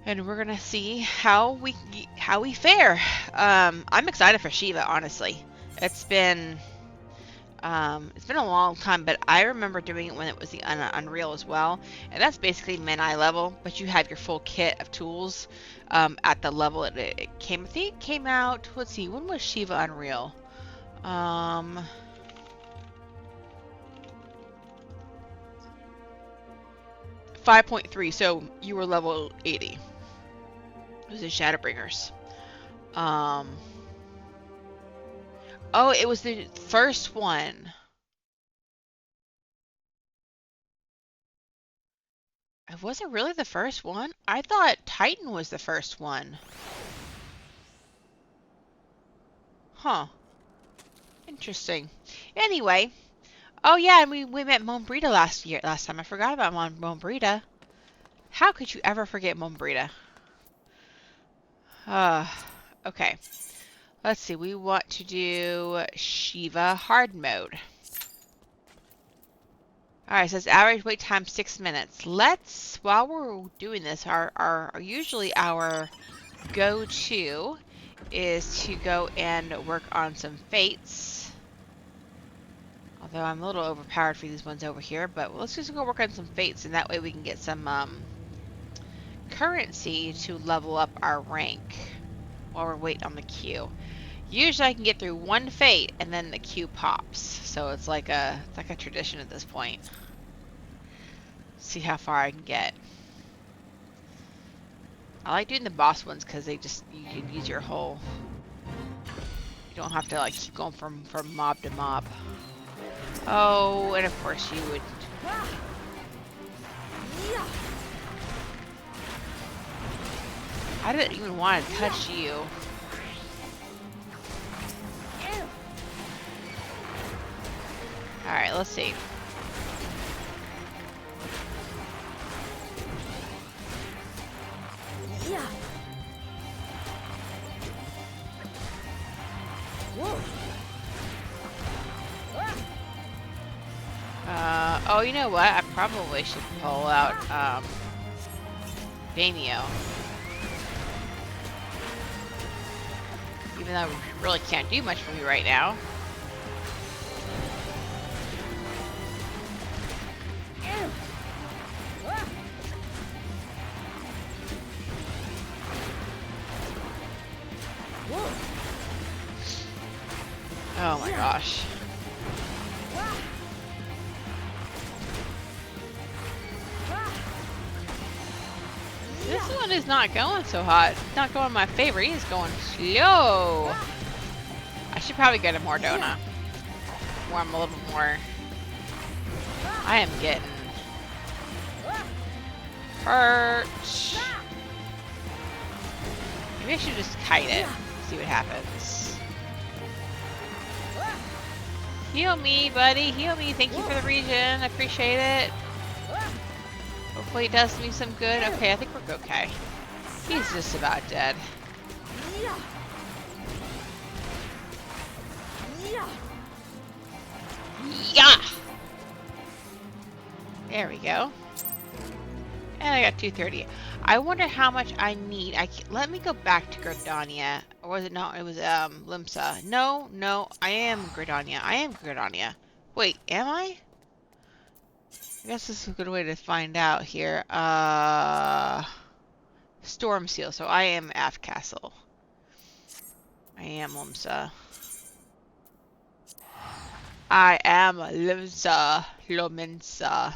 and we're gonna see how we fare. I'm excited for Shiva, honestly. It's been it's been a long time, but I remember doing it when it was the Unreal as well, and that's basically min-eye level, but you have your full kit of tools at the level it came. I think it came out. Let's see, when was Shiva Unreal? 5.3. So you were level 80. It was in Shadowbringers. Um. Oh, it was the first one. It wasn't really the first one. I thought Titan was the first one. Huh. Interesting. Anyway. Oh yeah, and we met Mombrita last time. I forgot about Mombrita. How could you ever forget Mombrita? Okay. Let's see. We want to do Shiva hard mode. Alright, so it's average wait time 6 minutes. Let's, while we're doing this, usually our go-to is to go and work on some fates. Although I'm a little overpowered for these ones over here, but let's just go work on some fates, and that way we can get some currency to level up our rank while we're waiting on the queue. Usually I can get through one fate and then the queue pops, so it's like a tradition at this point. See how far I can get. I like doing the boss ones because they just, you can use your whole, you don't have to like keep going from mob to mob. Oh, and of course you would. I didn't even want to touch you. Alright, let's see. Oh, you know what? I probably should pull out, Damio. Even though we really can't do much for me right now. Oh my gosh. This one is not going so hot. It's not going in my favor. He is going slow. I should probably go to Mordona. Where I'm a little more... I am getting... hurt. Maybe I should just kite it. See what happens. Heal me, buddy. Heal me. Thank you for the regen. I appreciate it. Hopefully it does me some good. Okay, I think we're okay. He's just about dead. Yeah! There we go. And I got 230. I wonder how much I need. Let me go back to Gridania. Or was it not? It was Limsa. No, I am Gridania. I am Gridania. Wait, am I? I guess this is a good way to find out here. Storm Seal. So I am Aft Castle. I am Limsa. I am Limsa. Lominsa.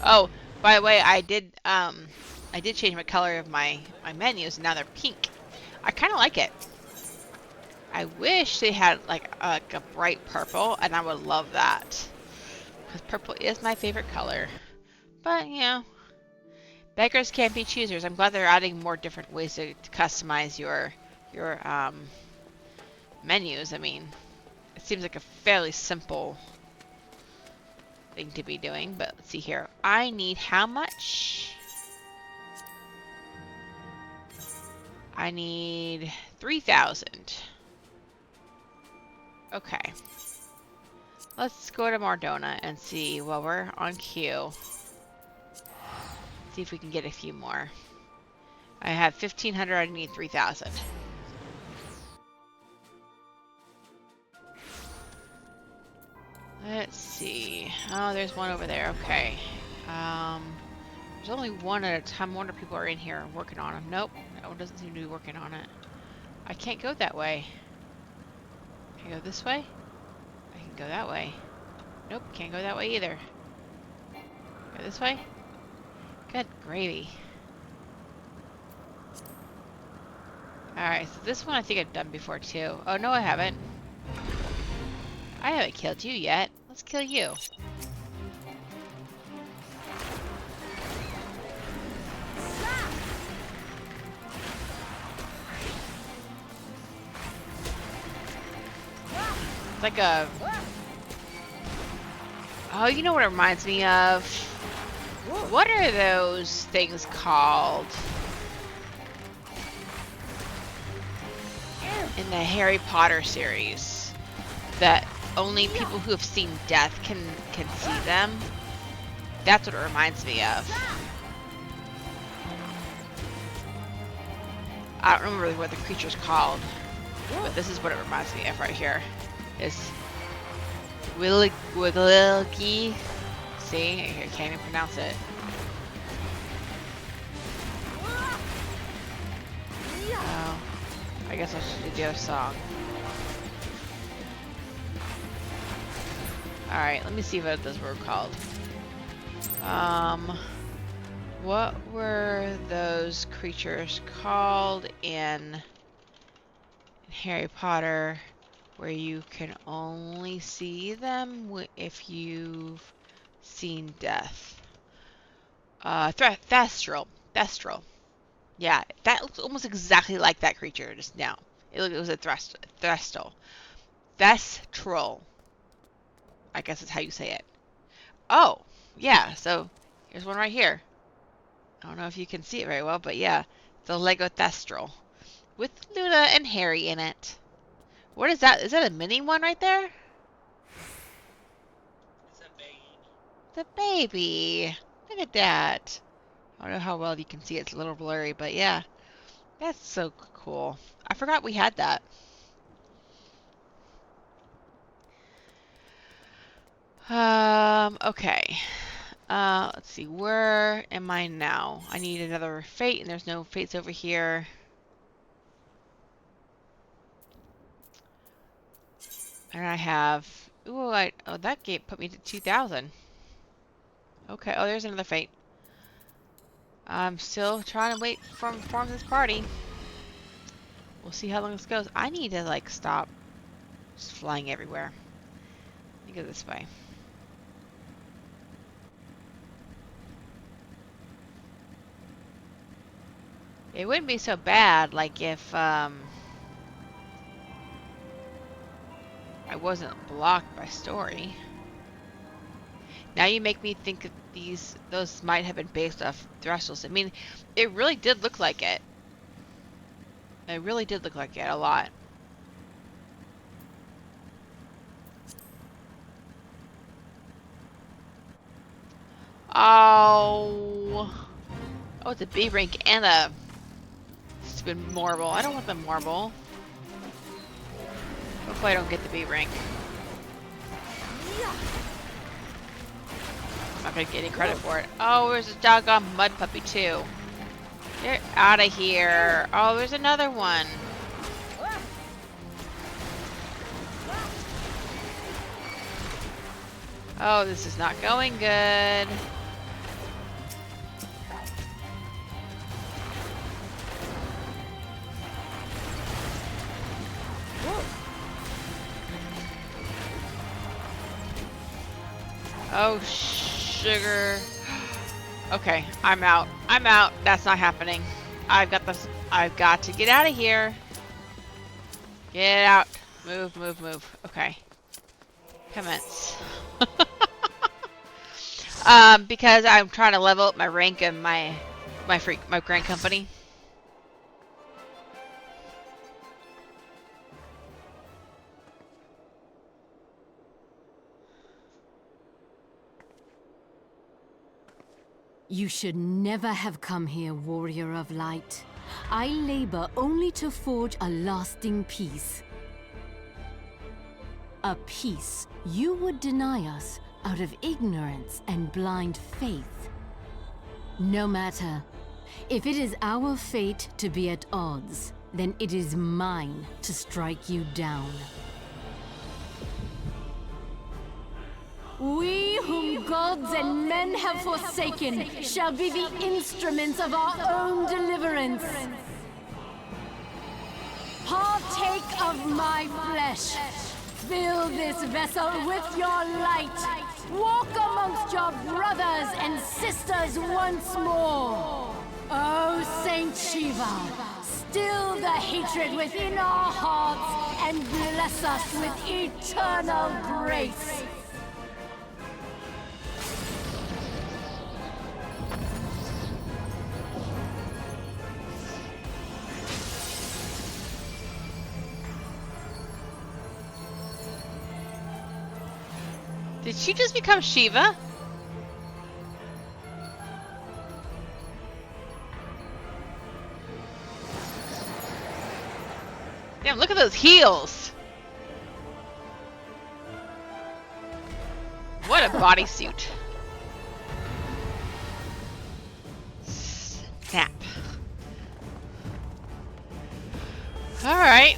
Oh, by the way, I did change my color of my menus, and now they're pink. I kind of like it. I wish they had like a bright purple, and I would love that. Because purple is my favorite color. But, you know, beggars can't be choosers. I'm glad they're adding more different ways to customize your menus. I mean, it seems like a fairly simple thing to be doing, but let's see here. I need how much? I need 3,000. Okay. Let's go to Mordona and see while we're on queue. See if we can get a few more. I have 1,500. I need 3,000. Let's see. Oh, there's one over there. Okay. There's only one at a time. I wonder if people are in here working on them. Nope. That one doesn't seem to be working on it. I can't go that way. Can I go this way? I can go that way. Nope. Can't go that way either. Go this way? Good gravy. Alright, so this one I think I've done before too. Oh, no I haven't. I haven't killed you yet. Let's kill you. It's like a... Oh, you know what it reminds me of? What are those things called? In the Harry Potter series. That only people who have seen death can see them. That's what it reminds me of. I don't remember what the creature's called, but this is what it reminds me of right here. It's Wilgi. See, I can't even pronounce it. Oh, I guess I should do the other song. Alright, let me see what those were called. What were those creatures called in Harry Potter where you can only see them if you've seen death? Thestral. Thestral. Yeah, that looks almost exactly like that creature just now. It was a Thestral. Thestral. I guess that's how you say it. Oh, yeah, so here's one right here. I don't know if you can see it very well, but yeah, the Lego Thestral with Luna and Harry in it. What is that? Is that a mini one right there? It's a baby. The baby. Look at that. I don't know how well you can see it. It's a little blurry, but yeah. That's so cool. I forgot we had that. Okay. Let's see. Where am I now? I need another fate, and there's no fates over here. And I have... Ooh, oh, that gate put me to 2,000. Okay. Oh, there's another fate. I'm still trying to wait for form this party. We'll see how long this goes. I need to, like, stop just flying everywhere. Let me go this way. It wouldn't be so bad, like, if, I wasn't blocked by story. Now you make me think that those might have been based off Threstrals. I mean, it really did look like it. It really did look like it a lot. Oh. Oh, it's a B rank and a stupid marble. I don't want the marble. Hopefully I don't get the B rank. I'm not gonna get any credit for it. Oh, there's a doggone mud puppy too. Get out of here. Oh, there's another one. Oh, this is not going good. Oh, sugar. Okay, I'm out. I'm out. That's not happening. I've got to get out of here. Get out. Move, move, move. Okay. Commence. Because I'm trying to level up my rank in my grand company. You should never have come here, warrior of light. I labor only to forge a lasting peace. A peace you would deny us out of ignorance and blind faith. No matter. If it is our fate to be at odds, then it is mine to strike you down. We whom gods and men have forsaken shall be the instruments of our own deliverance. Partake of my flesh. Fill this vessel with your light. Walk amongst your brothers and sisters once more. Oh, Saint Shiva, still the hatred within our hearts and bless us with eternal grace. Did she just become Shiva? Damn, look at those heels! What a bodysuit. Snap. Alright.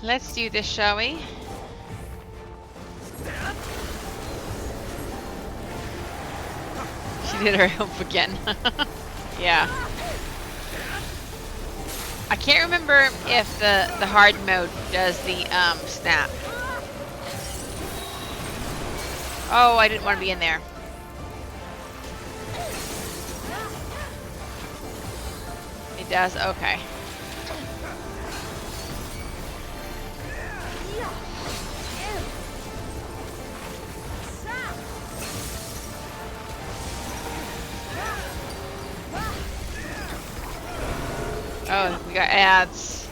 Let's do this, shall we? She did her help again. Yeah. I can't remember if the hard mode does the snap. Oh, I didn't want to be in there. It does? Okay. Oh, we got ads.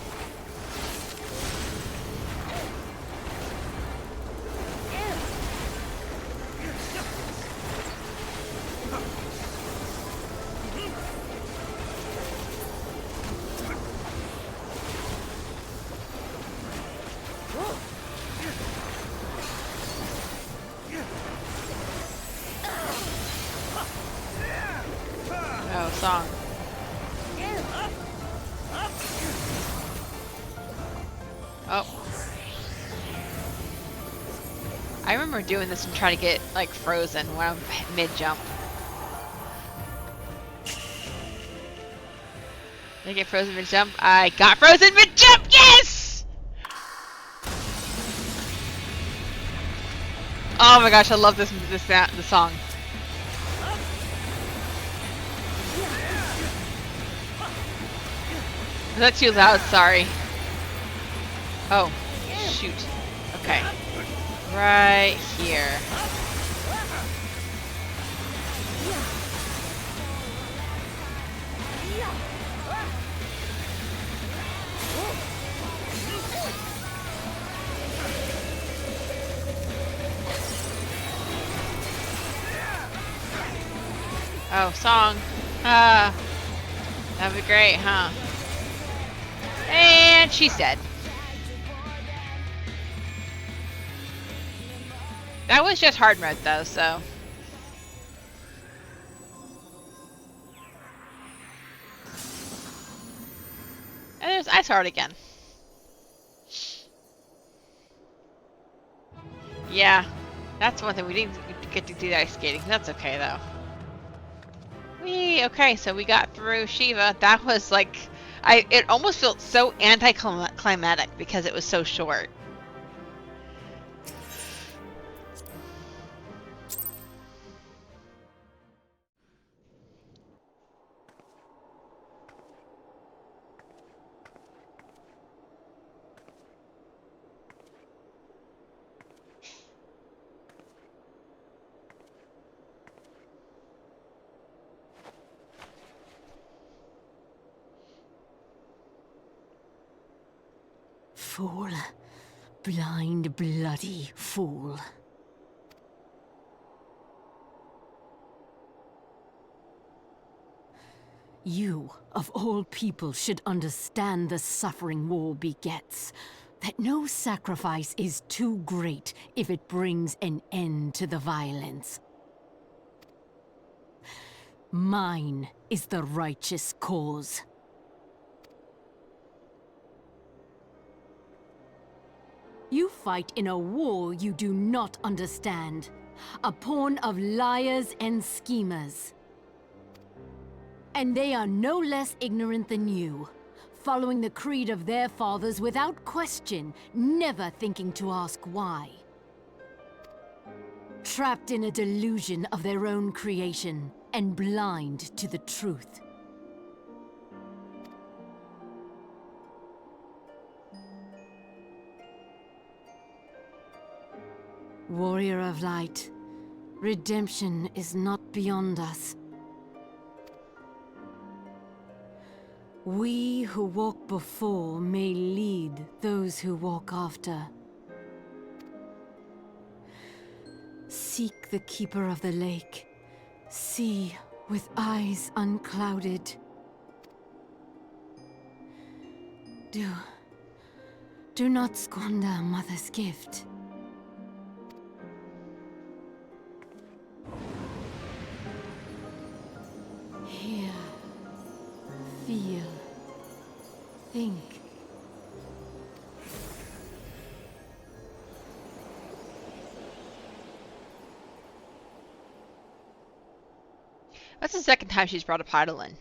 Oh, song. Oh. I remember doing this and trying to get, like, frozen when I'm mid-jump. Did I get frozen mid-jump? I got frozen mid-jump! Yes! Oh my gosh, I love this song. Is that too loud? Sorry. Oh, shoot. Okay. Right here. Oh, song. Ah. That'd be great, huh? And she's dead. That was just hard mode though, so. And there's Ice Heart again. Yeah, that's one thing we didn't get to do the ice skating. That's okay though. Okay, so we got through Shiva. That was like, it almost felt so anticlimactic because it was so short. Fool. Blind, bloody fool. You, of all people, should understand the suffering war begets. That no sacrifice is too great if it brings an end to the violence. Mine is the righteous cause. You fight in a war you do not understand. A pawn of liars and schemers. And they are no less ignorant than you, following the creed of their fathers without question, never thinking to ask why. Trapped in a delusion of their own creation, and blind to the truth. Warrior of Light, redemption is not beyond us. We who walk before may lead those who walk after. Seek the Keeper of the Lake. See with eyes unclouded. Do not squander Mother's gift. Hear, feel, think. That's the second time she's brought up Heidelin.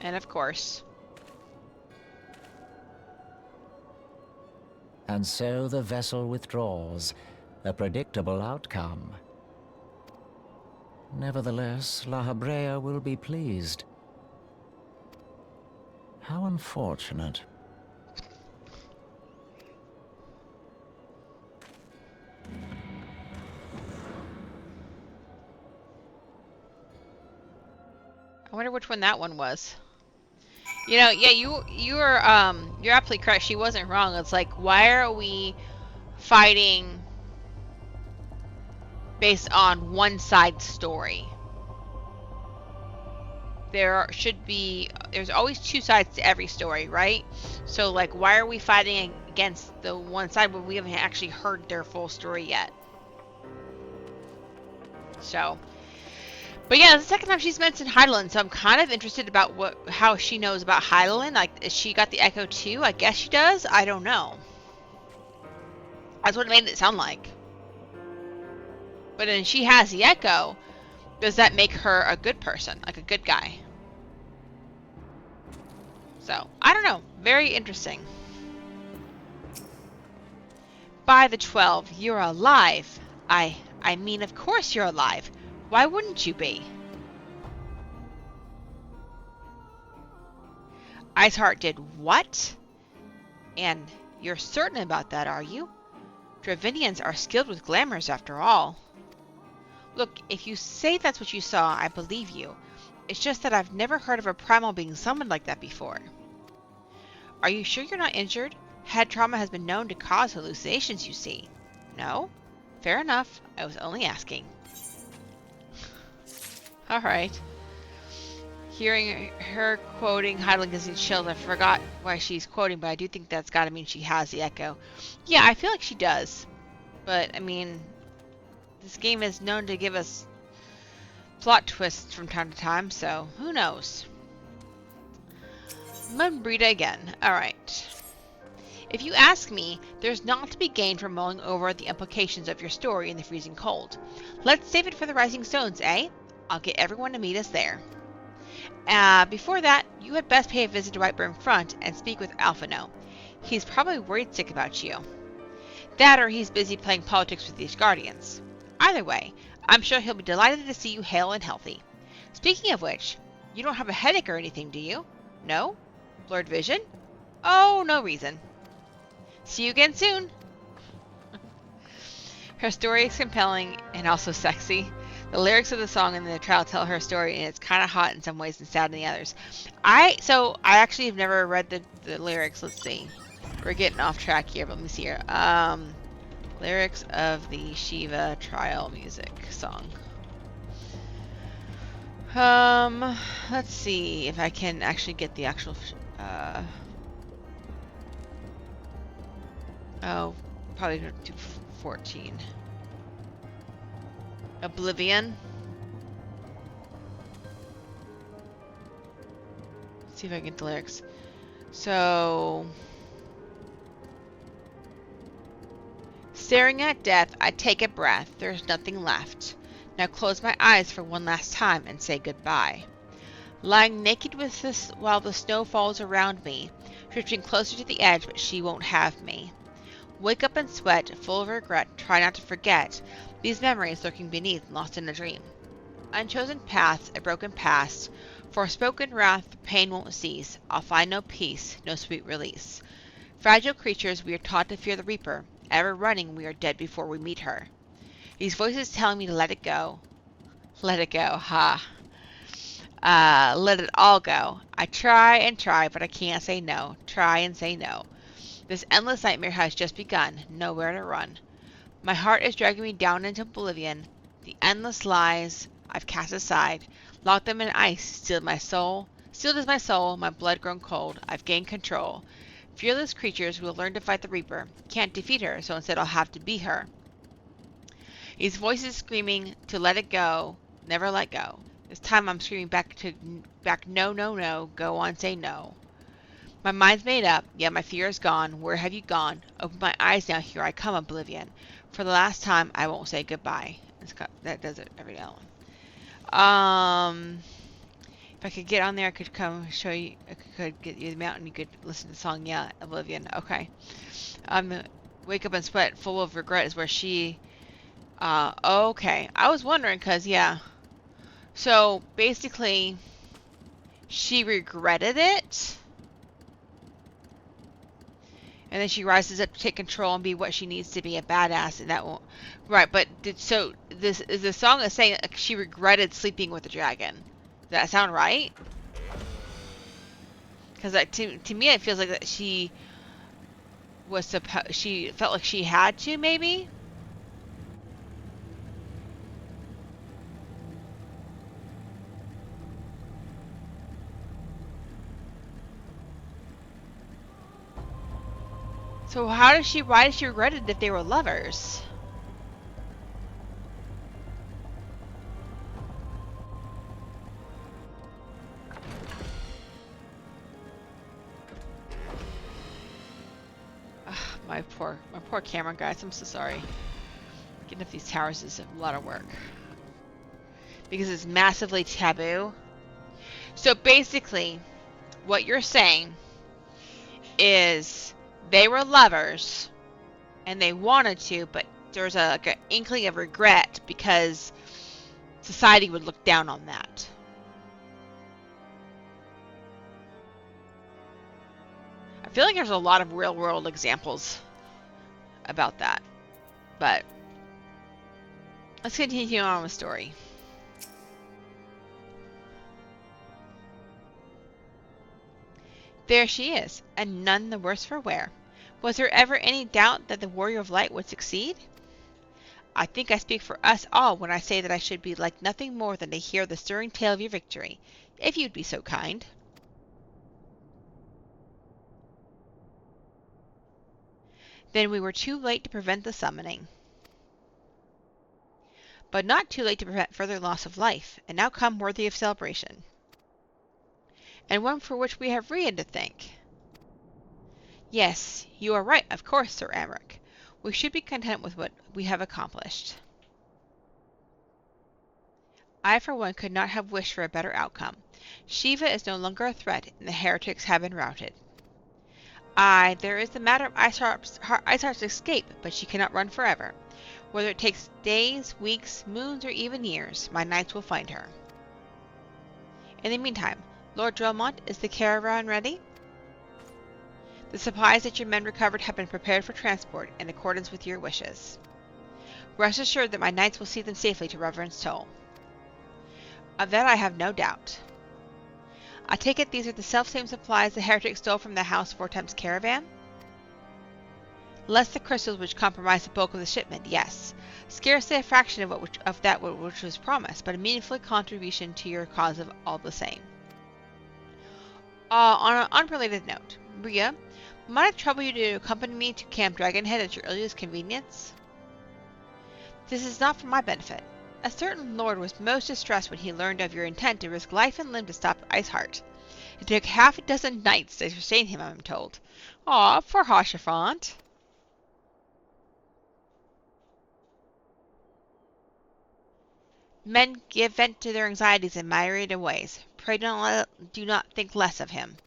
And of course. And so the vessel withdraws, a predictable outcome. Nevertheless, La Habrea will be pleased. How unfortunate. I wonder which one that one was. You know, yeah, you're absolutely correct. She wasn't wrong. It's like, why are we fighting based on one side story? There's always two sides to every story, right? So like, why are we fighting against the one side when we haven't actually heard their full story yet? So, but yeah, it's the second time she's mentioned Heidelin, so I'm kind of interested about how she knows about Heidelin. Like, has she got the echo too? I guess she does. I don't know. That's what it made it sound like. But then she has the echo. Does that make her a good person, like a good guy? So, I don't know. Very interesting. By the 12, you're alive. I mean, of course you're alive. Why wouldn't you be? Iceheart did what? And you're certain about that, are you? Dravinians are skilled with glamours after all. Look, if you say that's what you saw, I believe you. It's just that I've never heard of a primal being summoned like that before. Are you sure you're not injured? Head trauma has been known to cause hallucinations, you see. No? Fair enough. I was only asking. Alright. Hearing her quoting Heidelin gives me chills. I forgot why she's quoting, but I do think that's gotta mean she has the echo. Yeah, I feel like she does. But, I mean, this game is known to give us plot twists from time to time, so who knows? Mumbrita again. Alright. If you ask me, there's not to be gained from mulling over the implications of your story in the freezing cold. Let's save it for the Rising Stones, eh? I'll get everyone to meet us there. Before that, you had best pay a visit to Whiteburn Front and speak with Alphino. He's probably worried sick about you. That or he's busy playing politics with these Guardians. Either way, I'm sure he'll be delighted to see you hale and healthy. Speaking of which, you don't have a headache or anything, do you? No? Blurred vision? Oh, no reason. See you again soon! Her story is compelling and also sexy. The lyrics of the song and the trial tell her story, and it's kind of hot in some ways and sad in the others. I actually have never read the lyrics. Let's see. We're getting off track here, but let me see here. Lyrics of the Shiva trial music song. Let's see if I can actually get the actual, oh, probably gonna do 14. Oblivion. Let's see if I can get the lyrics. So, staring at death, I take a breath. There's nothing left. Now close my eyes for one last time and say goodbye. Lying naked with this while the snow falls around me, drifting closer to the edge, but she won't have me. Wake up and sweat, full of regret, try not to forget these memories lurking beneath, lost in a dream. Unchosen paths, a broken past, forspoken wrath, the pain won't cease. I'll find no peace, no sweet release. Fragile creatures, we are taught to fear the Reaper. Ever running, we are dead before we meet her. These voices telling me to let it go. Let it go, ha. Let it all go. I try and try, but I can't say no. Try and say no. This endless nightmare has just begun, nowhere to run. My heart is dragging me down into oblivion. The endless lies I've cast aside, locked them in ice, sealed is my soul, my blood grown cold. I've gained control. Fearless creatures will learn to fight the Reaper. Can't defeat her, so instead I'll have to be her. These voices screaming to let it go, never let go. This time I'm screaming back, no, no, no, go on, say no. My mind's made up, yet my fear is gone. Where have you gone? Open my eyes now, here I come, oblivion. For the last time, I won't say goodbye. That does it every now and then. If I could get on there, I could come show you, I could get you the mountain, you could listen to the song, yeah, Oblivion, okay. Wake up and sweat, full of regret is where she, okay. I was wondering, cause, yeah. So, basically, she regretted it. And then she rises up to take control and be what she needs to be, a badass, and that won't... Right, but this is the song is saying that she regretted sleeping with the dragon. Does that sound right? Because to me it feels like that she was she felt like she had to, maybe? So why did she regret it if they were lovers? Ugh, my poor camera, guys. I'm so sorry. Getting up these towers is a lot of work. Because it's massively taboo. So basically, what you're saying is they were lovers and they wanted to, but there's like an inkling of regret because society would look down on that. I feel like there's a lot of real world examples about that, but let's continue on with the story. There she is, and none the worse for wear. Was there ever any doubt that the warrior of light would succeed? I think I speak for us all when I say that I should be like nothing more than to hear the stirring tale of your victory, if you'd be so kind. Then we were too late to prevent the summoning. But not too late to prevent further loss of life, an outcome worthy of celebration. And one for which we have reason to thank. Yes, you are right, of course, Sir Amric. We should be content with what we have accomplished. I, for one, could not have wished for a better outcome. Shiva is no longer a threat, and the heretics have been routed. Aye, there is the matter of Iceheart's escape, but she cannot run forever. Whether it takes days, weeks, moons, or even years, my knights will find her. In the meantime, Lord Dromont, is the caravan ready? The supplies that your men recovered have been prepared for transport in accordance with your wishes. Rest assured that my knights will see them safely to Reverend's Toll. Of that I have no doubt. I take it these are the self-same supplies the heretics stole from the House Vortemp's caravan? Less the crystals which comprised the bulk of the shipment, yes. Scarcely a fraction of that which was promised, but a meaningful contribution to your cause of all the same. On an unrelated note, Ria, might I trouble you to accompany me to Camp Dragonhead at your earliest convenience? This is not for my benefit. A certain lord was most distressed when he learned of your intent to risk life and limb to stop Iceheart. It took half a dozen knights to sustain him, I'm told. Aw, poor Hoshafant. Men give vent to their anxieties in myriad ways. Pray do not think less of him.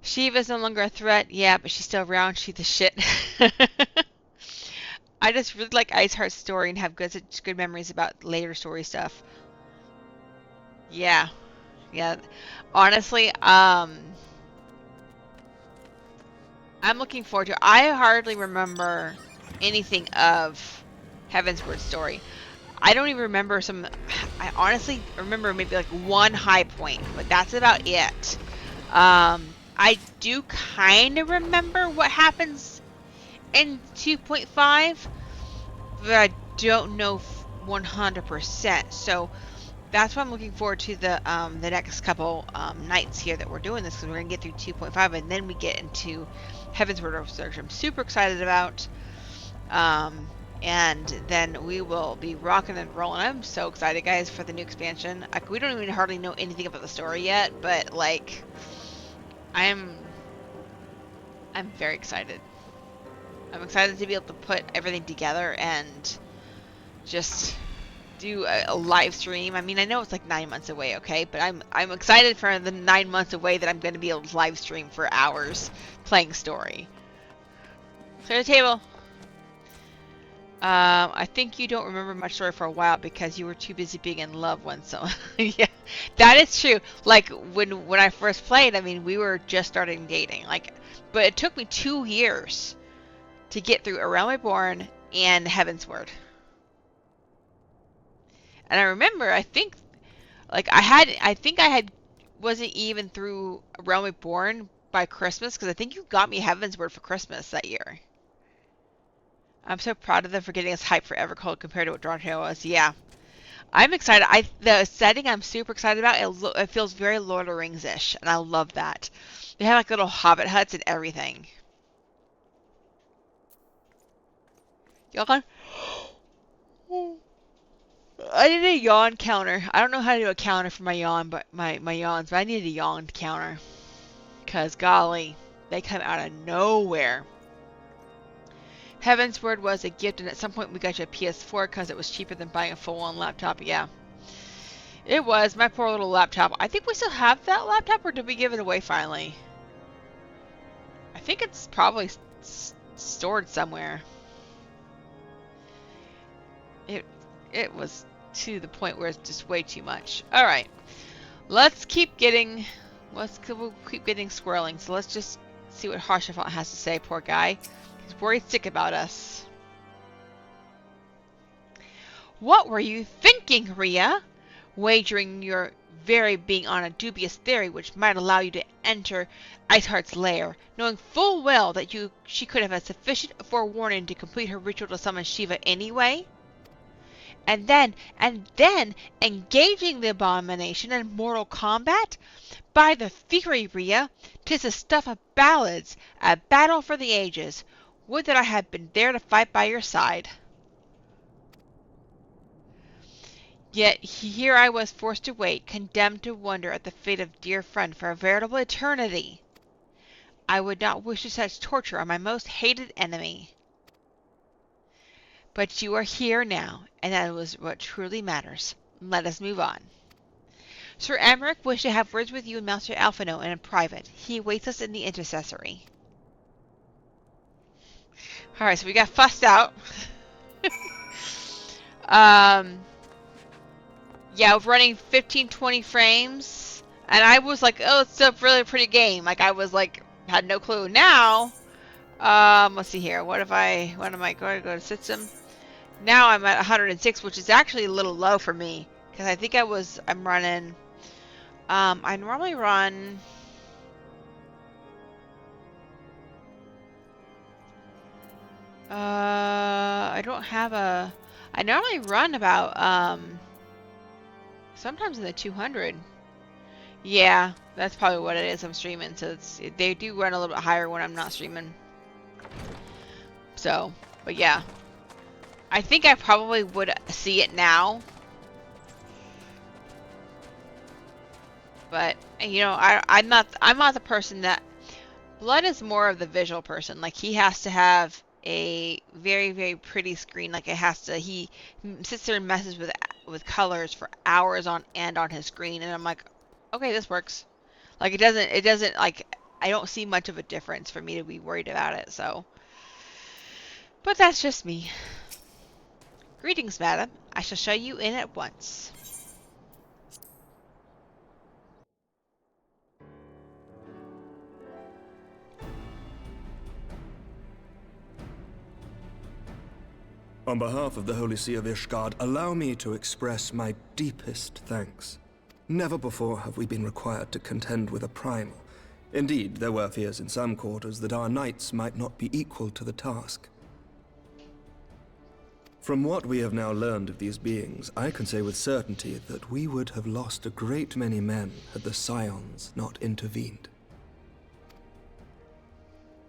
Shiva's no longer a threat. Yeah, but she's still around. She's the shit. I just really like Iceheart's story and have good memories about later story stuff. Yeah. Yeah. Honestly, I'm looking forward to it. I hardly remember anything of Heavensward story. I don't even remember I honestly remember maybe like one high point, but that's about it. I do kind of remember what happens in 2.5, but I don't know 100%. So that's why I'm looking forward to the next couple nights here that we're doing this, because we're gonna get through 2.5 and then we get into Heavensward Research. I'm super excited about. And then we will be rocking and rolling. I'm so excited, guys, for the new expansion. We don't even hardly know anything about the story yet, but like, I'm very excited. I'm excited to be able to put everything together and just do a live stream. I mean, I know it's like 9 months away, okay, but I'm excited for the 9 months away that I'm going to be able to live stream for hours playing story. Clear the table. I think you don't remember much story for a while because you were too busy being in love once. So yeah, that is true. Like when I first played, I mean, we were just starting dating. Like, but it took me 2 years to get through A Realm Reborn and Heavensward. And I remember, I think I wasn't even through A Realm Reborn by Christmas, because I think you got me Heavensward for Christmas that year. I'm so proud of them for getting us hyped for Evercold compared to what Drontail was. Yeah. I'm excited. The setting I'm super excited about, it feels very Lord of the Rings-ish, and I love that. They have like little hobbit huts and everything. Yawn? I need a yawn counter. I don't know how to do a counter for my yawn, but my yawns, but I need a yawn counter. Because golly, they come out of nowhere. Heavensward was a gift, and at some point we got you a PS4 because it was cheaper than buying a full-on laptop. Yeah. It was. My poor little laptop. I think we still have that laptop, or did we give it away finally? I think it's probably stored somewhere. It was to the point where it's just way too much. Alright. We'll keep getting squirreling. So let's just see what Harshafant has to say, poor guy. He's worried sick about us. What were you thinking, Ria? Wagering your very being on a dubious theory which might allow you to enter Iceheart's lair, knowing full well that she could have had sufficient forewarning to complete her ritual to summon Shiva anyway? And then engaging the abomination in mortal combat? By the theory, Ria, 'tis the stuff of ballads, a battle for the ages. Would that I had been there to fight by your side. Yet here I was forced to wait, condemned to wonder at the fate of dear friend for a veritable eternity. I would not wish to such torture on my most hated enemy. But you are here now, and that was what truly matters. Let us move on. Sir Emmerich wished to have words with you and Master Alphino and in private. He awaits us in the intercessory. Alright, so we got fussed out. Yeah, running 15-20 frames. And I was like, oh, it's still a really pretty game. Like, I was like, had no clue. Now, let's see here. What am I going to go to system? Now I'm at 106, which is actually a little low for me. Because I think I'm running... I normally run... I don't have a... I normally run about, sometimes in the 200. Yeah, that's probably what it is I'm streaming. So they do run a little bit higher when I'm not streaming. So, but yeah. I think I probably would see it now. But, you know, I'm not the person that... Blood is more of the visual person. Like, he has to have a very, very pretty screen. Like, it has to... He sits there and messes with colors for hours on end on his screen. And I'm like, okay, this works. Like, it doesn't, like... I don't see much of a difference for me to be worried about it, so... But that's just me. Greetings, madam. I shall show you in at once. On behalf of the Holy See of Ishgard, allow me to express my deepest thanks. Never before have we been required to contend with a primal. Indeed, there were fears in some quarters that our knights might not be equal to the task. From what we have now learned of these beings, I can say with certainty that we would have lost a great many men had the Scions not intervened.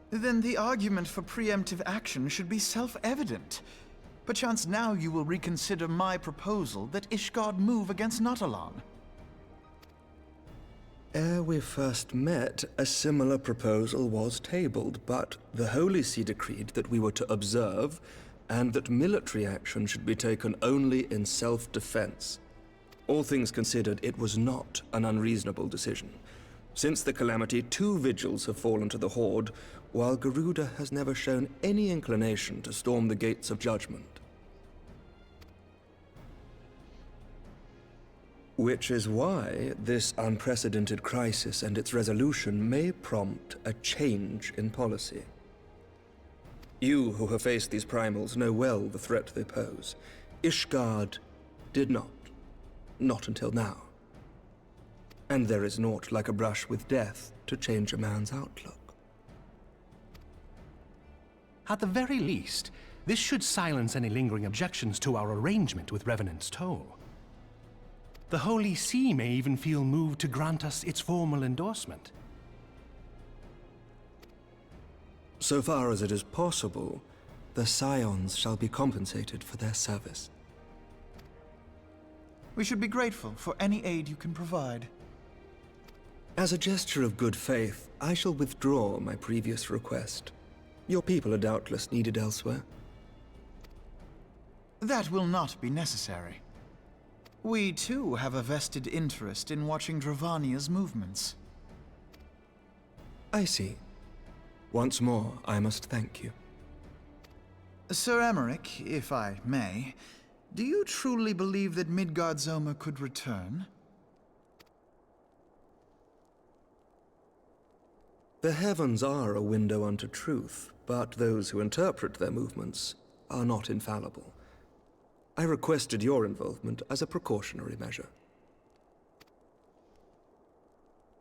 Then the argument for preemptive action should be self-evident. Perchance now you will reconsider my proposal that Ishgard move against Natalan. Ere we first met, a similar proposal was tabled, but the Holy See decreed that we were to observe, and that military action should be taken only in self-defense. All things considered, it was not an unreasonable decision. Since the calamity, 2 vigils have fallen to the Horde, while Garuda has never shown any inclination to storm the gates of judgment. Which is why this unprecedented crisis and its resolution may prompt a change in policy. You who have faced these primals know well the threat they pose. Ishgard did not. Not until now. And there is naught like a brush with death to change a man's outlook. At the very least, this should silence any lingering objections to our arrangement with Revenant's Toll. The Holy See may even feel moved to grant us its formal endorsement. So far as it is possible, the Scions shall be compensated for their service. We should be grateful for any aid you can provide. As a gesture of good faith, I shall withdraw my previous request. Your people are doubtless needed elsewhere. That will not be necessary. We, too, have a vested interest in watching Dravania's movements. I see. Once more, I must thank you. Sir Emmerich, if I may, do you truly believe that Midgard-Zoma could return? The heavens are a window unto truth, but those who interpret their movements are not infallible. I requested your involvement as a precautionary measure.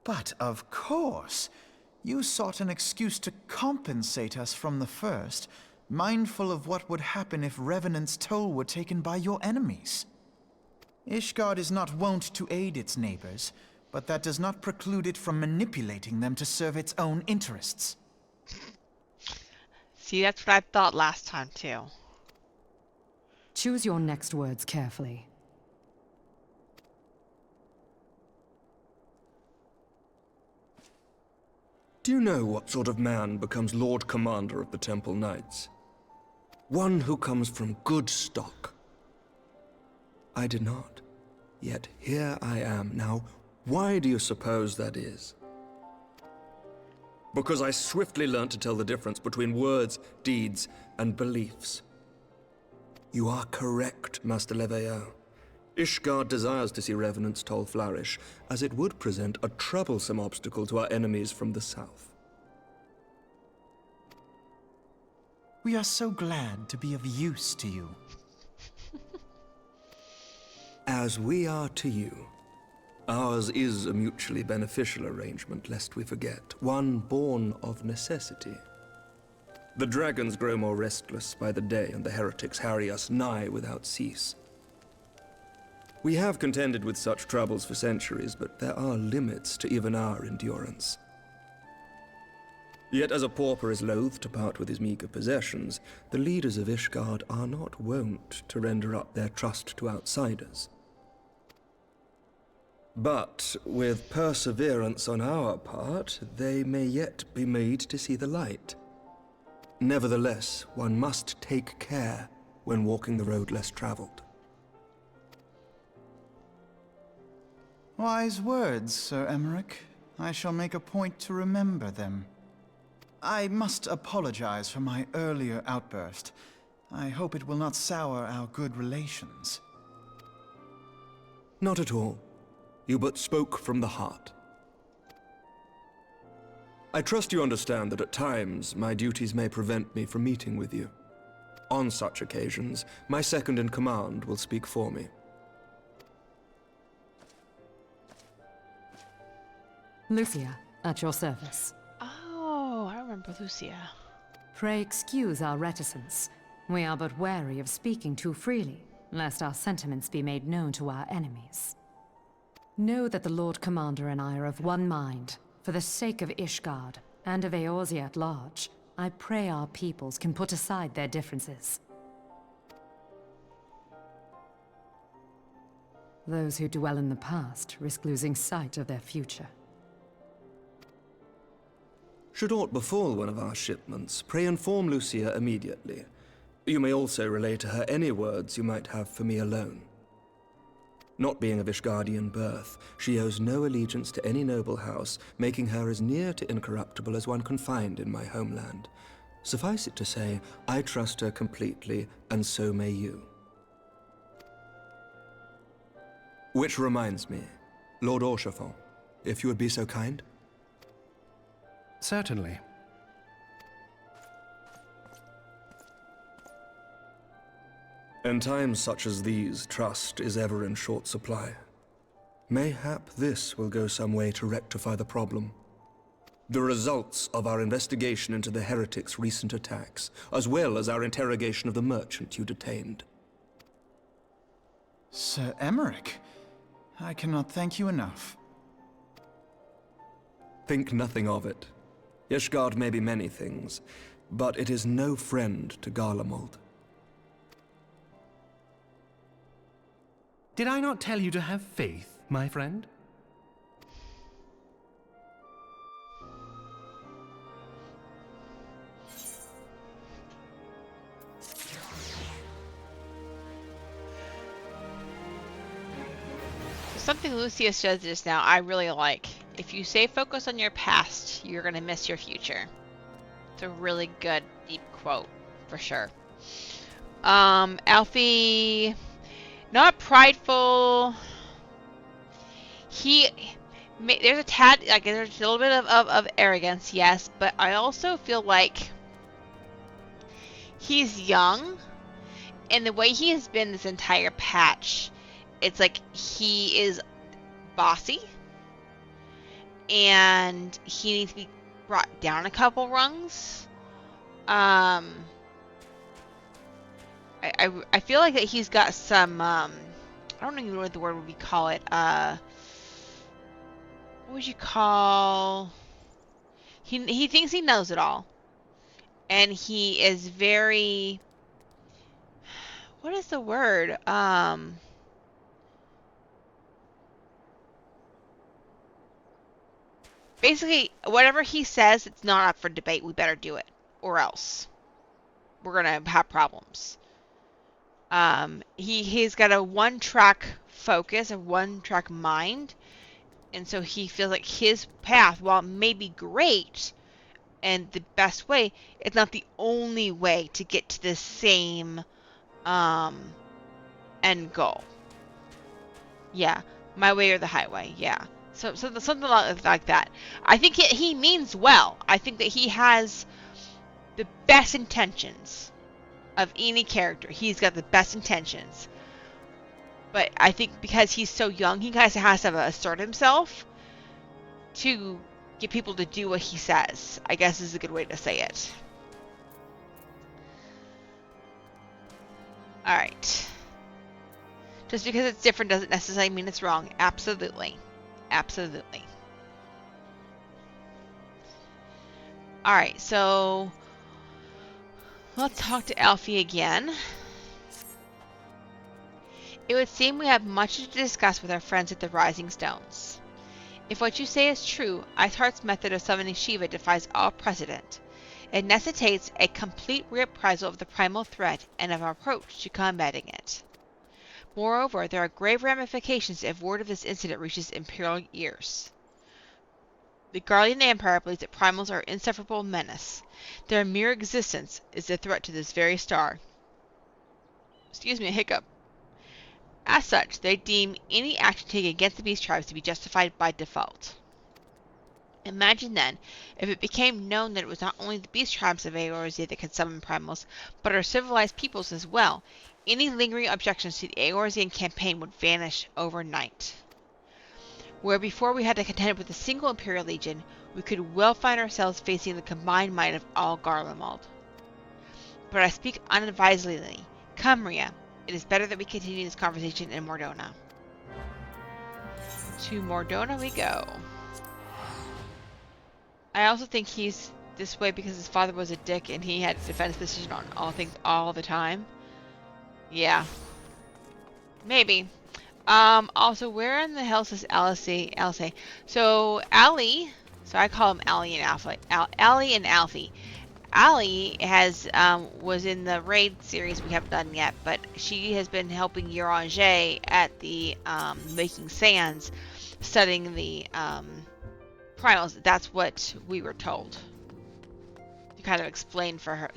But of course, you sought an excuse to compensate us from the first, mindful of what would happen if Revenant's Toll were taken by your enemies. Ishgard is not wont to aid its neighbors, but that does not preclude it from manipulating them to serve its own interests. See, that's what I thought last time, too. Choose your next words carefully. Do you know what sort of man becomes Lord Commander of the Temple Knights? One who comes from good stock. I did not. Yet here I am. Now, why do you suppose that is? Because I swiftly learned to tell the difference between words, deeds, and beliefs. You are correct, Master Leveilleur. Ishgard desires to see Revenant's Toll flourish, as it would present a troublesome obstacle to our enemies from the south. We are so glad to be of use to you. as we are to you. Ours is a mutually beneficial arrangement, lest we forget, one born of necessity. The dragons grow more restless by the day, and the heretics harry us nigh without cease. We have contended with such troubles for centuries, but there are limits to even our endurance. Yet as a pauper is loath to part with his meager possessions, the leaders of Ishgard are not wont to render up their trust to outsiders. But with perseverance on our part, they may yet be made to see the light. Nevertheless, one must take care when walking the road less traveled. Wise words, Sir Emmerich. I shall make a point to remember them. I must apologize for my earlier outburst. I hope it will not sour our good relations. Not at all. You but spoke from the heart. I trust you understand that at times my duties may prevent me from meeting with you. On such occasions, my second-in-command will speak for me. Lucia, at your service. Oh, I remember Lucia. Pray excuse our reticence. We are but wary of speaking too freely, lest our sentiments be made known to our enemies. Know that the Lord Commander and I are of one mind. For the sake of Ishgard, and of Eorzea at large, I pray our peoples can put aside their differences. Those who dwell in the past risk losing sight of their future. Should aught befall one of our shipments, pray inform Lucia immediately. You may also relay to her any words you might have for me alone. Not being of Ishgardian birth, she owes no allegiance to any noble house, making her as near to incorruptible as one can find in my homeland. Suffice it to say, I trust her completely, and so may you. Which reminds me, Lord Orchefort, if you would be so kind. Certainly. In times such as these, trust is ever in short supply. Mayhap this will go some way to rectify the problem. The results of our investigation into the heretics' recent attacks, as well as our interrogation of the merchant you detained. Sir Emmerich, I cannot thank you enough. Think nothing of it. Ishgard may be many things, but it is no friend to Garlemald. Did I not tell you to have faith, my friend? Something Lucia said just now I really like. If you stay focused on your past, you're gonna miss your future. It's a really good, deep quote, for sure. Alfie, not prideful. There's a tad, like, there's a little bit of arrogance, yes, but I also feel like he's young, and the way he has been this entire patch, it's like he is bossy, and he needs to be brought down a couple rungs. I feel like that he's got some, I don't even know what the word would be call it, what would you call, he thinks he knows it all, and he is very, what is the word, basically, whatever he says, it's not up for debate, we better do it, or else we're gonna have problems. He's got a one-track focus, a one-track mind, and so he feels like his path, while it may be great and the best way, it's not the only way to get to the same end goal. Yeah, my way or the highway. Yeah, so something like that. I think he means well. I think that he has the best intentions of any character. He's got the best intentions. But I think because he's so young, he kind of has to assert himself to get people to do what he says, I guess is a good way to say it. Alright. Just because it's different doesn't necessarily mean it's wrong. Absolutely. Absolutely. Alright, so let's talk to Alfie again. It would seem we have much to discuss with our friends at the Rising Stones. If what you say is true, Iceheart's method of summoning Shiva defies all precedent. It necessitates a complete reprisal of the primal threat and of our approach to combating it. Moreover, there are grave ramifications if word of this incident reaches Imperial ears. The Guardian Empire believes that primals are an insufferable menace. Their mere existence is a threat to this very star. Excuse me, a hiccup. As such, they deem any action taken against the beast tribes to be justified by default. Imagine then, if it became known that it was not only the beast tribes of Eorzea that could summon primals, but our civilized peoples as well, any lingering objections to the Eorzean campaign would vanish overnight. Where before we had to contend with a single Imperial Legion, we could well find ourselves facing the combined might of all Garlemald. But I speak unadvisedly. Come, Ria. It is better that we continue this conversation in Mordona. To Mordona we go. I also think he's this way because his father was a dick and he had to defend his decision on all things all the time. Yeah. Maybe. Also, where in the hell is Alice? So, Allie, so I call him Allie and Alfie. Allie and Alfie. Allie has, was in the raid series we haven't done yet, but she has been helping Eorzea at the, Making Sands, studying the, primals. That's what we were told. To kind of explain her,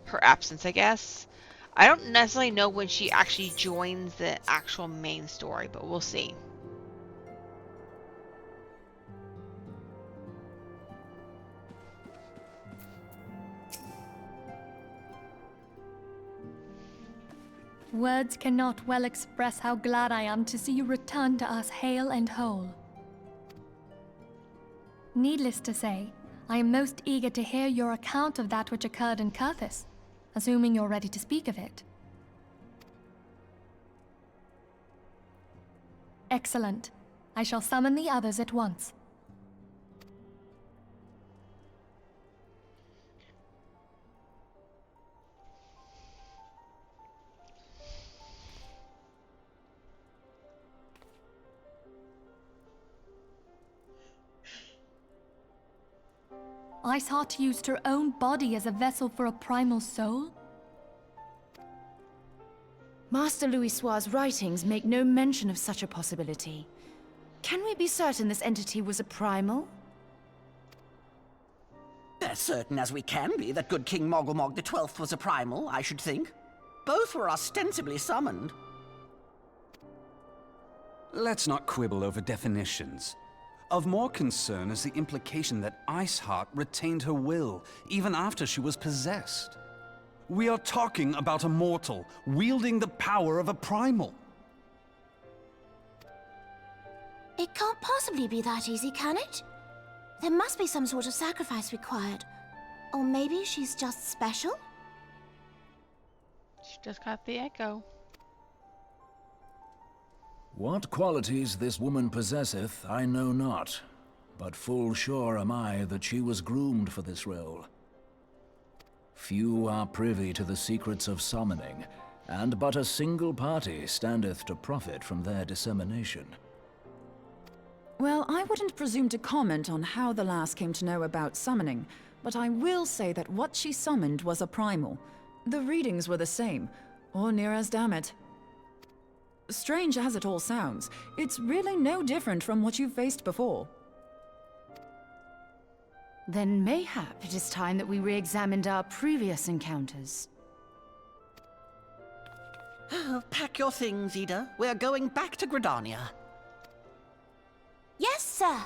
her absence, I guess. I don't necessarily know when she actually joins the actual main story, but we'll see. Words cannot well express how glad I am to see you return to us hale and whole. Needless to say, I am most eager to hear your account of that which occurred in Kurthis, assuming you're ready to speak of it. Excellent. I shall summon the others at once. Iceheart used her own body as a vessel for a primal soul? Master Louisoir's writings make no mention of such a possibility. Can we be certain this entity was a primal? As certain as we can be that good King Mogglmog XII was a primal, I should think. Both were ostensibly summoned. Let's not quibble over definitions. Of more concern is the implication that Iceheart retained her will, even after she was possessed. We are talking about a mortal, wielding the power of a primal. It can't possibly be that easy, can it? There must be some sort of sacrifice required. Or maybe she's just special? She just got the echo. What qualities this woman possesseth, I know not, but full sure am I that she was groomed for this role. Few are privy to the secrets of summoning, and but a single party standeth to profit from their dissemination. Well, I wouldn't presume to comment on how the lass came to know about summoning, but I will say that what she summoned was a primal. The readings were the same, or near as damn it. Strange as it all sounds, it's really no different from what you've faced before. Then mayhap it is time that we re-examined our previous encounters. Pack your things, Ida. We're going back to Gridania. Yes, sir.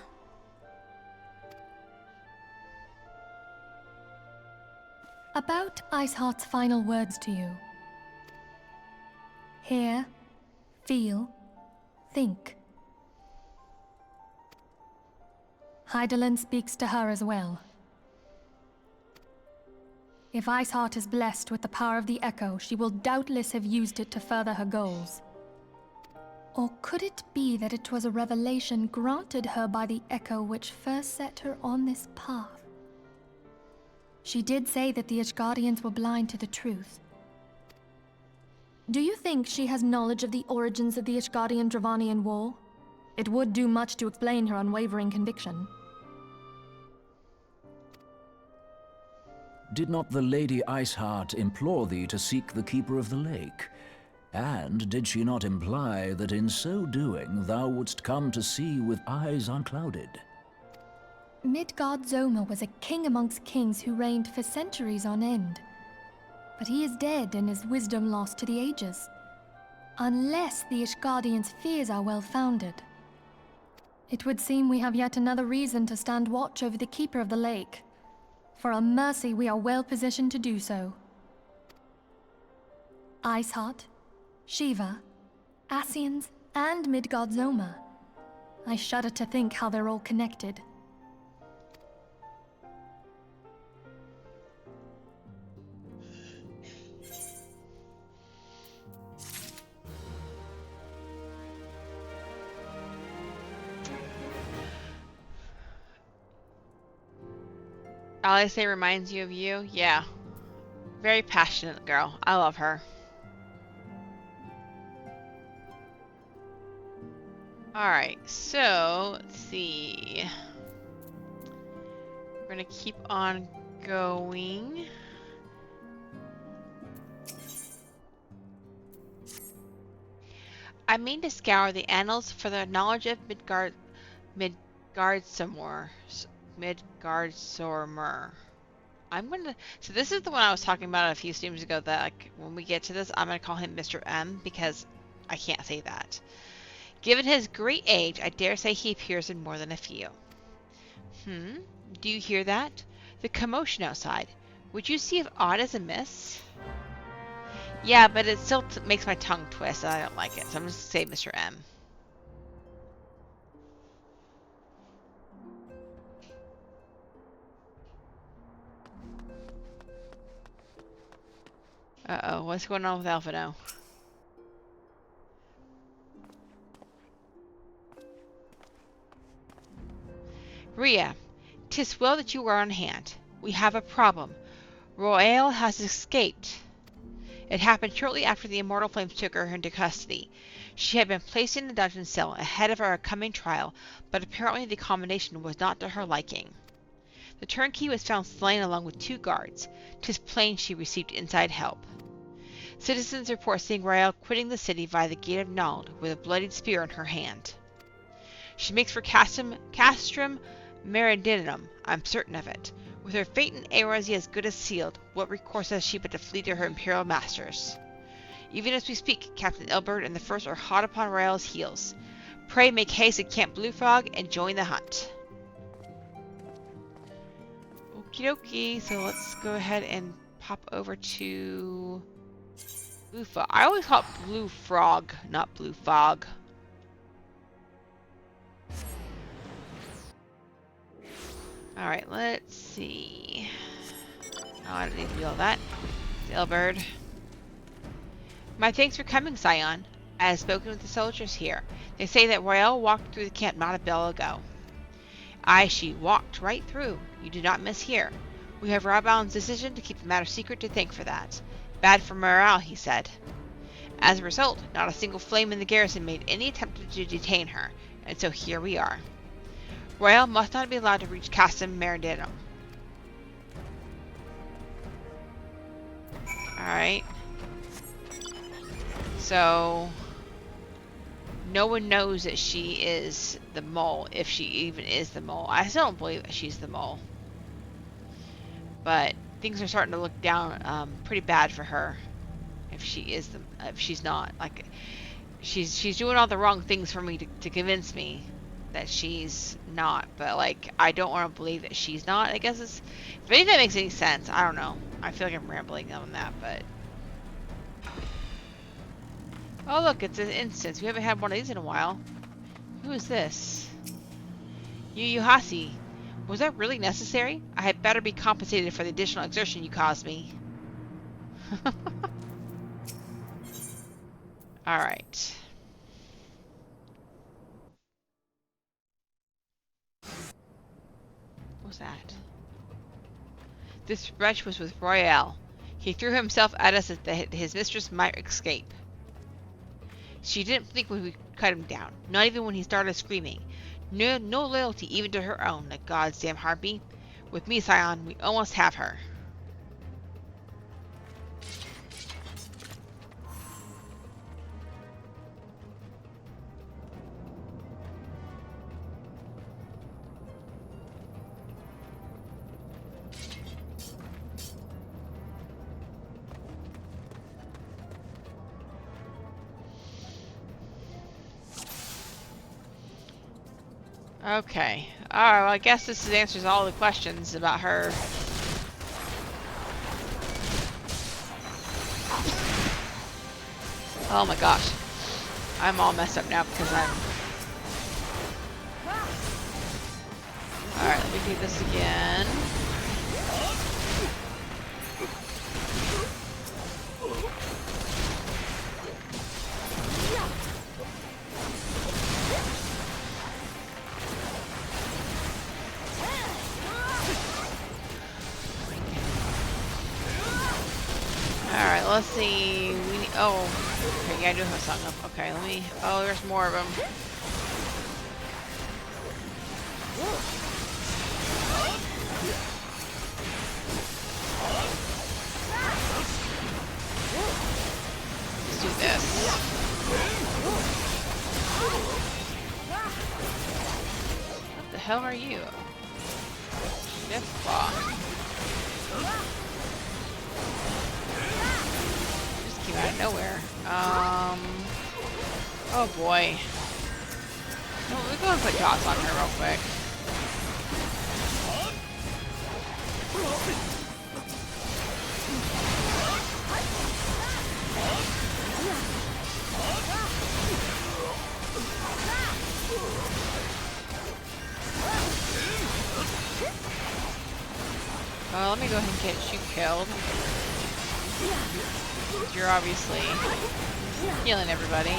About Iceheart's final words to you. Hear, feel, think. Hydaelyn speaks to her as well. If Iceheart is blessed with the power of the Echo, she will doubtless have used it to further her goals. Or could it be that it was a revelation granted her by the Echo which first set her on this path? She did say that the Ishgardians were blind to the truth. Do you think she has knowledge of the origins of the Ishgardian-Dravanian War? It would do much to explain her unwavering conviction. Did not the Lady Iceheart implore thee to seek the Keeper of the Lake? And did she not imply that in so doing thou wouldst come to see with eyes unclouded? Midgard-Zoma was a king amongst kings who reigned for centuries on end. But he is dead and his wisdom lost to the ages. Unless the Ishgardians' fears are well-founded. It would seem we have yet another reason to stand watch over the Keeper of the Lake. For a mercy, we are well positioned to do so. Iceheart, Shiva, Ascians, and Midgard-Zoma. I shudder to think how they're all connected. Alice reminds you of you? Yeah. Very passionate girl. I love her. Alright, so let's see. We're gonna keep on going. I mean to scour the annals for the knowledge of Midgardsormr. I'm gonna. So this is the one I was talking about a few streams ago. That like, when we get to this, I'm gonna call him Mr. M because I can't say that. Given his great age, I dare say he appears in more than a few. Do you hear that? The commotion outside. Would you see if aught is amiss? Yeah, but it still makes my tongue twist. And I don't like it, so I'm just gonna say Mr. M. Uh-oh, what's going on with Alphino? Rhea, 'tis well that you are on hand. We have a problem. Royale has escaped. It happened shortly after the Immortal Flames took her into custody. She had been placed in a dungeon cell ahead of our coming trial, but apparently the combination was not to her liking. The turnkey was found slain along with 2 guards. 'Tis plain she received inside help. Citizens report seeing Royale quitting the city via the Gate of Nald with a bloodied spear in her hand. She makes for Castrum Meridinum, I'm certain of it. With her fate in Eorzea as good as sealed, what recourse has she but to flee to her imperial masters? Even as we speak, Captain Ilberd and the First are hot upon Royale's heels. Pray make haste to Camp Bluefrog and join the hunt. Okie dokie, so let's go ahead and pop over to Blue Fog. I always call it Blue Frog, not Blue Fog. Alright, let's see. Oh, I don't need to do all that. Ilberd. My thanks for coming, Scion. I have spoken with the soldiers here. They say that Royale walked through the camp not a bell ago. Aye, she walked right through. You did not mishear. We have Rabal's decision to keep the matter secret to thank for that. Bad for morale, he said. As a result, not a single flame in the garrison made any attempt to detain her, and so here we are. Royale must not be allowed to reach Castrum Meridinum. Alright. So, no one knows that she is the mole, if she even is the mole. I still don't believe that she's the mole. But things are starting to look down pretty bad for her. If she's not. Like, she's doing all the wrong things for me to convince me that she's not. But, like, I don't want to believe that she's not. I guess it's... If any of that makes any sense, I don't know. I feel like I'm rambling on that, but... Oh look, it's an instance. We haven't had one of these in a while. Who is this? Yu Yuhasi. Was that really necessary? I had better be compensated for the additional exertion you caused me. Alright. What's that? This wretch was with Royale. He threw himself at us that his mistress might escape. She didn't think we would cut him down, not even when he started screaming. No loyalty even to her own, that goddamn harpy. With me, Scion, we almost have her. Okay. Alright, well, I guess this answers all the questions about her. Oh my gosh. I'm all messed up now because I'm... Alright, let me do this again. Alright, let's see. We need, oh, okay, yeah, I do have something up. Okay, let me. Oh, there's more of them. Let's do this. What the hell are you? Death Claw. Came out of nowhere. Oh boy. No, we'll go and put dots on her real quick. Let me go ahead and get you killed. You're obviously healing everybody.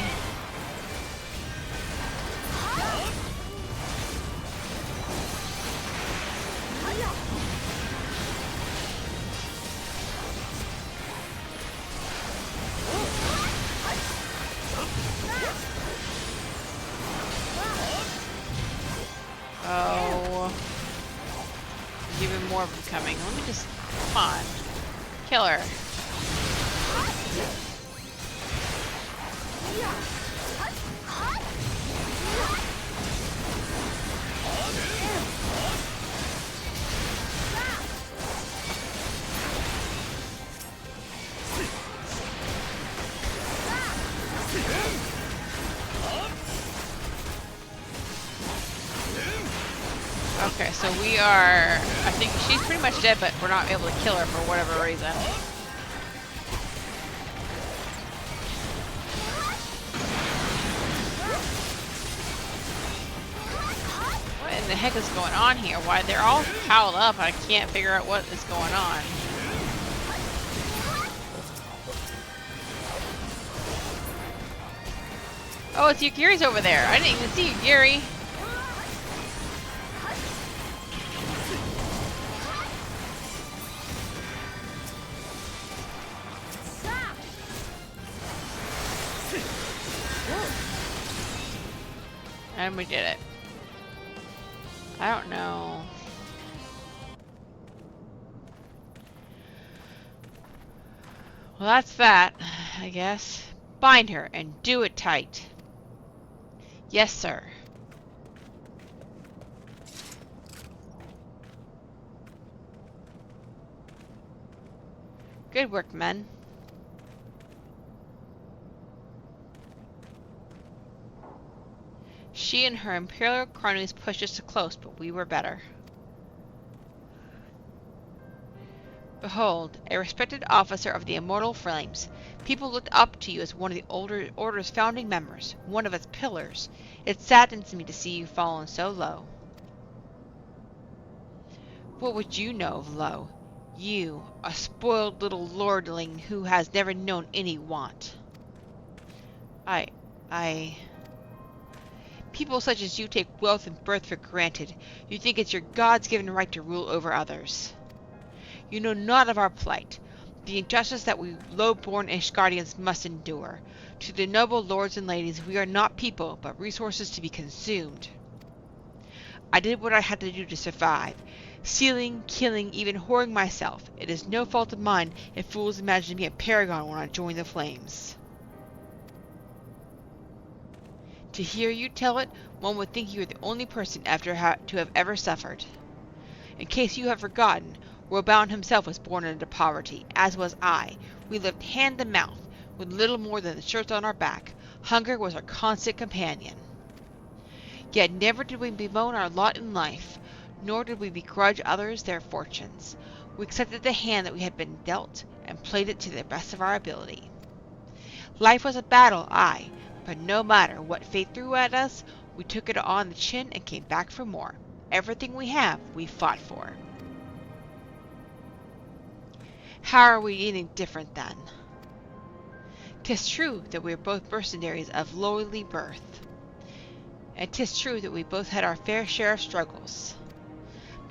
Oh. There's even more of them coming. Let me just... Come on. Kill her. Okay, so we are... I think she's pretty much dead, but we're not able to kill her for whatever reason. What in the heck is going on here? Why they're all piled up and I can't figure out what is going on. Oh, it's Yugiri's over there. I didn't even see Yugiri. And we did it. I don't know. Well, that's that, I guess. Bind her and do it tight. Yes, sir. Good work, men. She and her Imperial cronies pushed us too close, but we were better. Behold, a respected officer of the immortal flames. People looked up to you as one of the older Order's founding members, one of its pillars. It saddens me to see you fallen so low. What would you know of low? You, a spoiled little lordling who has never known any want. People such as you take wealth and birth for granted. You think it's your God's given right to rule over others. You know not of our plight, the injustice that we low-born Ishgardians must endure. To the noble lords and ladies, we are not people, but resources to be consumed. I did what I had to do to survive. Stealing, killing, even whoring myself. It is no fault of mine if fools imagine me a paragon when I join the flames. To hear you tell it, one would think you are the only person to have ever suffered. In case you have forgotten, Robound himself was born into poverty, as was I. We lived hand to mouth, with little more than the shirts on our back. Hunger was our constant companion. Yet never did we bemoan our lot in life, nor did we begrudge others their fortunes. We accepted the hand that we had been dealt, and played it to the best of our ability. Life was a battle, aye, but no matter what fate threw at us, we took it on the chin and came back for more. Everything we have, we fought for. How are we any different then? 'Tis true that we are both mercenaries of lowly birth, and 'tis true that we both had our fair share of struggles.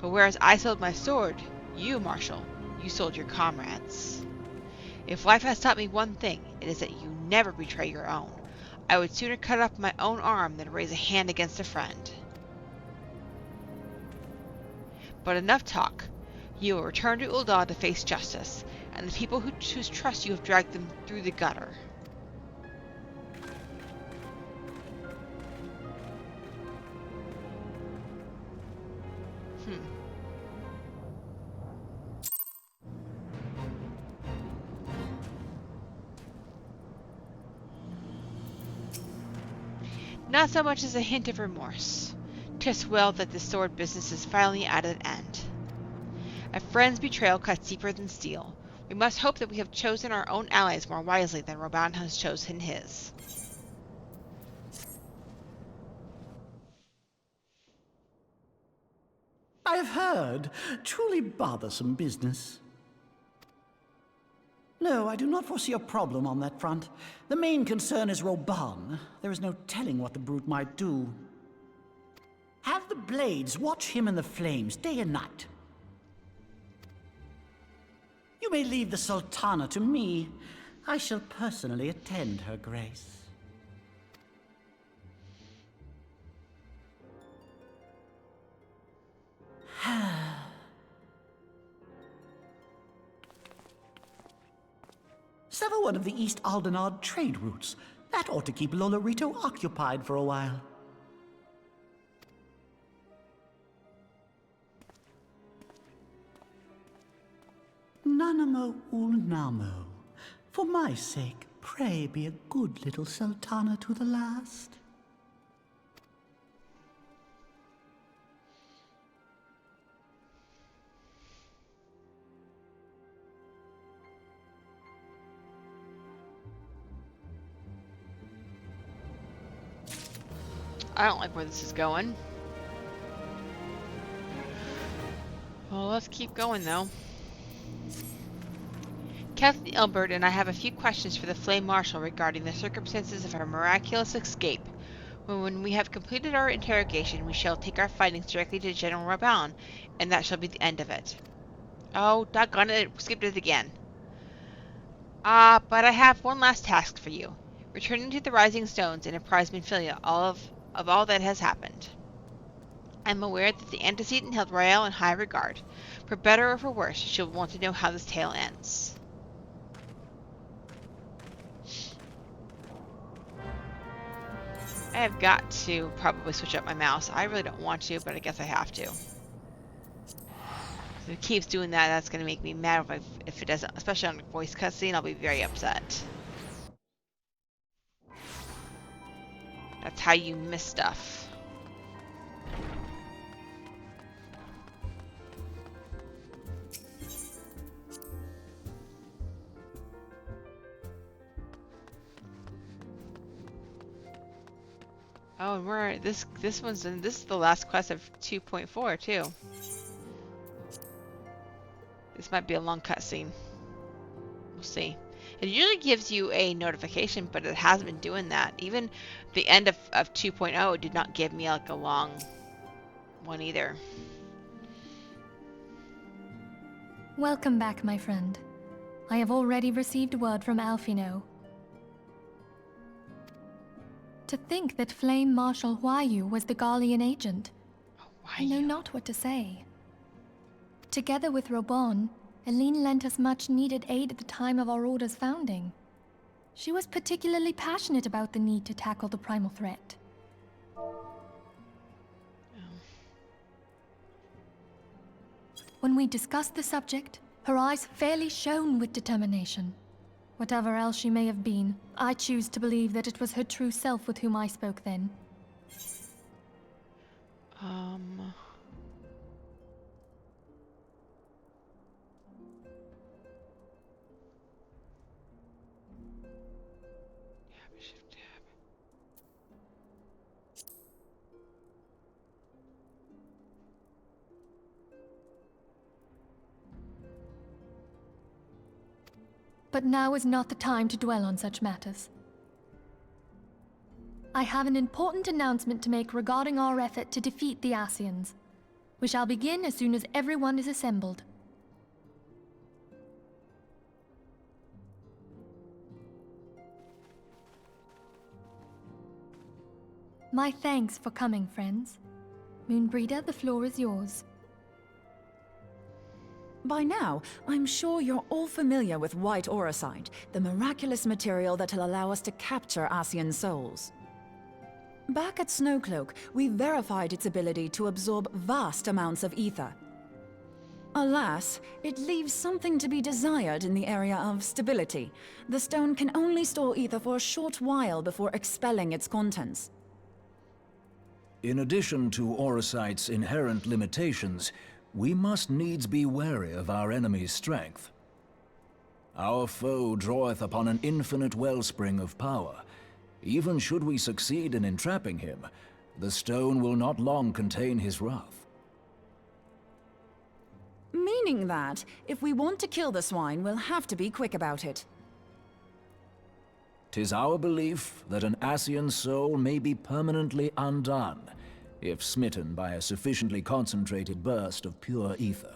But whereas I sold my sword, you, Marshal, you sold your comrades. If life has taught me one thing, it is that you never betray your own. I would sooner cut off my own arm than raise a hand against a friend. But enough talk. You will return to Ul'dah to face justice, and the people whose trust you have dragged them through the gutter. Not so much as a hint of remorse. 'Tis well that this sword business is finally at an end. A friend's betrayal cuts deeper than steel. We must hope that we have chosen our own allies more wisely than Robound has chosen his. I have heard. Truly bothersome business. No, I do not foresee a problem on that front. The main concern is Roban. There is no telling what the brute might do. Have the blades watch him in the flames day and night. You may leave the Sultana to me. I shall personally attend her grace. Sever one of the East Aldenard trade routes. That ought to keep Lolorito occupied for a while. Nanamo Ulnamo. For my sake, pray be a good little Sultana to the last. I don't like where this is going. Well, let's keep going though. Captain Ilbert and I have a few questions for the Flame Marshal regarding the circumstances of her miraculous escape. When we have completed our interrogation, we shall take our findings directly to General Raban, and that shall be the end of it. Oh, doggone it, skipped it again. But I have one last task for you. Returning to the Rising Stones and apprise Minfilia of all that has happened. I am aware that the antecedent held Rael in high regard. For better or for worse, she'll want to know how this tale ends. I have got to probably switch up my mouse. I really don't want to, but I guess I have to. If it keeps doing that, that's going to make me mad if it doesn't, especially on a voice cutscene. I'll be very upset. That's how you miss stuff. Oh, and we're this is the last quest of 2.4 too. This might be a long cutscene. We'll see. It usually gives you a notification, but it hasn't been doing that. Even the end of 2.0 did not give me like a long one either. Welcome back, my friend. I have already received word from Alfino. To think that Flame Marshal Huayu was the Garlean agent. I know not what to say. Together with Robon, Eline lent us much-needed aid at the time of our Order's founding. She was particularly passionate about the need to tackle the primal threat. When we discussed the subject, her eyes fairly shone with determination. Whatever else she may have been, I choose to believe that it was her true self with whom I spoke then. But now is not the time to dwell on such matters. I have an important announcement to make regarding our effort to defeat the Ascians. We shall begin as soon as everyone is assembled. My thanks for coming, friends. Moonbreeder, the floor is yours. By now, I'm sure you're all familiar with white auracite, the miraculous material that'll allow us to capture Ascian souls. Back at Snowcloak, we verified its ability to absorb vast amounts of ether. Alas, it leaves something to be desired in the area of stability. The stone can only store ether for a short while before expelling its contents. In addition to auracite's inherent limitations, we must needs be wary of our enemy's strength. Our foe draweth upon an infinite wellspring of power. Even should we succeed in entrapping him, the stone will not long contain his wrath. Meaning that, if we want to kill the swine, we'll have to be quick about it. 'Tis our belief that an Ascian soul may be permanently undone, if smitten by a sufficiently concentrated burst of pure ether.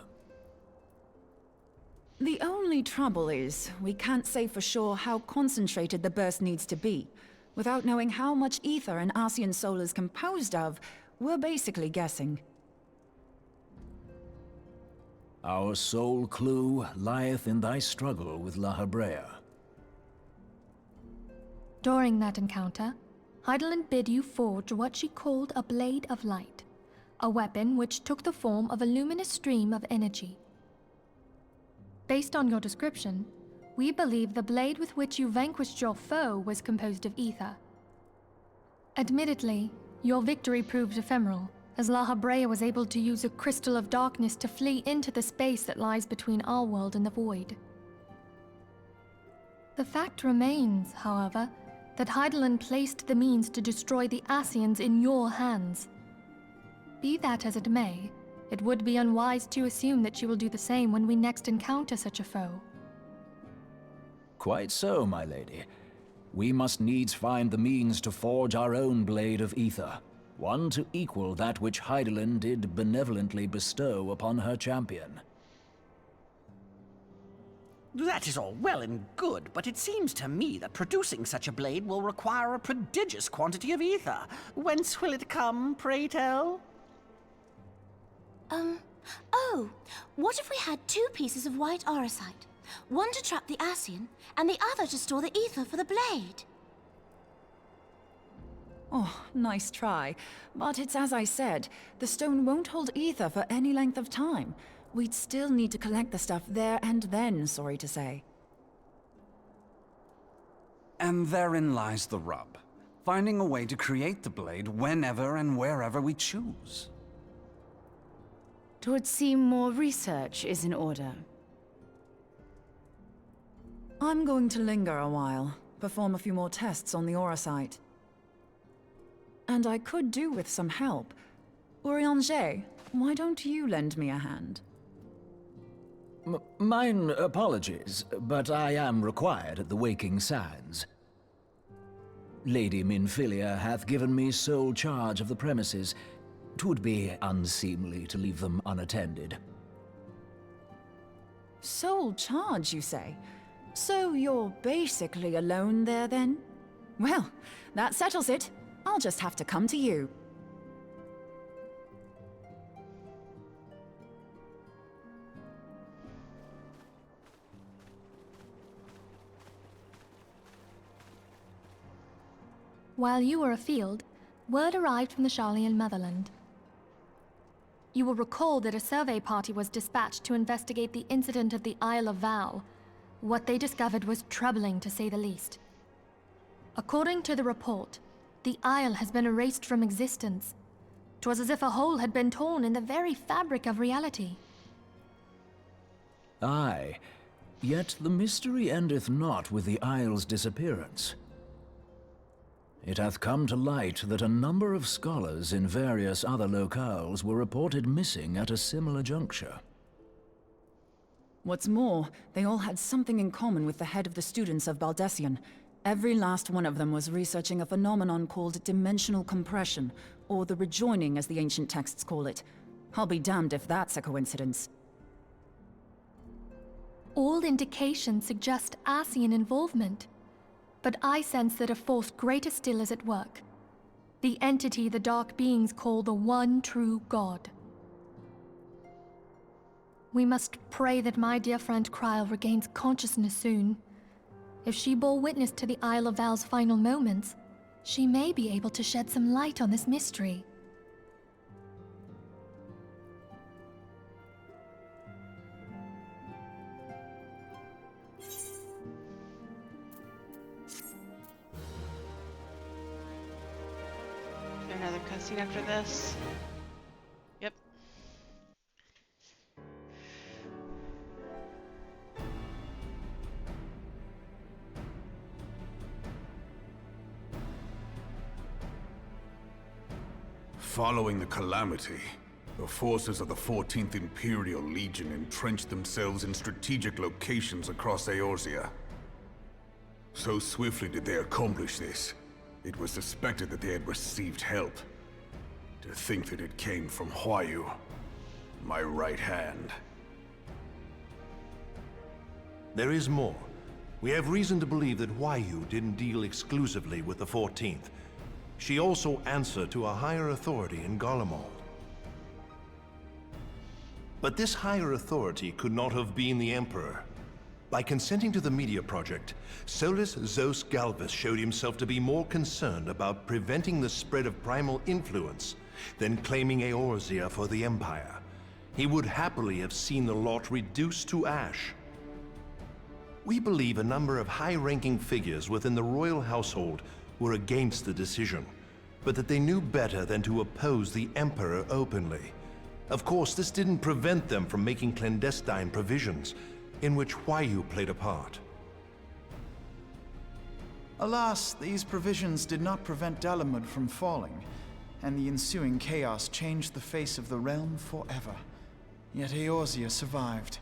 The only trouble is, we can't say for sure how concentrated the burst needs to be. Without knowing how much ether an Ascian soul is composed of, we're basically guessing. Our sole clue lieth in thy struggle with La Habrea. During that encounter, Hydaelyn bid you forge what she called a Blade of Light, a weapon which took the form of a luminous stream of energy. Based on your description, we believe the blade with which you vanquished your foe was composed of ether. Admittedly, your victory proved ephemeral, as La Habrea was able to use a crystal of darkness to flee into the space that lies between our world and the void. The fact remains, however, that Hydaelyn placed the means to destroy the Ascians in your hands. Be that as it may, it would be unwise to assume that she will do the same when we next encounter such a foe. Quite so, my lady. We must needs find the means to forge our own blade of ether, one to equal that which Hydaelyn did benevolently bestow upon her champion. That is all well and good, but it seems to me that producing such a blade will require a prodigious quantity of ether. Whence will it come, pray tell? Oh, what if we had two pieces of white auracite? One to trap the Ascian, and the other to store the ether for the blade. Oh, nice try. But it's as I said, the stone won't hold ether for any length of time. We'd still need to collect the stuff there and then, sorry to say. And therein lies the rub. Finding a way to create the blade whenever and wherever we choose. 'Twould seem more research is in order. I'm going to linger a while, perform a few more tests on the auracite. and I could do with some help. Eorzea, why don't you lend me a hand? Mine apologies, but I am required at the Waking Sands. Lady Minfilia hath given me sole charge of the premises. 'Twould be unseemly to leave them unattended. Sole charge, you say? So you're basically alone there, then? Well, that settles it. I'll just have to come to you. While you were afield, word arrived from the Sharlayan motherland. You will recall that a survey party was dispatched to investigate the incident at the Isle of Val. What they discovered was troubling, to say the least. According to the report, the Isle has been erased from existence. 'Twas as if a hole had been torn in the very fabric of reality. Aye, yet the mystery endeth not with the Isle's disappearance. It hath come to light that a number of scholars in various other locales were reported missing at a similar juncture. What's more, they all had something in common with the head of the students of Baldessian. Every last one of them was researching a phenomenon called dimensional compression, or the rejoining as the ancient texts call it. I'll be damned if that's a coincidence. All indications suggest Ascian involvement. But I sense that a force greater still is at work. The entity the Dark Beings call the One True God. We must pray that my dear friend Kryl regains consciousness soon. If she bore witness to the Isle of Val's final moments, she may be able to shed some light on this mystery. Another cutscene after this. Yep. Following the calamity, the forces of the 14th Imperial Legion entrenched themselves in strategic locations across Eorzea. So swiftly did they accomplish this, it was suspected that they had received help. To think that it came from Huayu, my right hand. There is more. We have reason to believe that Huayu didn't deal exclusively with the 14th. She also answered to a higher authority in Garlemald. But this higher authority could not have been the Emperor. By consenting to the media project, Solus Zos Galvus showed himself to be more concerned about preventing the spread of primal influence than claiming Eorzea for the Empire. He would happily have seen the lot reduced to ash. We believe a number of high-ranking figures within the royal household were against the decision, but that they knew better than to oppose the Emperor openly. Of course, this didn't prevent them from making clandestine provisions, in which Huayu played a part. Alas, these provisions did not prevent Dalamud from falling, and the ensuing chaos changed the face of the realm forever. Yet Eorzea survived.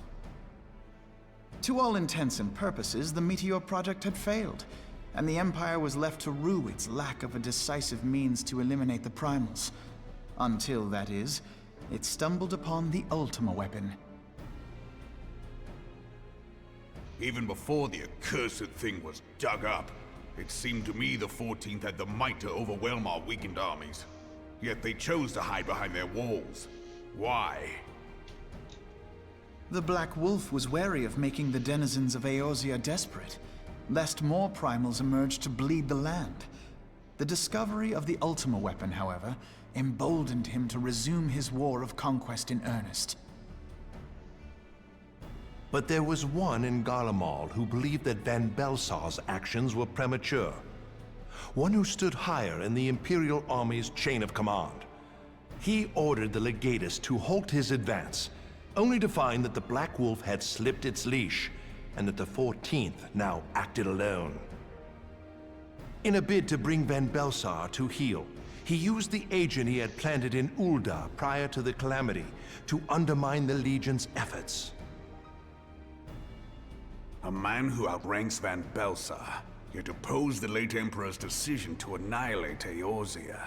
To all intents and purposes, the Meteor Project had failed, and the Empire was left to rue its lack of a decisive means to eliminate the primals. Until, that is, it stumbled upon the Ultima weapon. Even before the accursed thing was dug up, it seemed to me the 14th had the might to overwhelm our weakened armies. Yet they chose to hide behind their walls. Why? The Black Wolf was wary of making the denizens of Eorzea desperate, lest more primals emerge to bleed the land. The discovery of the Ultima weapon, however, emboldened him to resume his war of conquest in earnest. But there was one in Garlemald who believed that Van Belsar's actions were premature. One who stood higher in the Imperial Army's chain of command. He ordered the Legatus to halt his advance, only to find that the Black Wolf had slipped its leash, and that the 14th now acted alone. In a bid to bring Van Belsar to heel, He used the agent he had planted in Ul'dah prior to the Calamity to undermine the Legion's efforts. A man who outranks Van Belsar, yet opposed the late Emperor's decision to annihilate Eorzea.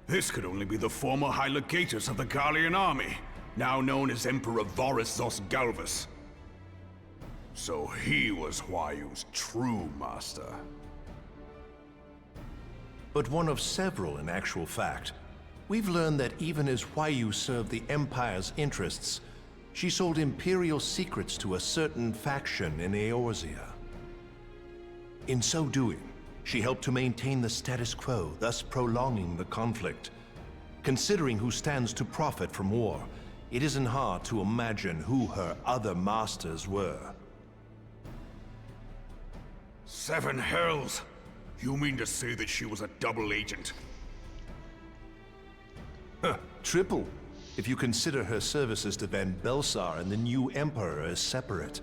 This could only be the former High Legatus of the Garlean army, now known as Emperor Varus Zos Galvus. So he was Huayu's true master. But one of several in actual fact. We've learned that even as Huayu served the Empire's interests, she sold Imperial secrets to a certain faction in Eorzea. In so doing, she helped to maintain the status quo, thus prolonging the conflict. Considering who stands to profit from war, it isn't hard to imagine who her other masters were. 7 hells! You mean to say that she was a double agent? Triple, if you consider her services to Van Belsar and the new Emperor as separate.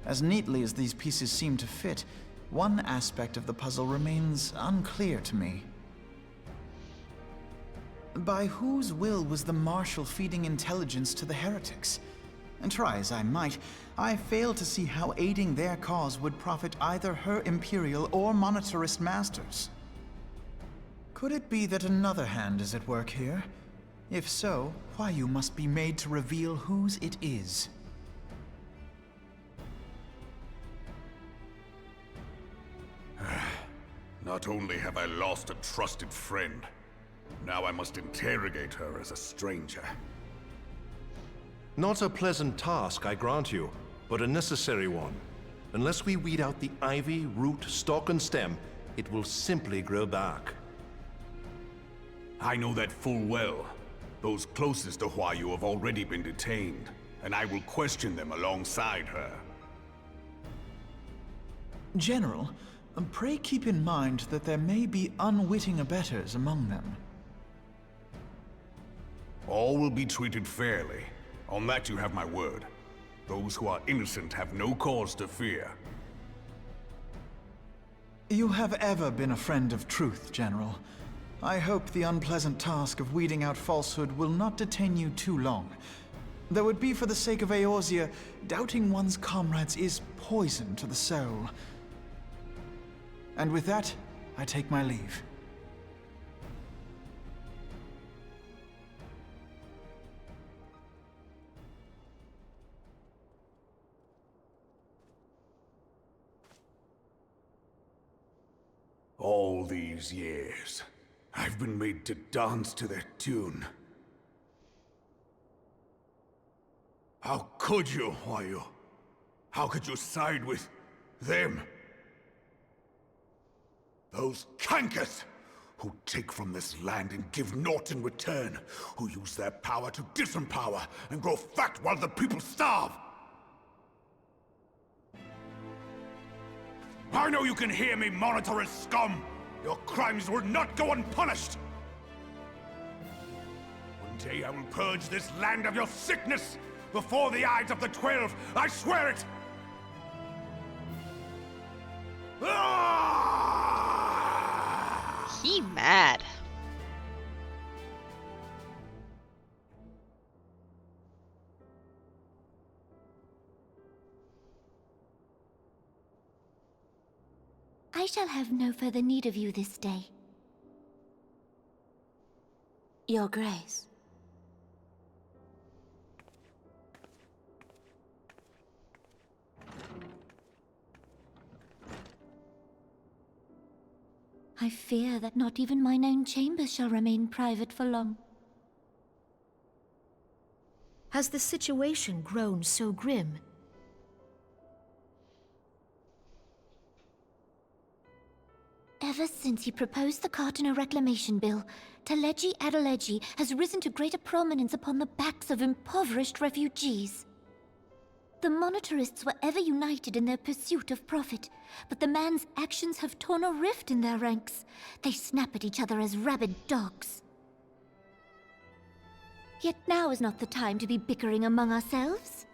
As neatly as these pieces seem to fit, one aspect of the puzzle remains unclear to me. By whose will was the Marshal feeding intelligence to the heretics? And try as I might, I fail to see how aiding their cause would profit either her Imperial or monetarist masters. Could it be that another hand is at work here? If so, Huayu must be made to reveal whose it is. Not only have I lost a trusted friend, now I must interrogate her as a stranger. Not a pleasant task, I grant you, but a necessary one. Unless we weed out the ivy, root, stalk, and stem, it will simply grow back. I know that full well. Those closest to Huayu have already been detained, and I will question them alongside her. General, pray keep in mind that there may be unwitting abettors among them. All will be treated fairly. On that you have my word. Those who are innocent have no cause to fear. You have ever been a friend of truth, General. I hope the unpleasant task of weeding out falsehood will not detain you too long. Though it be for the sake of Eorzea, doubting one's comrades is poison to the soul. And with that, I take my leave. All these years, I've been made to dance to their tune. How could you, Huayu? How could you side with them? Those cankers who take from this land and give naught in return, who use their power to disempower and grow fat while the people starve. I know you can hear me, monetarist scum! Your crimes will not go unpunished! One day I will purge this land of your sickness! Before the eyes of the 12, I swear it! He mad. I shall have no further need of you this day. Your Grace. I fear that not even mine own chambers shall remain private for long. Has the situation grown so grim? Ever since he proposed the Cartiner Reclamation Bill, Teleji Adeleji has risen to greater prominence upon the backs of impoverished refugees. The monetarists were ever united in their pursuit of profit, but the man's actions have torn a rift in their ranks. They snap at each other as rabid dogs. Yet now is not the time to be bickering among ourselves.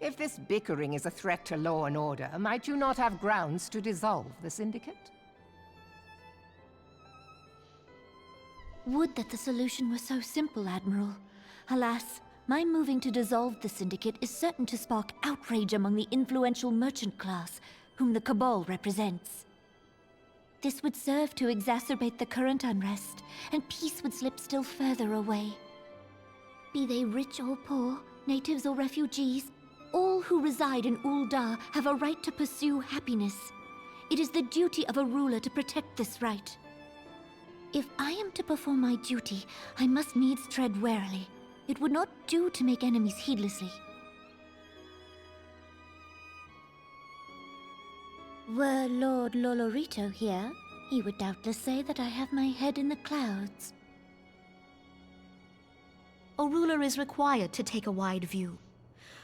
If this bickering is a threat to law and order, might you not have grounds to dissolve the Syndicate? Would that the solution were so simple, Admiral. Alas, my moving to dissolve the Syndicate is certain to spark outrage among the influential merchant class, whom the Cabal represents. This would serve to exacerbate the current unrest, and peace would slip still further away. Be they rich or poor, natives or refugees, all who reside in Ul'dah have a right to pursue happiness. It is the duty of a ruler to protect this right. If I am to perform my duty, I must needs tread warily. It would not do to make enemies heedlessly. Were Lord Lolorito here, he would doubtless say that I have my head in the clouds. A ruler is required to take a wide view.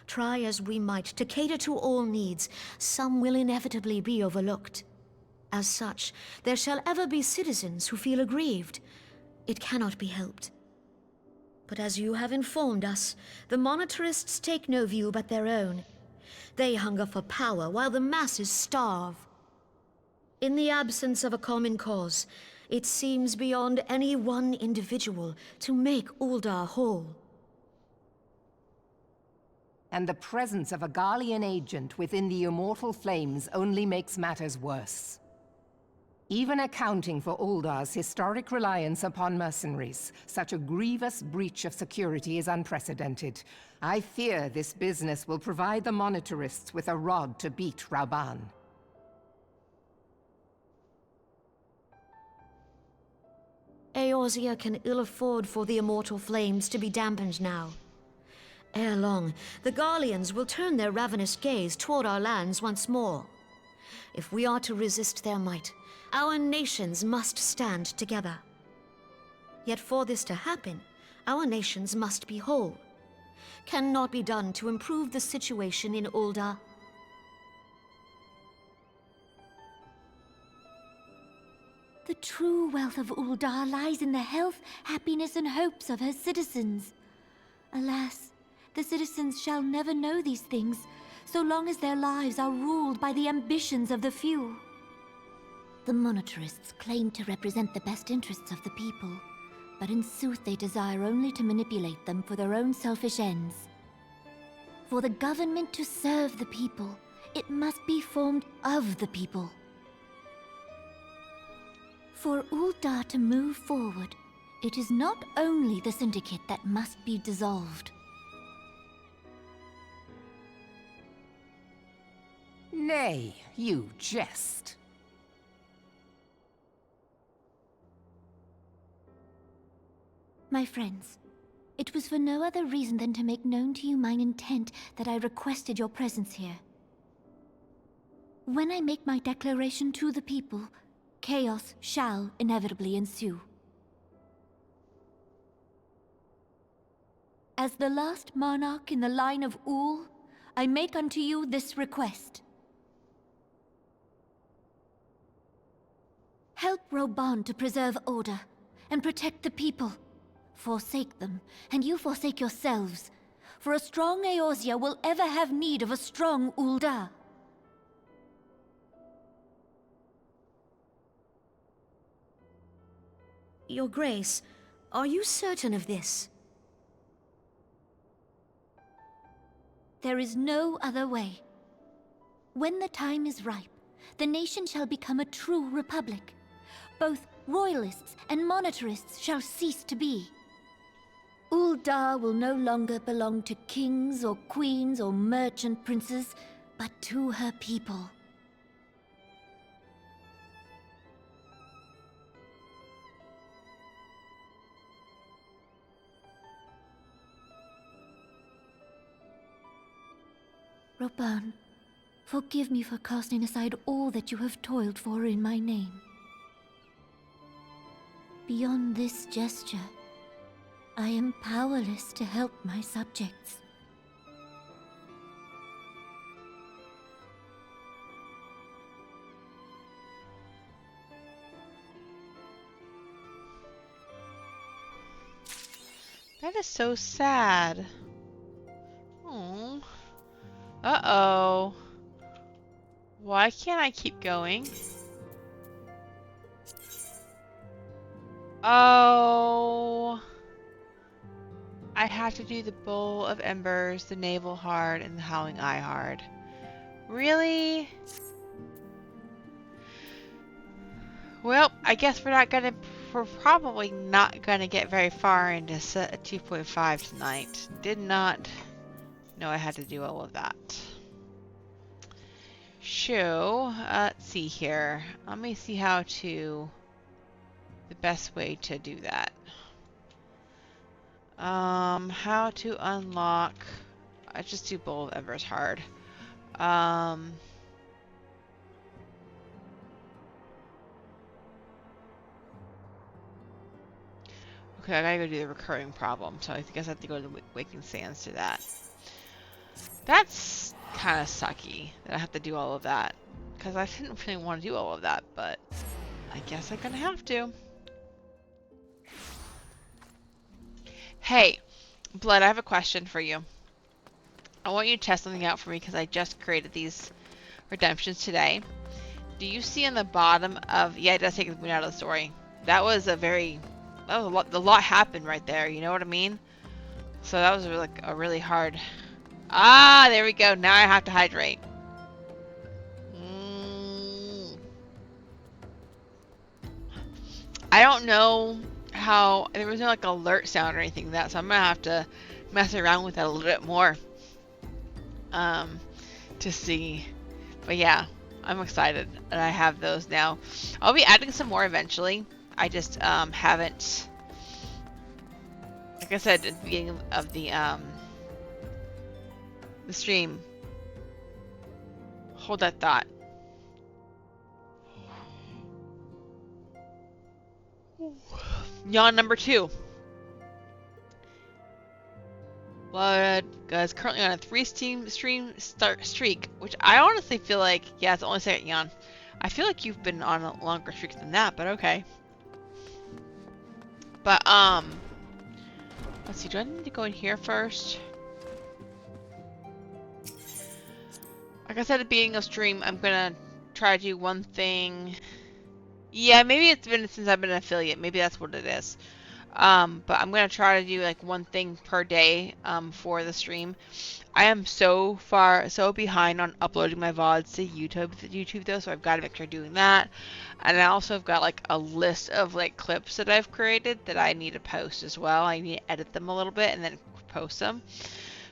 Try as we might to cater to all needs, some will inevitably be overlooked. As such, there shall ever be citizens who feel aggrieved. It cannot be helped. But as you have informed us, the monetarists take no view but their own. They hunger for power while the masses starve. In the absence of a common cause, it seems beyond any one individual to make Ul'dah whole. And the presence of a Garlean agent within the Immortal Flames only makes matters worse. Even accounting for Ul'dah's historic reliance upon mercenaries, such a grievous breach of security is unprecedented. I fear this business will provide the monetarists with a rod to beat Rauban. Eorzea can ill afford for the Immortal Flames to be dampened now. Ere long, the Garleans will turn their ravenous gaze toward our lands once more. If we are to resist their might, our nations must stand together. Yet for this to happen, our nations must be whole. Cannot be done to improve the situation in Ul'dah. The true wealth of Ul'dah lies in the health, happiness, and hopes of her citizens. Alas, the citizens shall never know these things, so long as their lives are ruled by the ambitions of the few. The monetarists claim to represent the best interests of the people, but in sooth they desire only to manipulate them for their own selfish ends. For the government to serve the people, it must be formed of the people. For Ul'dah to move forward, it is not only the Syndicate that must be dissolved. Nay, you jest. My friends, it was for no other reason than to make known to you mine intent that I requested your presence here. When I make my declaration to the people, chaos shall inevitably ensue. As the last monarch in the line of Ul, I make unto you this request. Help Rauban to preserve order and protect the people. Forsake them, and you forsake yourselves. For a strong Eorzea will ever have need of a strong Ul'dah. Your Grace, are you certain of this? There is no other way. When the time is ripe, the nation shall become a true republic. Both royalists and monetarists shall cease to be. Ul'dah will no longer belong to kings or queens or merchant princes, but to her people. Rauban, forgive me for casting aside all that you have toiled for in my name. Beyond this gesture, I am powerless to help my subjects. That is so sad. Oh. Uh-oh. Why can't I keep going? Oh. I have to do the Bowl of Embers, the Navel Hard, and the Howling Eye Hard. Really? Well, I guess we're probably not gonna get very far into 2.5 tonight. Did not know I had to do all of that. So, let's see here. Let me see the best way to do that. How to unlock, I just do Bowl of Embers hard. Okay, I gotta go do the recurring problem, so I guess I have to go to the Waking Sands to that. That's kind of sucky that I have to do all of that, because I didn't really want to do all of that, but I guess I'm gonna have to. Hey, Blood, I have a question for you. I want you to test something out for me because I just created these redemptions today. Do you see on the bottom of... Yeah, it does take me out of the story. That was a lot happened right there, you know what I mean? So that was like a really hard... Ah, there we go. Now I have to hydrate. I don't know how... There was no like alert sound or anything like that, so I'm gonna have to mess around with that a little bit more. To see. But yeah, I'm excited that I have those now. I'll be adding some more eventually. I just haven't... Like I said at the beginning of the stream. Hold that thought. Yawn number 2. Blood is currently on a 3 stream streak, which I honestly feel like, yeah, it's the only second yawn. I feel like you've been on a longer streak than that, but okay. But, let's see, do I need to go in here first? Like I said at the beginning of stream, I'm gonna try to do one thing. Yeah, maybe it's been since I've been an affiliate. Maybe that's what it is. But I'm gonna try to do like one thing per day for the stream. I am so behind on uploading my VODs to YouTube though, so I've got to make sure doing that. And I also have got like a list of like clips that I've created that I need to post as well. I need to edit them a little bit and then post them.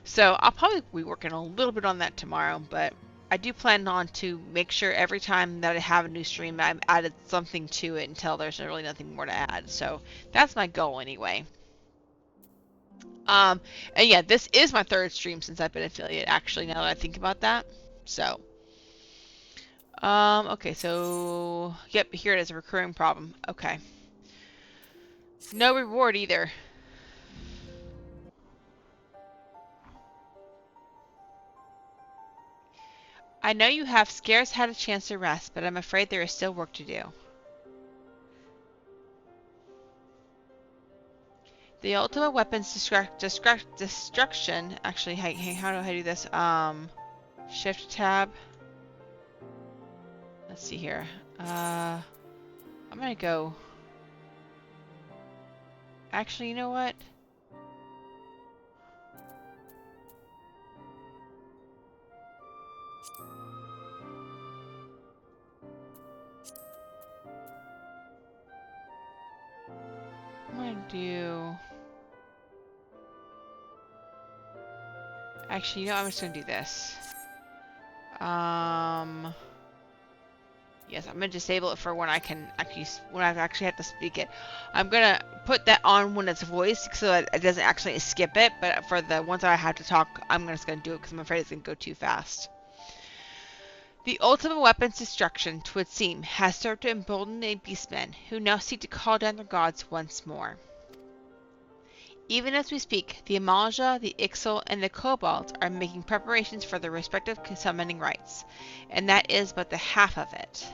So I'll probably be working a little bit on that tomorrow, but I do plan on to make sure every time that I have a new stream, I've added something to it until there's really nothing more to add. So that's my goal anyway. And yeah, this is my 3rd stream since I've been affiliate, actually, now that I think about that. So, okay, so, yep, here it is, a recurring problem. Okay. No reward either. I know you have scarce had a chance to rest, but I'm afraid there is still work to do. The ultimate weapons destruction. Actually, hey, how do I do this? Shift tab. Let's see here. I'm gonna go. Actually, you know what? I'm gonna do... Actually, you know, I'm just gonna do this. Yes, I'm gonna disable it for when I actually have to speak it. I'm gonna put that on when it's voiced so that it doesn't actually skip it. But for the ones that I have to talk, I'm just gonna do it because I'm afraid it's gonna go too fast. The ultimate weapon's destruction, 'twould seem, has served to embolden the beastmen, who now seek to call down their gods once more. Even as we speak, the Amalja, the Ixal, and the Cobalt are making preparations for their respective summoning rites, and that is but the half of it.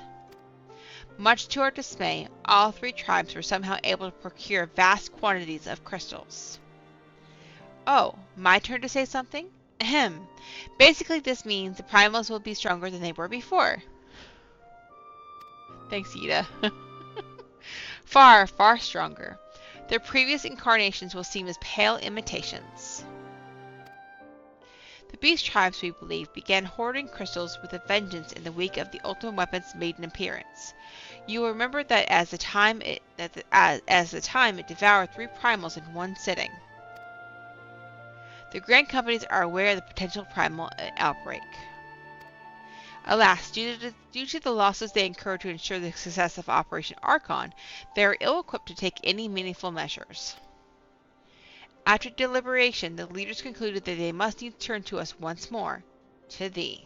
Much to our dismay, all 3 tribes were somehow able to procure vast quantities of crystals. Oh, my turn to say something? Ahem. Basically, this means the primals will be stronger than they were before. Thanks, Ida. Far, far stronger. Their previous incarnations will seem as pale imitations. The beast tribes, we believe, began hoarding crystals with a vengeance in the wake of the Ultimate Weapon's maiden appearance. You will remember that as the time it devoured 3 primals in one sitting. The Grand Companies are aware of the potential primal outbreak. Alas, due to the losses they incurred to ensure the success of Operation Archon, they are ill-equipped to take any meaningful measures. After deliberation, the leaders concluded that they must needs turn to us once more, to thee.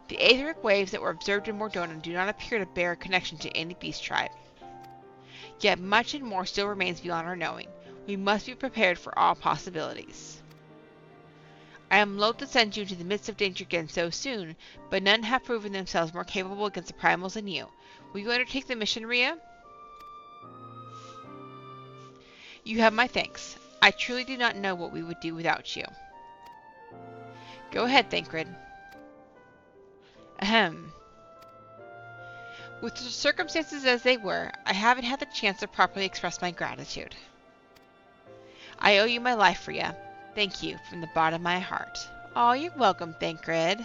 The aetheric waves that were observed in Mordona do not appear to bear a connection to any beast tribe. Yet much and more still remains beyond our knowing. We must be prepared for all possibilities. I am loath to send you into the midst of danger again so soon, but none have proven themselves more capable against the primals than you. Will you undertake the mission, Rhea? You have my thanks. I truly do not know what we would do without you. Go ahead, Thancred. Ahem. With the circumstances as they were, I haven't had the chance to properly express my gratitude. I owe you my life, Rhea. Thank you from the bottom of my heart. Oh, you're welcome, Thancred.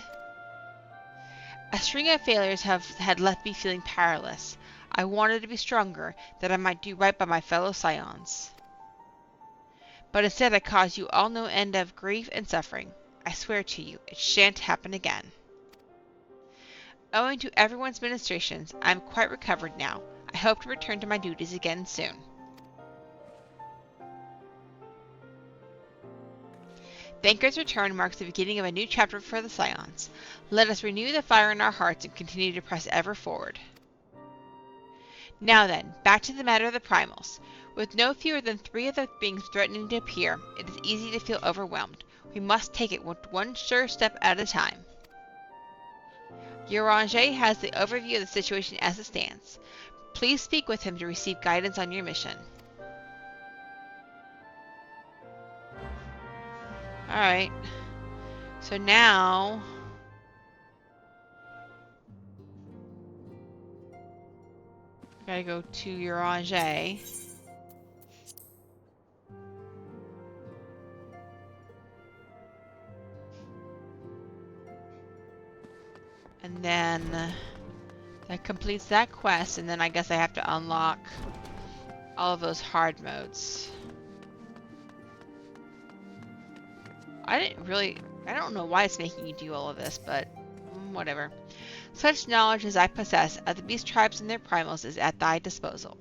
A string of failures had left me feeling powerless. I wanted to be stronger, that I might do right by my fellow scions. But instead I caused you all no end of grief and suffering. I swear to you, it shan't happen again. Owing to everyone's ministrations, I am quite recovered now. I hope to return to my duties again soon. Thancred's return marks the beginning of a new chapter for the Scions. Let us renew the fire in our hearts and continue to press ever forward. Now then, back to the matter of the primals. With no fewer than 3 of the beings threatening to appear, it is easy to feel overwhelmed. We must take it one sure step at a time. Eorzea has the overview of the situation as it stands. Please speak with him to receive guidance on your mission. Alright. So now... I gotta go to Eorzea. And then that completes that quest, and then I guess I have to unlock all of those hard modes. I don't know why it's making you do all of this, but whatever. Such knowledge as I possess of the beast tribes and their primals is at thy disposal.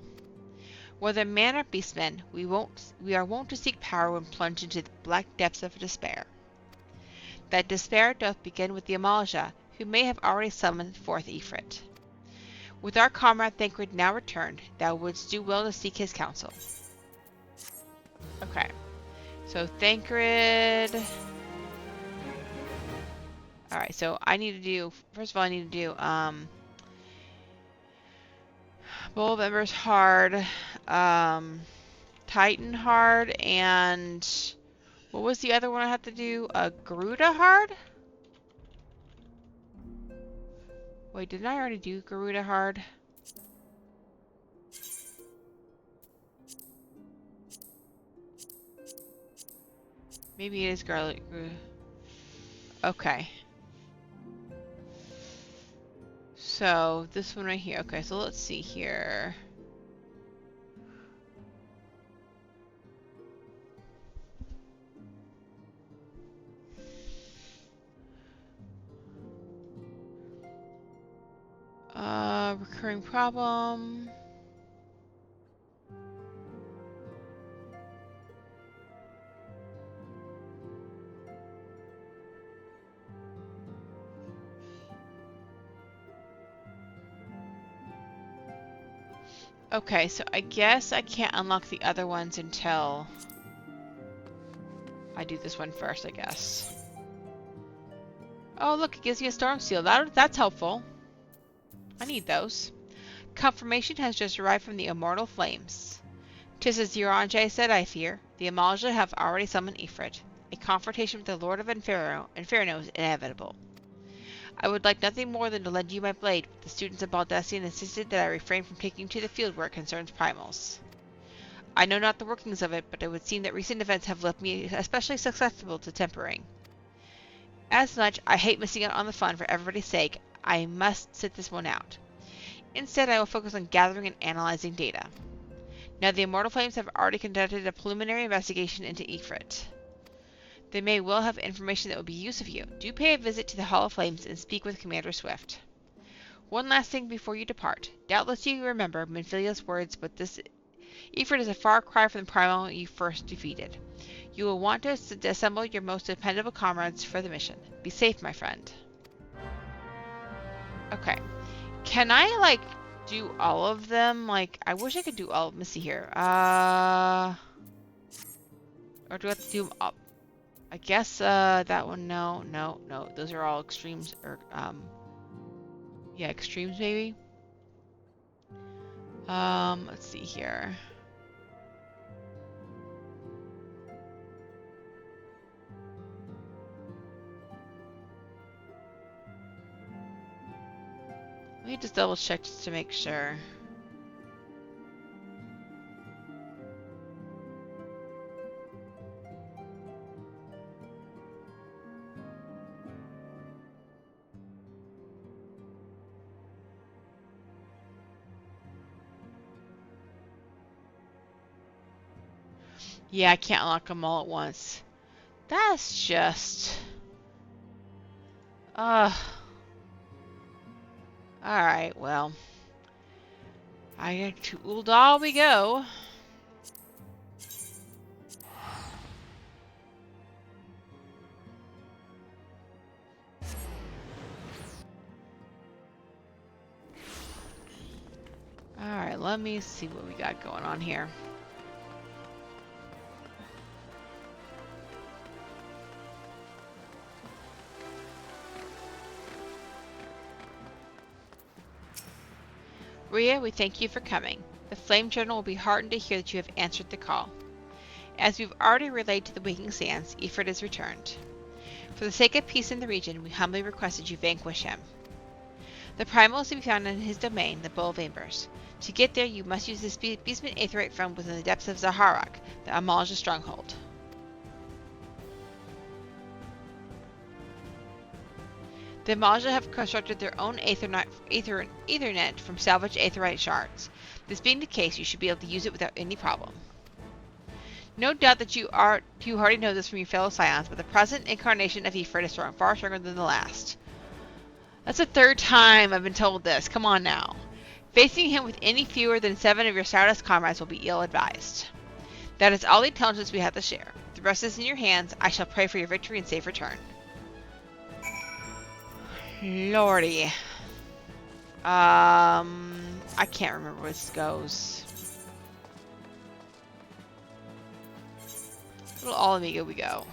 Whether man or beastman, we are wont to seek power when plunged into the black depths of despair. That despair doth begin with the Amalja, who may have already summoned forth Ifrit. With our comrade Thancred now returned, thou wouldst do well to seek his counsel. Okay. So Thancred... Alright, so I need to do... First of all, I need to do... Bowl of Embers hard. Titan hard. And... What was the other one I had to do? Garuda hard? Wait, didn't I already do Garuda hard? Maybe it is garlic. Okay. So, this one right here. Okay, so let's see here. Recurring problem. Okay, so I guess I can't unlock the other ones until I do this one first, I guess. Oh, look, it gives me a storm seal. That's helpful. I need those. Confirmation has just arrived from the immortal flames. 'Tis as Eorzea said, I fear. The Amalja have already summoned Ifrit. A confrontation with the Lord of Inferno is inevitable. I would like nothing more than to lend you my blade, but the students of Baldesion insisted that I refrain from taking to the field where it concerns primals. I know not the workings of it, but it would seem that recent events have left me especially susceptible to tempering. As much, I hate missing out on the fun for everybody's sake. I must sit this one out. Instead, I will focus on gathering and analyzing data. Now, the Immortal Flames have already conducted a preliminary investigation into Ifrit. They may well have information that will be use of you. Do pay a visit to the Hall of Flames and speak with Commander Swift. One last thing before you depart. Doubtless you remember Minfilia's words, but this Ifrit is a far cry from the primal you first defeated. You will want to assemble your most dependable comrades for the mission. Be safe, my friend. Okay. Can I, like, do all of them? Like, I wish I could do all of them. Let's see here. Or do I have to do them up? I guess, that one, no. Those are all extremes, or, yeah, extremes, maybe. Let's see here. Let me just double check just to make sure. Yeah, I can't unlock them all at once. That's just... Alright, well. To Uldal we go. Alright, let me see what we got going on here. Rhea, we thank you for coming. The Flame Journal will be heartened to hear that you have answered the call. As we've already relayed to the Waking Sands, Ifrit is returned. For the sake of peace in the region, we humbly request that you vanquish him. The primal is to be found in his domain, the Bowl of Embers. To get there, you must use the Beastman Aetheryte found within the depths of Zaharak, the Amalja stronghold. The Amalja have constructed their own Aethernet from salvaged Aetherite shards. This being the case, you should be able to use it without any problem. No doubt that you already know this from your fellow Scions, but the present incarnation of Ifrit is far stronger than the last. That's the third time I've been told this. Come on now. Facing him with any fewer than 7 of your stoutest comrades will be ill-advised. That is all the intelligence we have to share. The rest is in your hands. I shall pray for your victory and safe return. Lordy. I can't remember where this goes. Little All Amiga we go.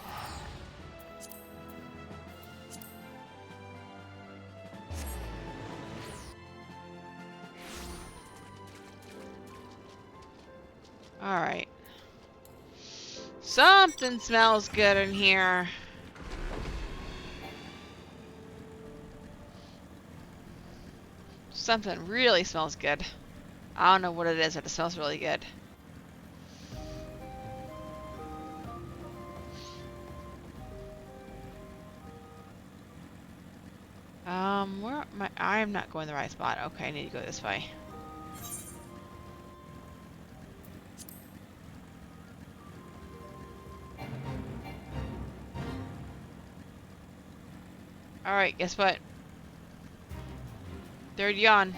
Alright. Something smells good in here. Something really smells good. I don't know what it is, but it smells really good. Where am I? I am not going the right spot. Okay, I need to go this way. Alright, guess what? Third yawn.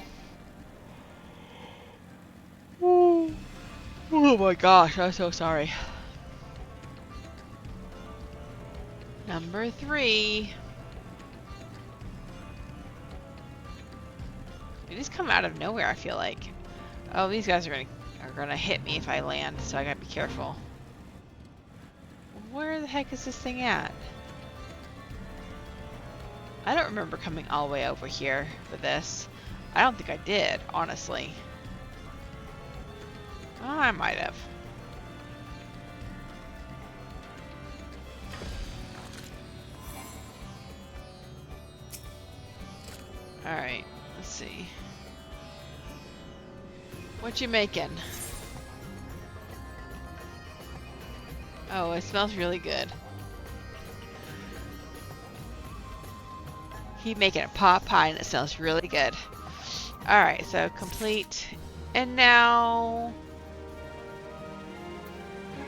Oh my gosh, I'm so sorry. Number 3. They just come out of nowhere, I feel like. Oh, these guys are gonna hit me if I land, so I gotta be careful. Where the heck is this thing at? I don't remember coming all the way over here for this. I don't think I did, honestly. Oh, I might have. Alright, let's see. What you making? Oh, it smells really good. He's making a pot pie and it smells really good. Alright, so complete. And now...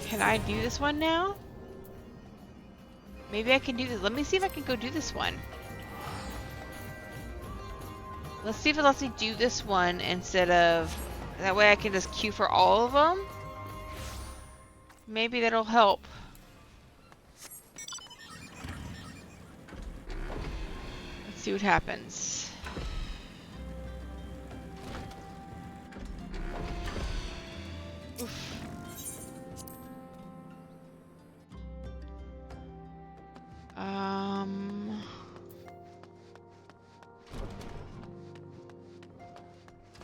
Can I do this one now? Maybe I can do this. Let me see if I can go do this one. Let's see if it lets me do this one instead of... That way I can just queue for all of them. Maybe that'll help. Let's see what happens. Oof.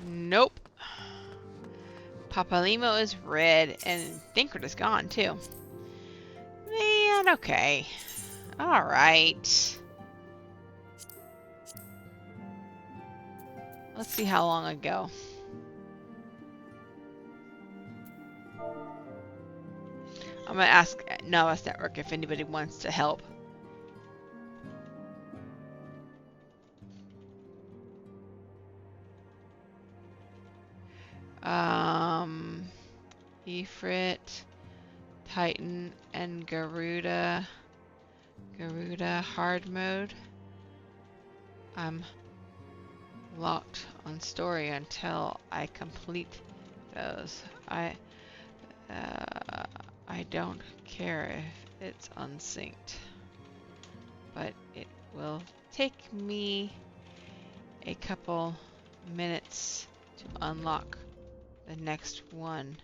Nope. Papalimo is red, and Thinkert is gone too. Man, okay. Alright. Let's see how long ago. I'm gonna ask Novus Network if anybody wants to help. Ifrit, Titan, and Garuda. Garuda hard mode. I'm locked on story until I complete those. I don't care if it's unsynced, but it will take me a couple minutes to unlock the next one.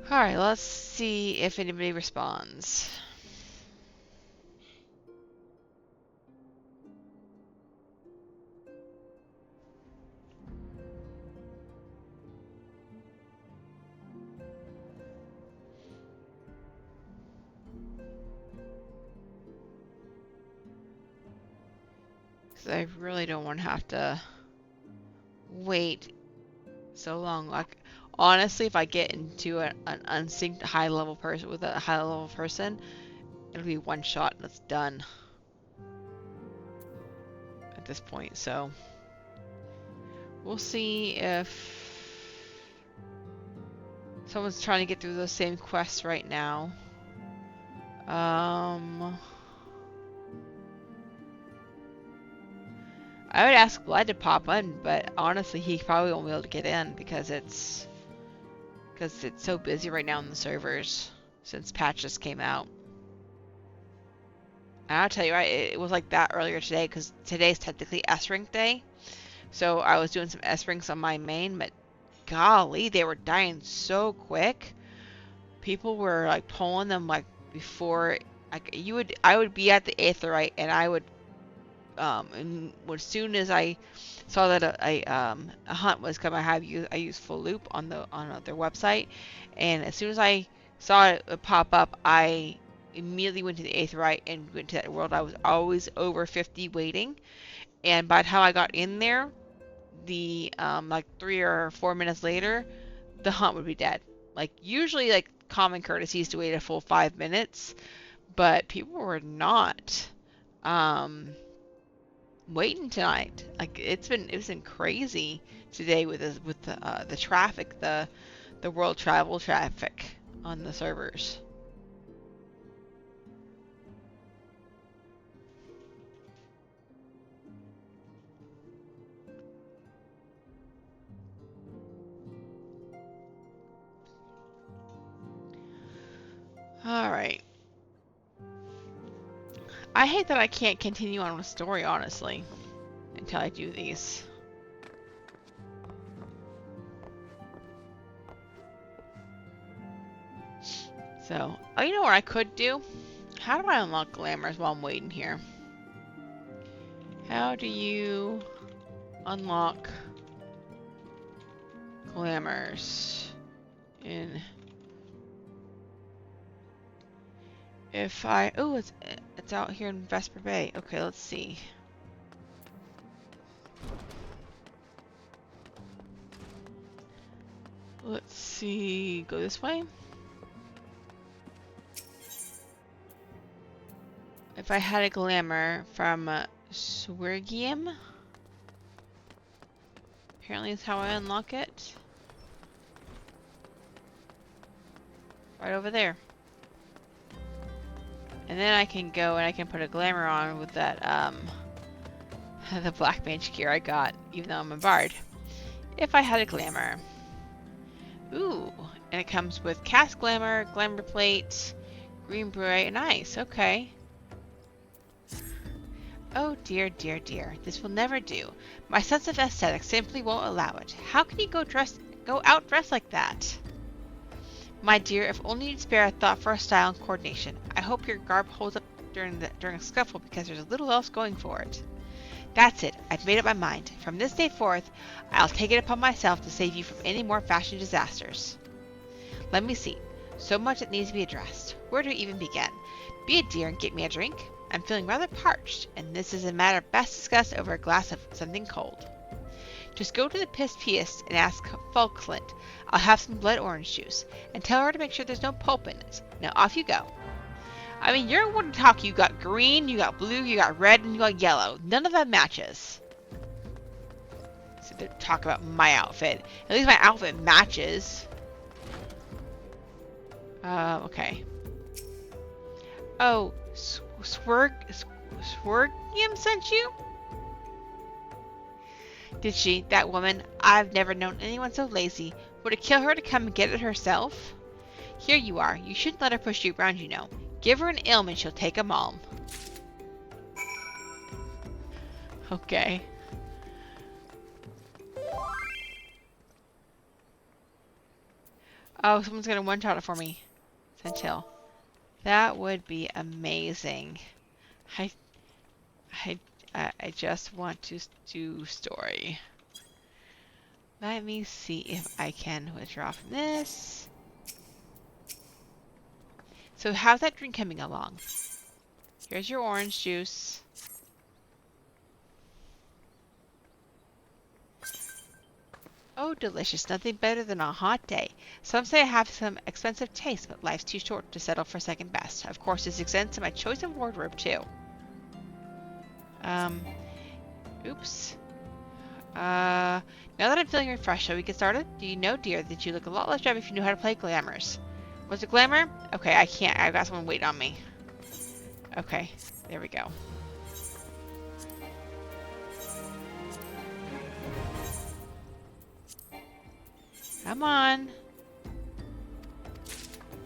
Alright, let's see if anybody responds. Because I really don't want to have to wait so long. Like, honestly, if I get into an unsynced high level person with a high level person, it'll be one shot and it's done at this point. So we'll see if someone's trying to get through those same quests right now. I would ask Blood to pop in, but honestly, he probably won't be able to get in because it's so busy right now on the servers since patch just came out. And I'll tell you, right, it was like that earlier today because today's technically S-Rank day. So I was doing some S-Ranks on my main, but golly, they were dying so quick. People were like pulling them like before. Like I would be at the Aetherite and I would and as soon as I saw that a hunt was coming, I used full loop on their website, and as soon as I saw it pop up, I immediately went to the Aetherite and went to that world. I was always over 50 waiting, and by the time I got in there, the like 3 or 4 minutes later, the hunt would be dead. Like usually, like common courtesy is to wait a full 5 minutes, but people were not waiting tonight. Like it's been crazy today with the traffic, the world travel traffic on the servers. All right. I hate that I can't continue on with story, honestly, until I do these. So, oh, you know what I could do? How do I unlock glamours while I'm waiting here? How do you unlock glamours in If I... Oh, it's out here in Vesper Bay. Okay, let's see. Let's see. Go this way. If I had a glamour from Swergium, apparently is how I unlock it. Right over there. And then I can go and I can put a glamour on with that, the black mage gear I got, even though I'm a bard. If I had a glamour. Ooh, and it comes with cast glamour, glamour plate, green beret, and ice. Okay. Oh dear, dear, dear. This will never do. My sense of aesthetics simply won't allow it. How can you go out dressed like that? My dear, if only you'd spare a thought for style and coordination. I hope your garb holds up during a scuffle because there's little else going for it. That's it. I've made up my mind. From this day forth, I'll take it upon myself to save you from any more fashion disasters. Let me see. So much that needs to be addressed. Where do we even begin? Be a dear and get me a drink. I'm feeling rather parched, and this is a matter best discussed over a glass of something cold. Just go to the Piss and ask Falkland. I'll have some blood orange juice, and tell her to make sure there's no pulp in it. Now off you go. I mean, you're one to talk. You got green, you got blue, you got red, and you got yellow. None of that matches. So they talk about my outfit. At least my outfit matches. Okay. Oh, Swergium sent you? Did she? That woman? I've never known anyone so lazy. Would it kill her to come and get it herself? Here you are. You shouldn't let her push you around, you know. Give her an ailment, she'll take 'em all. Okay. Oh, someone's gonna one-shot it for me. Sentil. That would be amazing. I just want to do story. Let me see if I can withdraw from this. So how's that drink coming along? Here's your orange juice. Oh, delicious. Nothing better than a hot day. Some say I have some expensive taste, but life's too short to settle for second best. Of course, this extends to my choice of wardrobe, too. Oops. Now that I'm feeling refreshed, shall we get started? Do you know, dear, that you look a lot less drab if you knew how to play glamours? Was it glamour? Okay, I can't. I've got someone waiting on me. Okay, there we go. Come on.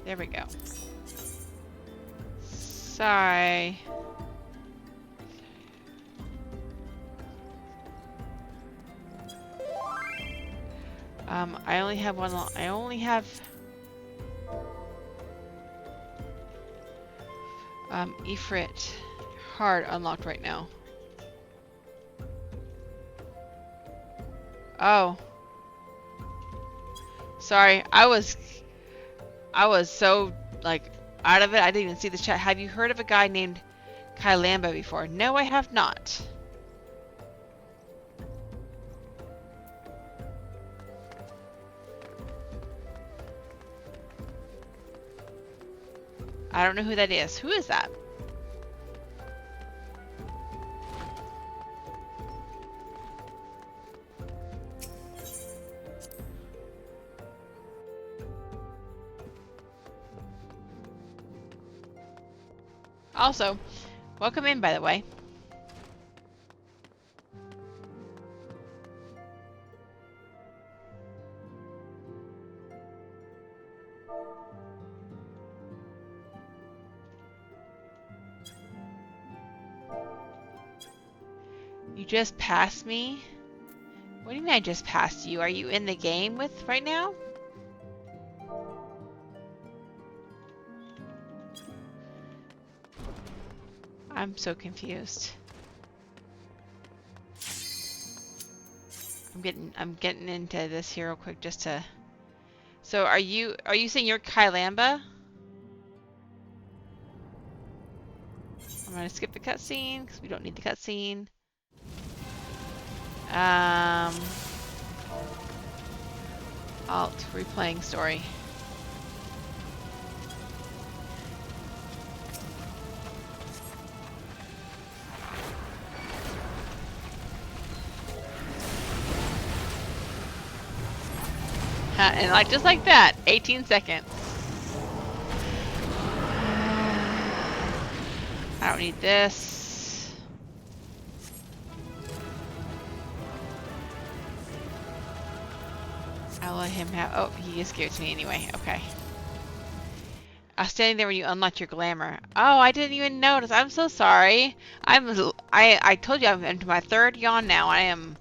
There we go. Sorry. I only have one. I only have. Ifrit hard unlocked right now. Oh. Sorry, I was so like out of it. I didn't even see the chat. Have you heard of a guy named Kylamba before? No, I have not. I don't know who that is. Who is that? Also, welcome in, by the way. You just passed me? What do you mean I just passed you? Are you in the game with right now? I'm so confused. I'm getting into this here real quick just to. So are you saying you're Kylamba? I'm gonna skip the cutscene because we don't need the cutscene. Alt, replaying story. And like just like that, 18 seconds. I don't need this. I'll let him have. Oh, he just gave it to me anyway. Okay. I was standing there when you unlocked your glamour. Oh, I didn't even notice. I'm so sorry. I told you I'm into my 3rd yawn now. I am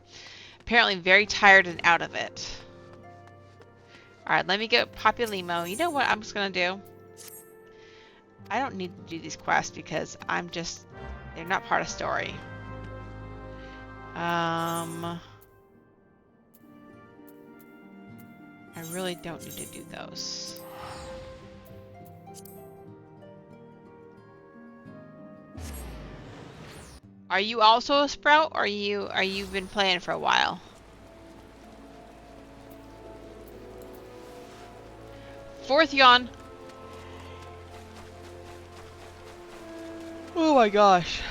apparently very tired and out of it. Alright, let me get Populimo. You know what I'm just gonna do? I don't need to do these quests because they're not part of story. I really don't need to do those. Are you also a sprout, or are you been playing for a while? Fourth yawn. Oh my gosh.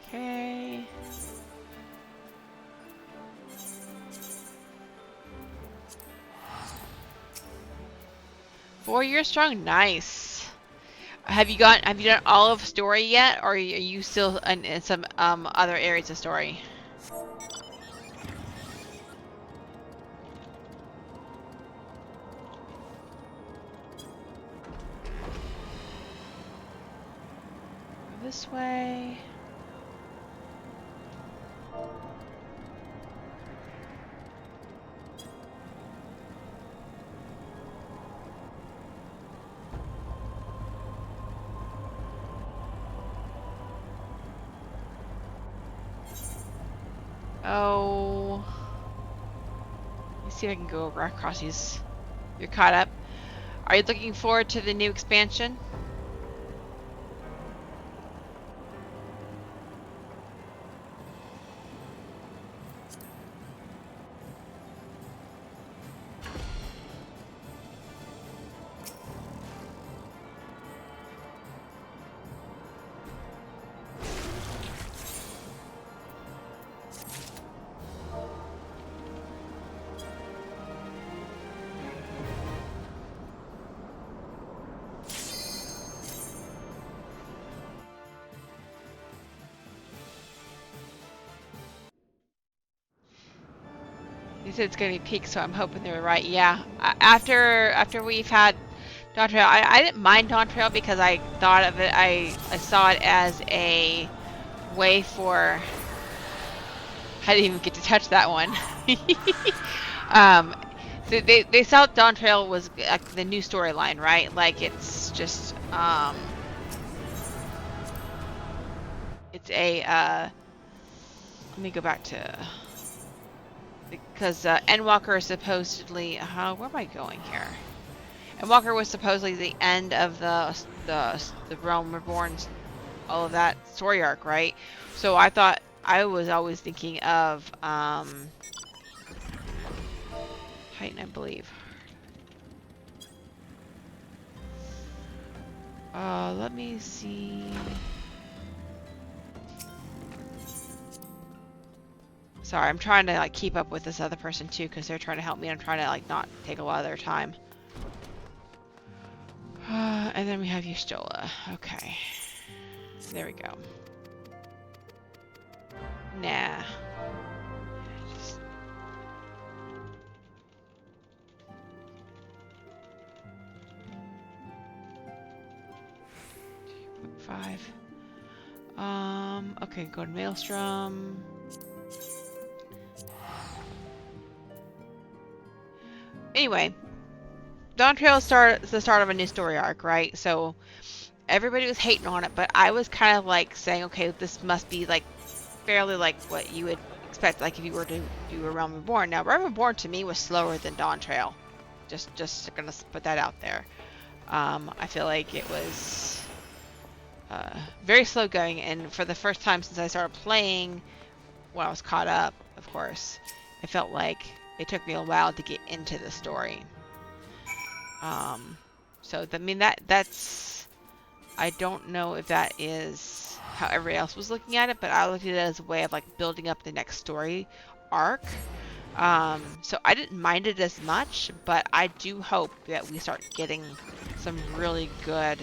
Okay. Four years strong, nice. Have you done all of story yet, or are you still in some other areas of story? This way. Oh. Let me see if I can go across these. You're caught up. Are you looking forward to the new expansion? They said it's gonna be peak, so I'm hoping they were right. Yeah. After we've had Dawn Trail, I didn't mind Dawn Trail because I thought of it. I saw it as a way for. I didn't even get to touch that one. So they saw Dawn Trail was like the new storyline, right? Like it's just it's a let me go back to. Because Endwalker is supposedly where am I going here? Endwalker was supposedly the end of the Realm Reborn, all of that story arc, right? So I thought I was always thinking of Titan, I believe. Let me see. Sorry, I'm trying to like keep up with this other person too, because they're trying to help me. I'm trying to like not take a lot of their time. And then we have Y'shtola. Okay, there we go. Nah. Five. Okay, go to Maelstrom. Anyway, Dawn Trail is the start of a new story arc, right? So, everybody was hating on it, but I was kind of like saying, okay, this must be like fairly like what you would expect, like if you were to do A Realm Reborn. Now, Realm Reborn to me was slower than Dawn Trail. Just gonna put that out there. I feel like it was very slow going, and for the first time since I started playing, when I was caught up, of course, it felt like it took me a while to get into the story. So I mean that's I don't know if that is how everybody else was looking at it, but I looked at it as a way of like building up the next story arc. So I didn't mind it as much, but I do hope that we start getting some really good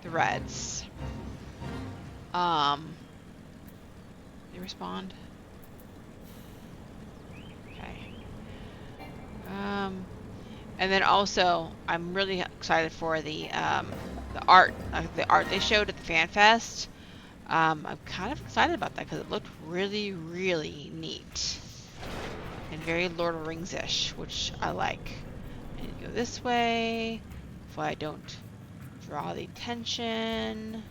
threads. They respond? Okay. And then also, I'm really excited for the art they showed at the Fan Fest. I'm kind of excited about that because it looked really, really neat and very Lord of the Rings-ish, which I like. I need to go this way if I don't draw the attention.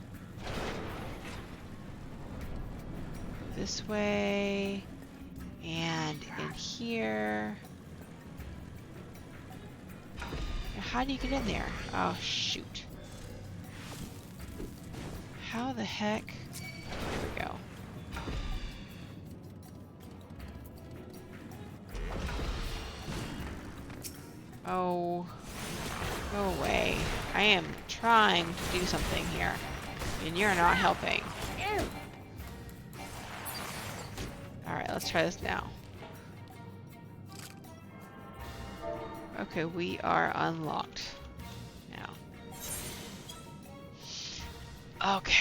Go this way and in here. Now, how do you get in there? Oh shoot! How the heck? There we go. Oh, go away. I am trying to do something here, and you're not helping. Alright, let's try this now. Okay, we are unlocked now. Okay.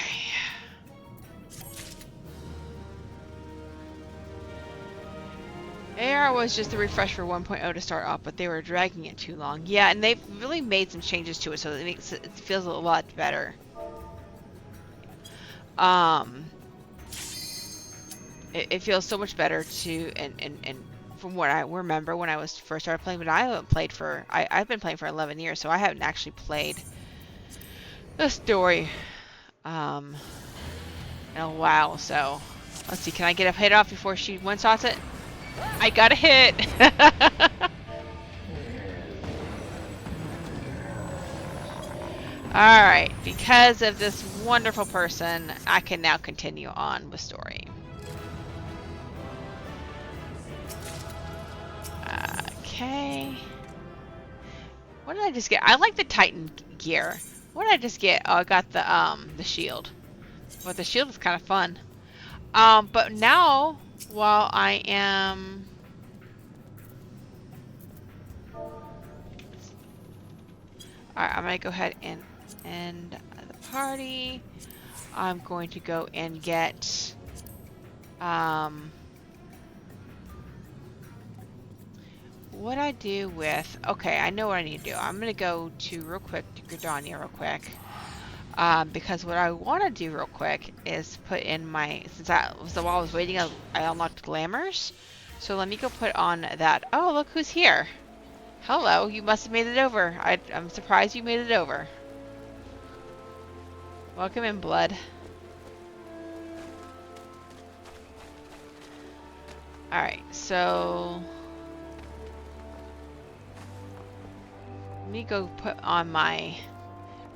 AR was just a refresh for 1.0 to start off, but they were dragging it too long. Yeah, and they've really made some changes to it, so it makes it feels a lot better. It feels so much better to and from what I remember when I was first started playing, but I haven't played for I've been playing for 11 years, so I haven't actually played the story in a while. So let's see, can I get a hit off before she one-shots it? I got a hit. Alright, because of this wonderful person, I can now continue on with story. Okay. What did I just get? I like the Titan gear. What did I just get? Oh, I got the shield. Well, the shield is kind of fun. But now, while I am... Alright, I'm going to go ahead and end the party. I'm going to go and get... what I do with... Okay, I know what I need to do. I'm going to go to real quick to Gridania real quick. Because what I want to do real quick is put in my... While I was waiting, I unlocked Glamours. So let me go put on that. Oh, look who's here. Hello, you must have made it over. I'm surprised you made it over. Welcome in, Blood. Alright, so... Let me go put on my...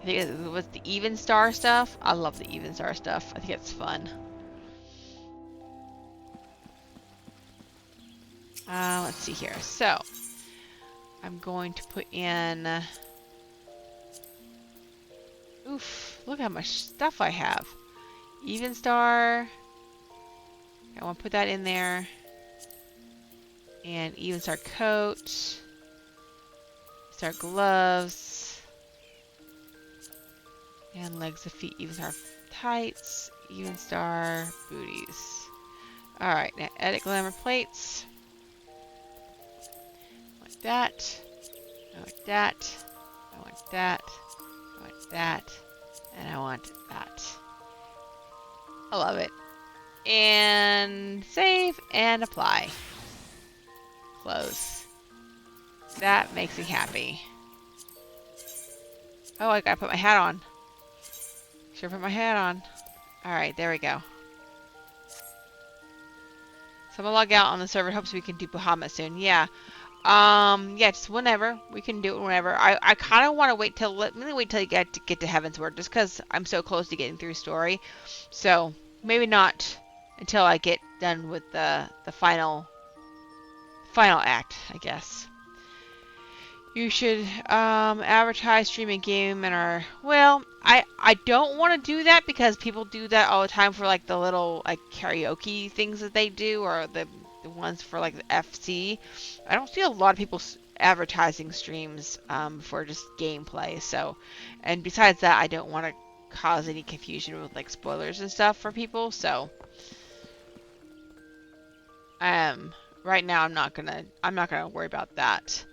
I think it was the Even Star stuff. I love the Even Star stuff. I think it's fun. Let's see here. So, I'm going to put in... Oof, look how much stuff I have. Even Star. I want to put that in there. And Even Star coat. Star gloves. And legs of feet. Even Star tights. Even Star booties. Alright, now edit glamour plates. I want that. I want that. I want that. I want that. And I want that. I love it. And save and apply. Close. That makes me happy. Oh, I gotta put my hat on. Should put my hat on. Alright, there we go. So I'm gonna log out on the server. Hopes we can do Bahamut soon. Yeah. Yeah, just whenever. We can do it whenever. I kind of want to wait till, let me wait till you get to Heavensward, just because I'm so close to getting through story. So, maybe not until I get done with the final act, I guess. You should advertise, stream a game, and our... Well, I don't want to do that because people do that all the time for like the little like karaoke things that they do, or the ones for like the FC. I don't see a lot of people advertising streams for just gameplay. So, and besides that, I don't want to cause any confusion with like spoilers and stuff for people. So, right now I'm not gonna worry about that.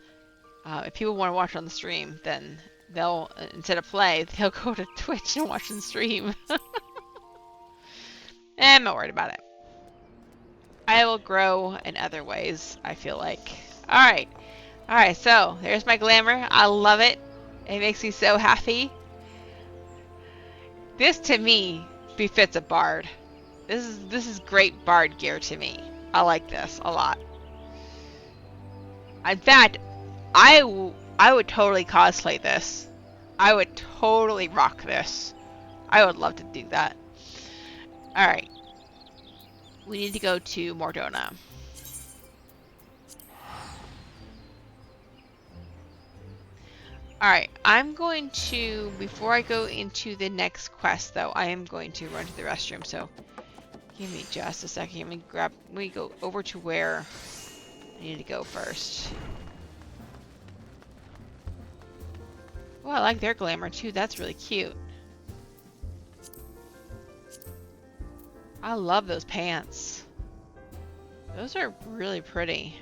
If people want to watch on the stream, then they'll, instead of play, they'll go to Twitch and watch the stream. I'm not worried about it. I will grow in other ways, I feel like. Alright. Alright, so there's my glamour. I love it. It makes me so happy. This, to me, befits a bard. This is great bard gear to me. I like this a lot. In fact, I would totally cosplay this. I would totally rock this. I would love to do that. Alright. We need to go to Mordona. Alright, I'm going to, before I go into the next quest though, I am going to run to the restroom, so give me just a second. Let me go over to where I need to go first. Oh, I like their glamour too. That's really cute. I love those pants. Those are really pretty.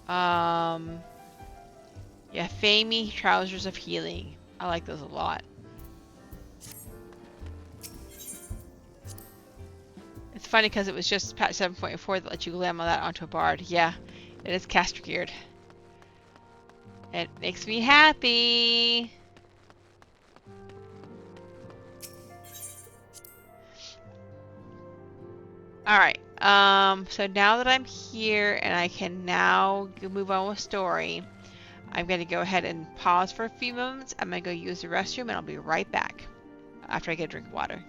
Yeah, Famey Trousers of Healing. I like those a lot. It's funny because it was just patch 7.4 that let you glamour that onto a bard. Yeah, it is caster geared. It makes me happy. Alright, so now that I'm here and I can now move on with story, I'm going to go ahead and pause for a few moments. I'm going to go use the restroom and I'll be right back after I get a drink of water.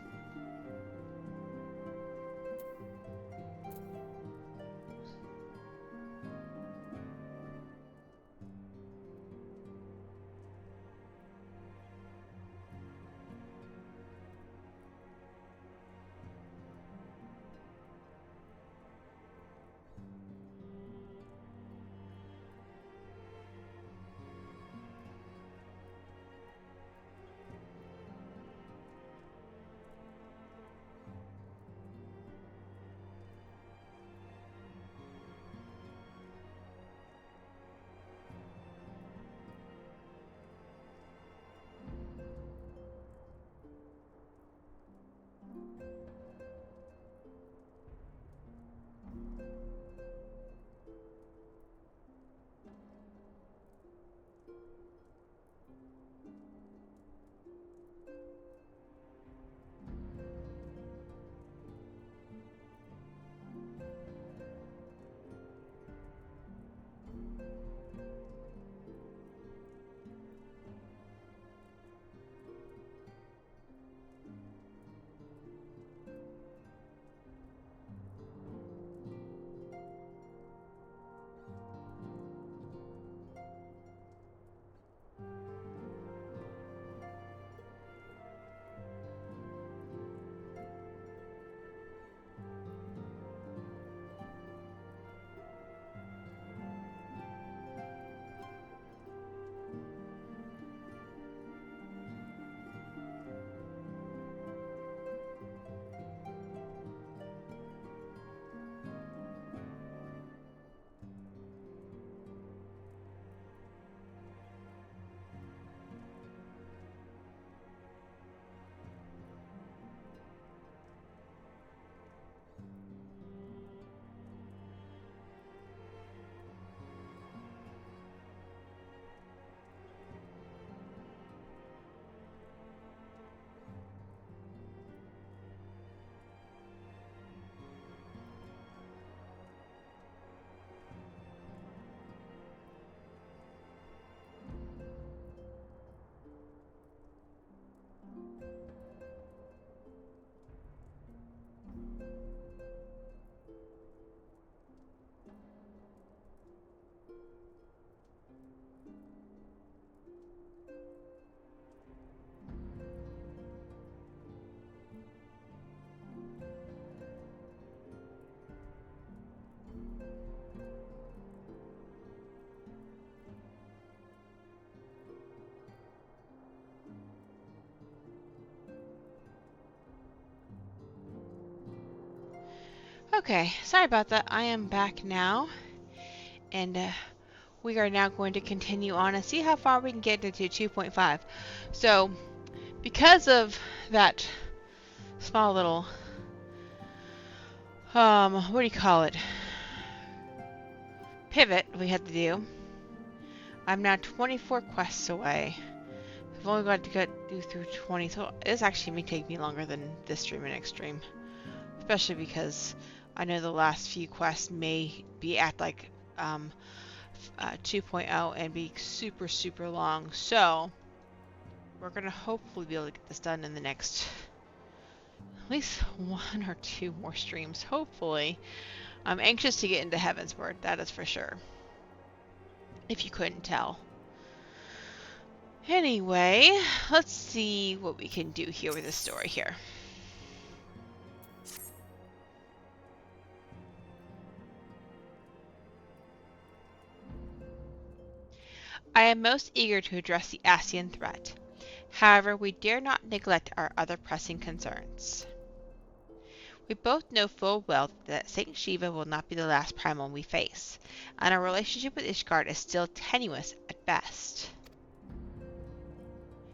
Okay, sorry about that. I am back now, and we are now going to continue on and see how far we can get into 2.5. So, because of that small little, what do you call it? Pivot we had to do. I'm now 24 quests away. I've only got to do through 20, so this actually may take me longer than this stream and next stream. Especially because I know the last few quests may be at like 2.0 and be super, super long. So, we're going to hopefully be able to get this done in the next at least 1 or 2 more streams. Hopefully. I'm anxious to get into Heavensward, that is for sure. If you couldn't tell. Anyway, let's see what we can do here with this story here. I am most eager to address the Ascian threat. However, we dare not neglect our other pressing concerns. We both know full well that Saint Shiva will not be the last primal we face, and our relationship with Ishgard is still tenuous at best.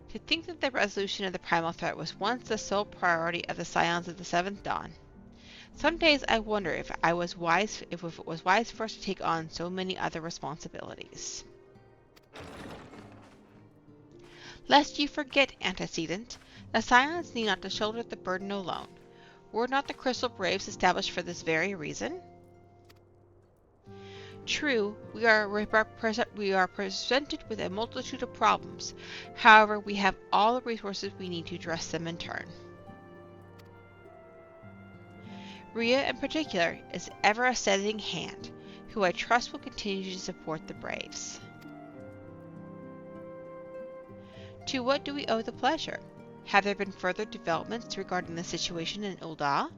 To think that the resolution of the primal threat was once the sole priority of the Scions of the Seventh Dawn. Some days I wonder if it was wise for us to take on so many other responsibilities. Lest you forget, antecedent, the Scions need not to shoulder the burden alone. Were not the Crystal Braves established for this very reason? True, we are presented with a multitude of problems. However, we have all the resources we need to address them in turn. Rhea, in particular, is ever a steadying hand, who I trust will continue to support the Braves. To what do we owe the pleasure? Have there been further developments regarding the situation in Ul'dah?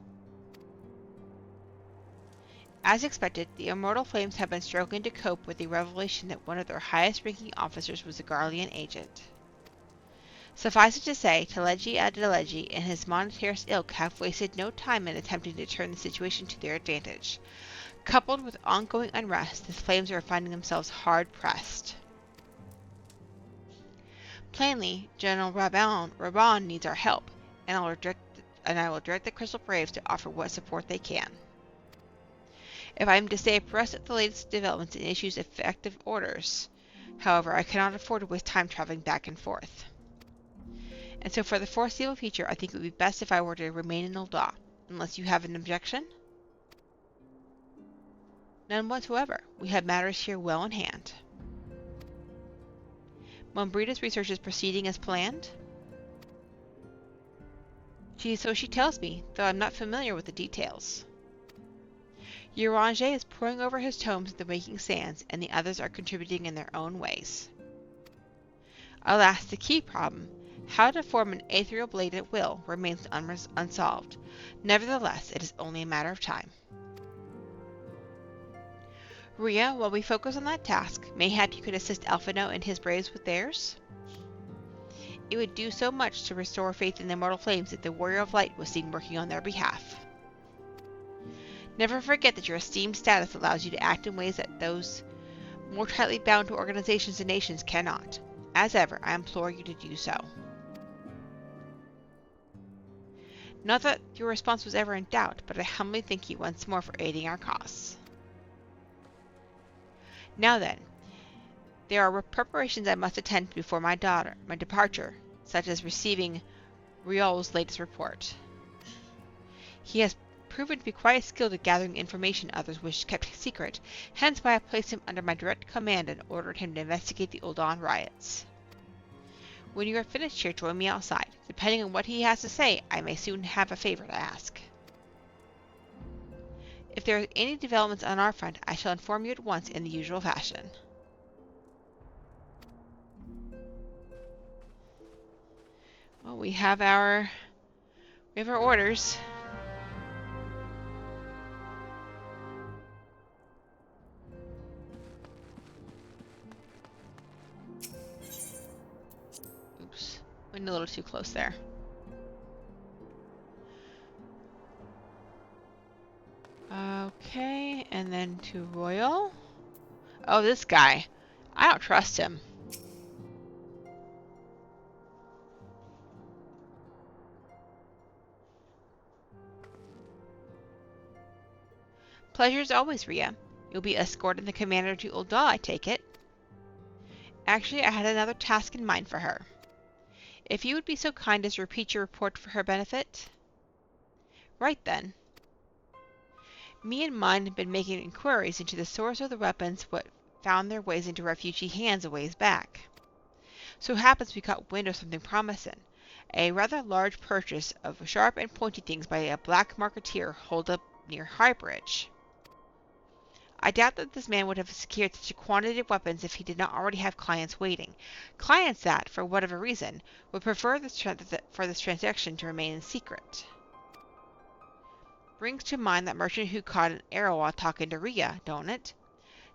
As expected, the Immortal Flames have been struggling to cope with the revelation that one of their highest-ranking officers was a Garlean agent. Suffice it to say, Teleji Adeleji and his monetarist ilk have wasted no time in attempting to turn the situation to their advantage. Coupled with ongoing unrest, the Flames are finding themselves hard-pressed. Plainly, General Raban needs our help, and I will direct the Crystal Braves to offer what support they can. If I am to stay abreast of the latest developments and issues effective orders, however, I cannot afford to waste time traveling back and forth. And so for the foreseeable future, I think it would be best if I were to remain in Ul'dah, unless you have an objection? None whatsoever. We have matters here well in hand. Mombrida's research is proceeding as planned? So she tells me, though I'm not familiar with the details. Eorzea is poring over his tomes at the Waking Sands, and the others are contributing in their own ways. Alas, the key problem, how to form an ethereal blade at will, remains unsolved. Nevertheless, it is only a matter of time. Rhea, while we focus on that task, mayhap you could assist Alphino and his Braves with theirs? It would do so much to restore faith in the Immortal Flames if the Warrior of Light was seen working on their behalf. Never forget that your esteemed status allows you to act in ways that those more tightly bound to organizations and nations cannot. As ever, I implore you to do so. Not that your response was ever in doubt, but I humbly thank you once more for aiding our cause. Now then, there are preparations I must attend to before my departure, such as receiving Riol's latest report. He has proven to be quite skilled at gathering information others wish kept secret, hence why I placed him under my direct command and ordered him to investigate the Ul'dah riots. When you are finished here, join me outside. Depending on what he has to say, I may soon have a favor to ask. If there are any developments on our front, I shall inform you at once in the usual fashion. Well, we have our orders. Oops, went a little too close there. Okay, and then to Royal. Oh, this guy. I don't trust him. Pleasure as always, Rhea. You'll be escorting the commander to Ul'dah, I take it. Actually, I had another task in mind for her. If you would be so kind as to repeat your report for her benefit. Right then. Me and mine have been making inquiries into the source of the weapons what found their ways into refugee hands a ways back. So happens we caught wind of something promising. A rather large purchase of sharp and pointy things by a black marketeer holed up near Highbridge. I doubt that this man would have secured such a quantity of weapons if he did not already have clients waiting. Clients that, for whatever reason, would prefer for this transaction to remain in secret. Brings to mind that merchant who caught an arrow while talking to Rhea, don't it?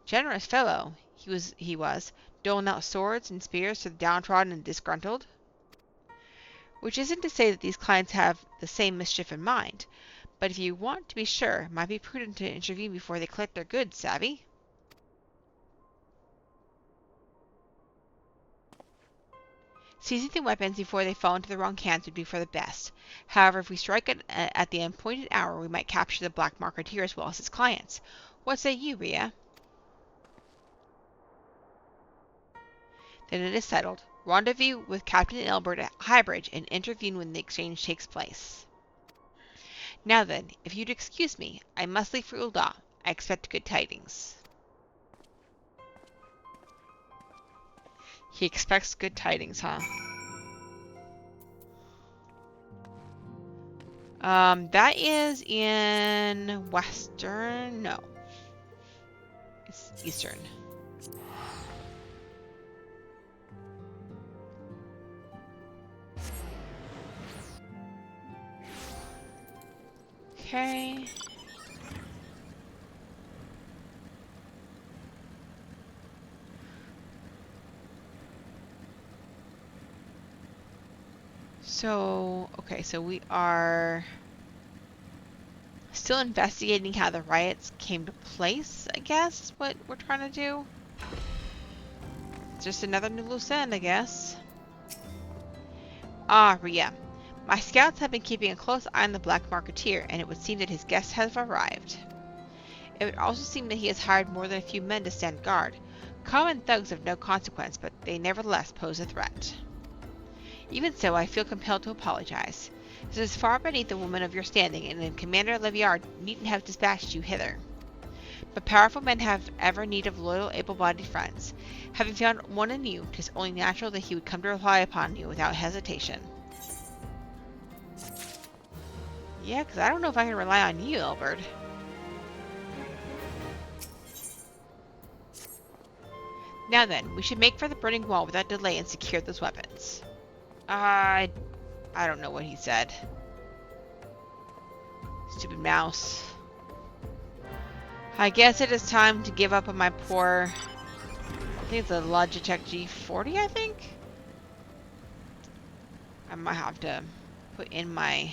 Generous fellow, he was, doling out swords and spears to the downtrodden and disgruntled. Which isn't to say that these clients have the same mischief in mind, but if you want to be sure, it might be prudent to intervene before they collect their goods, savvy? Seizing the weapons before they fall into the wrong hands would be for the best. However, if we strike at the appointed hour, we might capture the black marketeer as well as his clients. What say you, Rhea? Then it is settled. Rendezvous with Captain Elbert at Highbridge and intervene when the exchange takes place. Now then, if you'd excuse me, I must leave for Ul'dah. I expect good tidings. He expects good tidings, huh? That is in Western? No. It's Eastern. Okay. So, okay, so we are still investigating how the riots came to place, I guess, what we're trying to do. It's just another new loose end, I guess. Ah, Rhea. My scouts have been keeping a close eye on the Black Marketeer, and it would seem that his guests have arrived. It would also seem that he has hired more than a few men to stand guard. Common thugs of no consequence, but they nevertheless pose a threat. Even so, I feel compelled to apologize. This is far beneath a woman of your standing, and Commander Leviard needn't have dispatched you hither. But powerful men have ever need of loyal, able-bodied friends. Having found one in you, 'tis only natural that he would come to rely upon you without hesitation. Yeah, because I don't know if I can rely on you, Elbert. Now then, we should make for the burning wall without delay and secure those weapons. I don't know what he said. Stupid mouse. I guess it is time to give up on my poor... I think it's a Logitech G40, I think? I might have to put in my...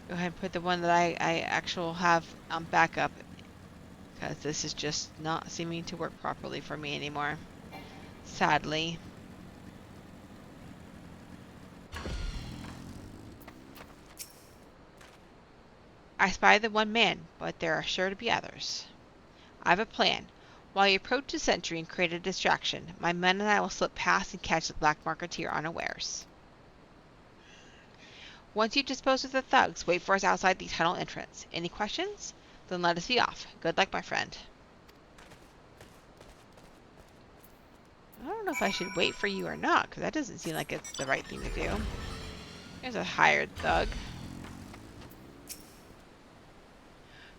Go ahead and put the one that I actually have on backup. Because this is just not seeming to work properly for me anymore. Sadly. I spy the one man, but there are sure to be others. I have a plan. While you approach the sentry and create a distraction, my men and I will slip past and catch the Black Marketeer unawares. Once you dispose of the thugs, wait for us outside the tunnel entrance. Any questions? Then let us be off. Good luck, my friend. I don't know if I should wait for you or not, because that doesn't seem like it's the right thing to do. There's a hired thug.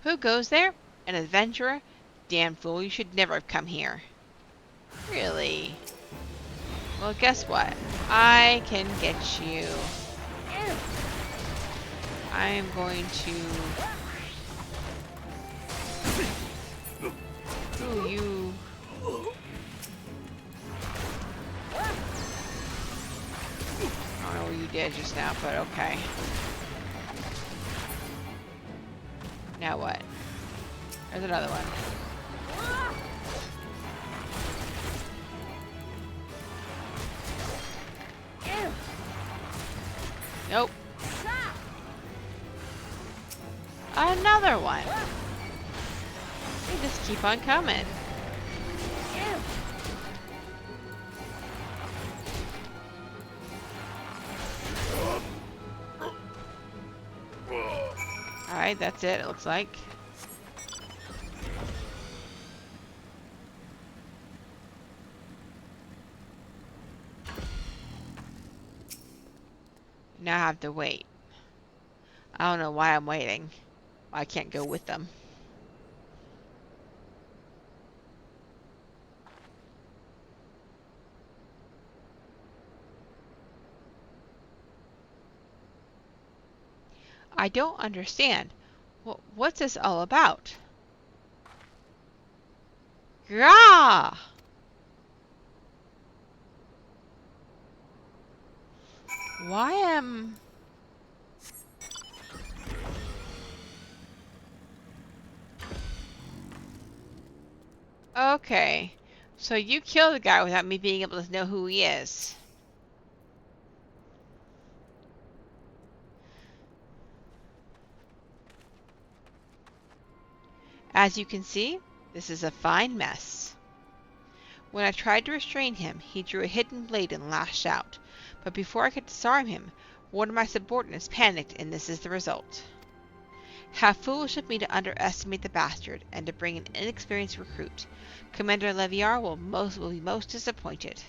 Who goes there? An adventurer? Damn fool, you should never have come here. Really? Well, guess what? I can get you. I am going to... Ooh, you... I don't know what you did just now, but okay. Now what? There's another one. Nope. Another one. They just keep on coming. Alright, that's it looks like. Now I have to wait. I don't know why I'm waiting. I can't go with them. I don't understand. What's this all about? Grah! Why am... Okay. So you killed the guy without me being able to know who he is. As you can see, this is a fine mess. When I tried to restrain him, he drew a hidden blade and lashed out. But before I could disarm him, one of my subordinates panicked, and this is the result. How foolish of me to underestimate the bastard, and to bring an inexperienced recruit. Commander Leviar will be most disappointed.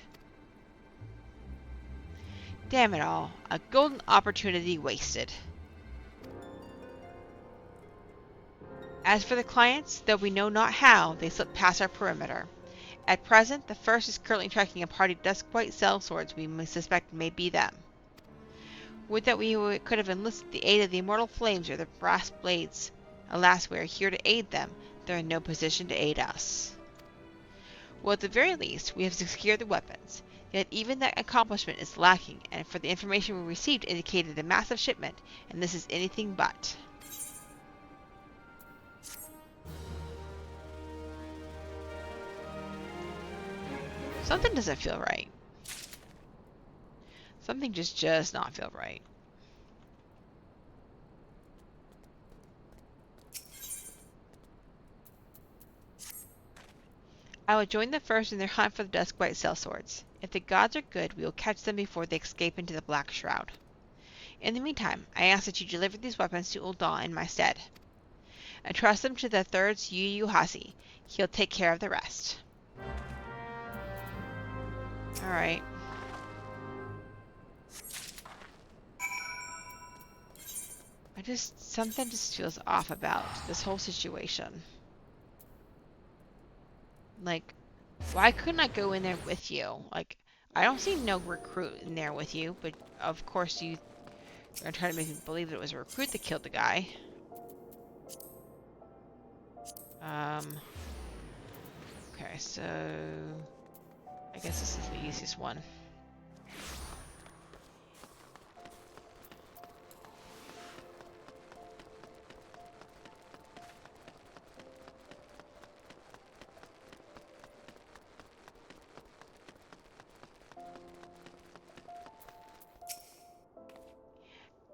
Damn it all, a golden opportunity wasted. As for the clients, though we know not how, they slipped past our perimeter. At present, the first is currently tracking a party of dusk white sellswords we suspect may be them. Would that we could have enlisted the aid of the immortal flames or the brass blades. Alas, we are here to aid them. They are in no position to aid us. Well, at the very least, we have secured the weapons. Yet even that accomplishment is lacking, and for the information we received indicated a massive shipment, and this is anything but. Something doesn't feel right. Something just does not feel right. I will join the first in their hunt for the dusk white sellswords. If the gods are good, we will catch them before they escape into the Black Shroud. In the meantime, I ask that you deliver these weapons to Ul'dah in my stead. Entrust them to the third's Yu Hasi. He'll take care of the rest. Alright. Something just feels off about this whole situation. Like, why couldn't I go in there with you? Like, I don't see no recruit in there with you, but of course you're gonna try to make me believe that it was a recruit that killed the guy. Okay, so I guess this is the easiest one.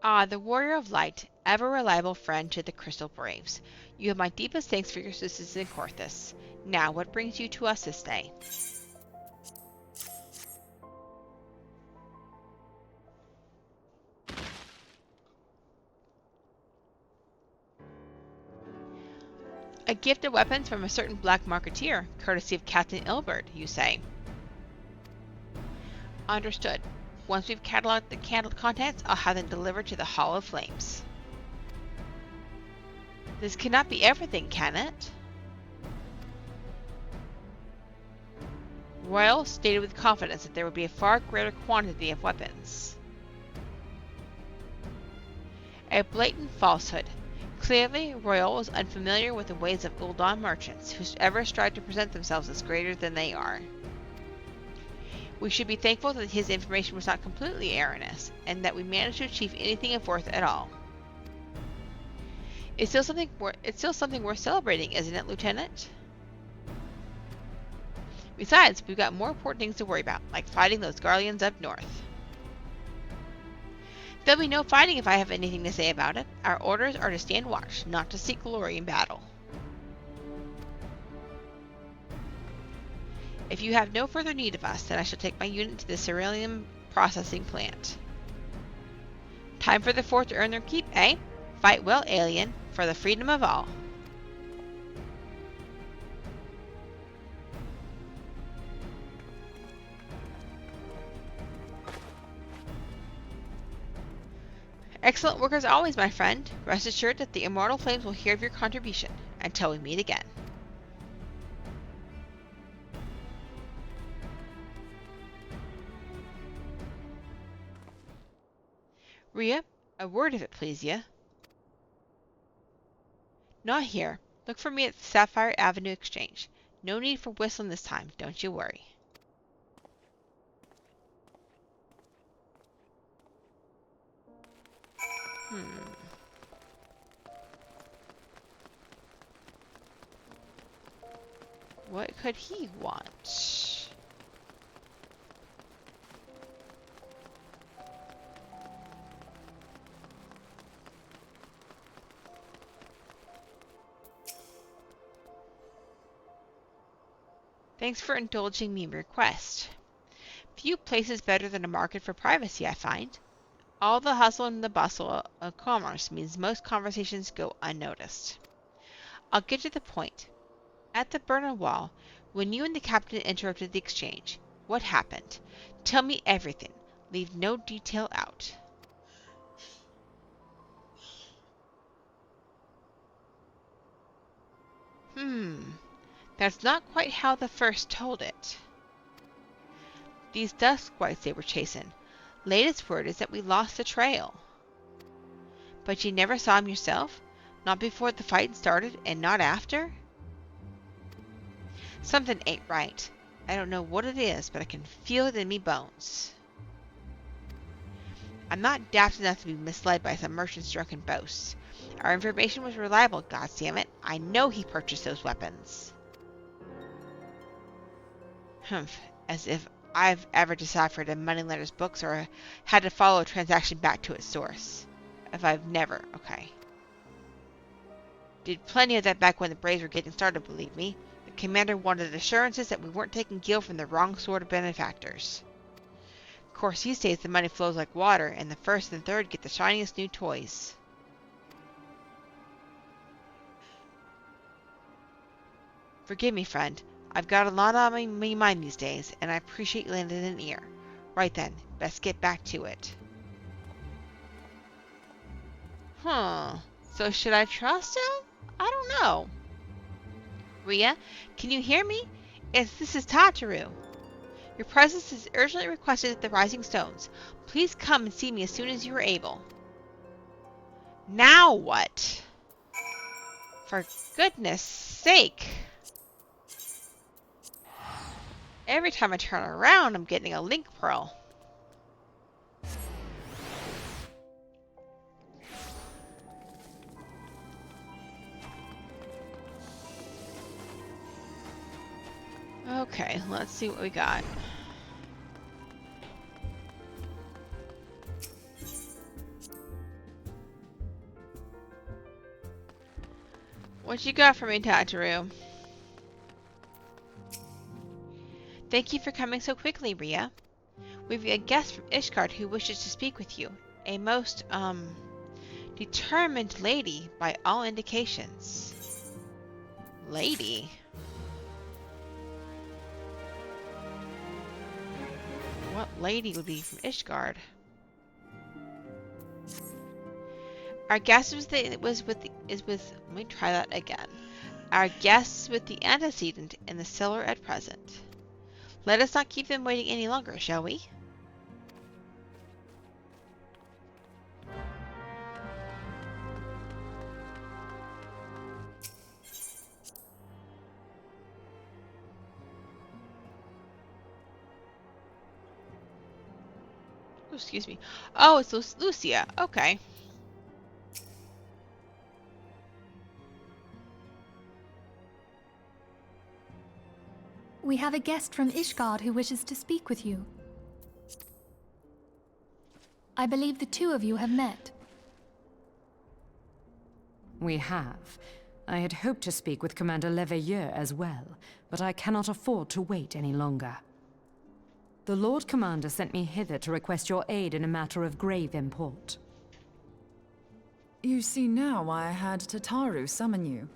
Ah, the Warrior of Light, ever reliable friend to the Crystal Braves. You have my deepest thanks for your assistance in Korthus. Now, what brings you to us this day? A gift of weapons from a certain black marketeer, courtesy of Captain Ilbert, you say. Understood. Once we've cataloged the contents, I'll have them delivered to the Hall of Flames. This cannot be everything, can it? Royal stated with confidence that there would be a far greater quantity of weapons. A blatant falsehood. Clearly, Royal was unfamiliar with the ways of Ul'dah merchants, who ever strive to present themselves as greater than they are. We should be thankful that his information was not completely erroneous, and that we managed to achieve anything of worth at all. It's still something worth celebrating, isn't it, Lieutenant? Besides, we've got more important things to worry about, like fighting those Garleans up north. There'll be no fighting if I have anything to say about it. Our orders are to stand watch, not to seek glory in battle. If you have no further need of us, then I shall take my unit to the cerealium processing plant. Time for the Fourth to earn their keep, eh? Fight well, alien, for the freedom of all. Excellent work as always, my friend. Rest assured that the immortal flames will hear of your contribution. Until we meet again. Rhea, a word if it please ye. Not here. Look for me at the Sapphire Avenue Exchange. No need for whistling this time, don't you worry. What could he want? Thanks for indulging me in your request. Few places better than a market for privacy, I find. All the hustle and the bustle of commerce means most conversations go unnoticed. I'll get to the point. At the burner wall, when you and the captain interrupted the exchange, what happened? Tell me everything. Leave no detail out. That's not quite how the first told it. These dusk whites they were chasing. Latest word is that we lost the trail. But you never saw him yourself? Not before the fight started, and not after? Something ain't right. I don't know what it is, but I can feel it in me bones. I'm not daft enough to be misled by some merchant's drunken boasts. Our information was reliable, goddammit. I know he purchased those weapons. Humph, as if I've ever deciphered a moneylender's books or had to follow a transaction back to its source. If I've never, okay. Did plenty of that back when the Braves were getting started, believe me. The commander wanted assurances that we weren't taking gil from the wrong sort of benefactors. Of course, these days the money flows like water, and the first and third get the shiniest new toys. Forgive me, friend. I've got a lot on my mind these days, and I appreciate you lending an ear. Right then, best get back to it. So should I trust him? I don't know. Rhea, can you hear me? This is Tataru. Your presence is urgently requested at the Rising Stones. Please come and see me as soon as you are able. Now what? For goodness sake. Every time I turn around, I'm getting a link pearl. Okay, let's see what we got. What you got for me, Tataru? Thank you for coming so quickly, Rhea. We've a guest from Ishgard who wishes to speak with you. A most, determined lady by all indications. Lady? What lady would be from Ishgard? Our guest let me try that again. Our guests with the antecedent in the cellar at present. Let us not keep them waiting any longer, shall we? Oh, excuse me. Oh, it's Lucia. Okay. We have a guest from Ishgard who wishes to speak with you. I believe the two of you have met. We have. I had hoped to speak with Commander Leveilleur as well, but I cannot afford to wait any longer. The Lord Commander sent me hither to request your aid in a matter of grave import. You see now why I had Tataru summon you.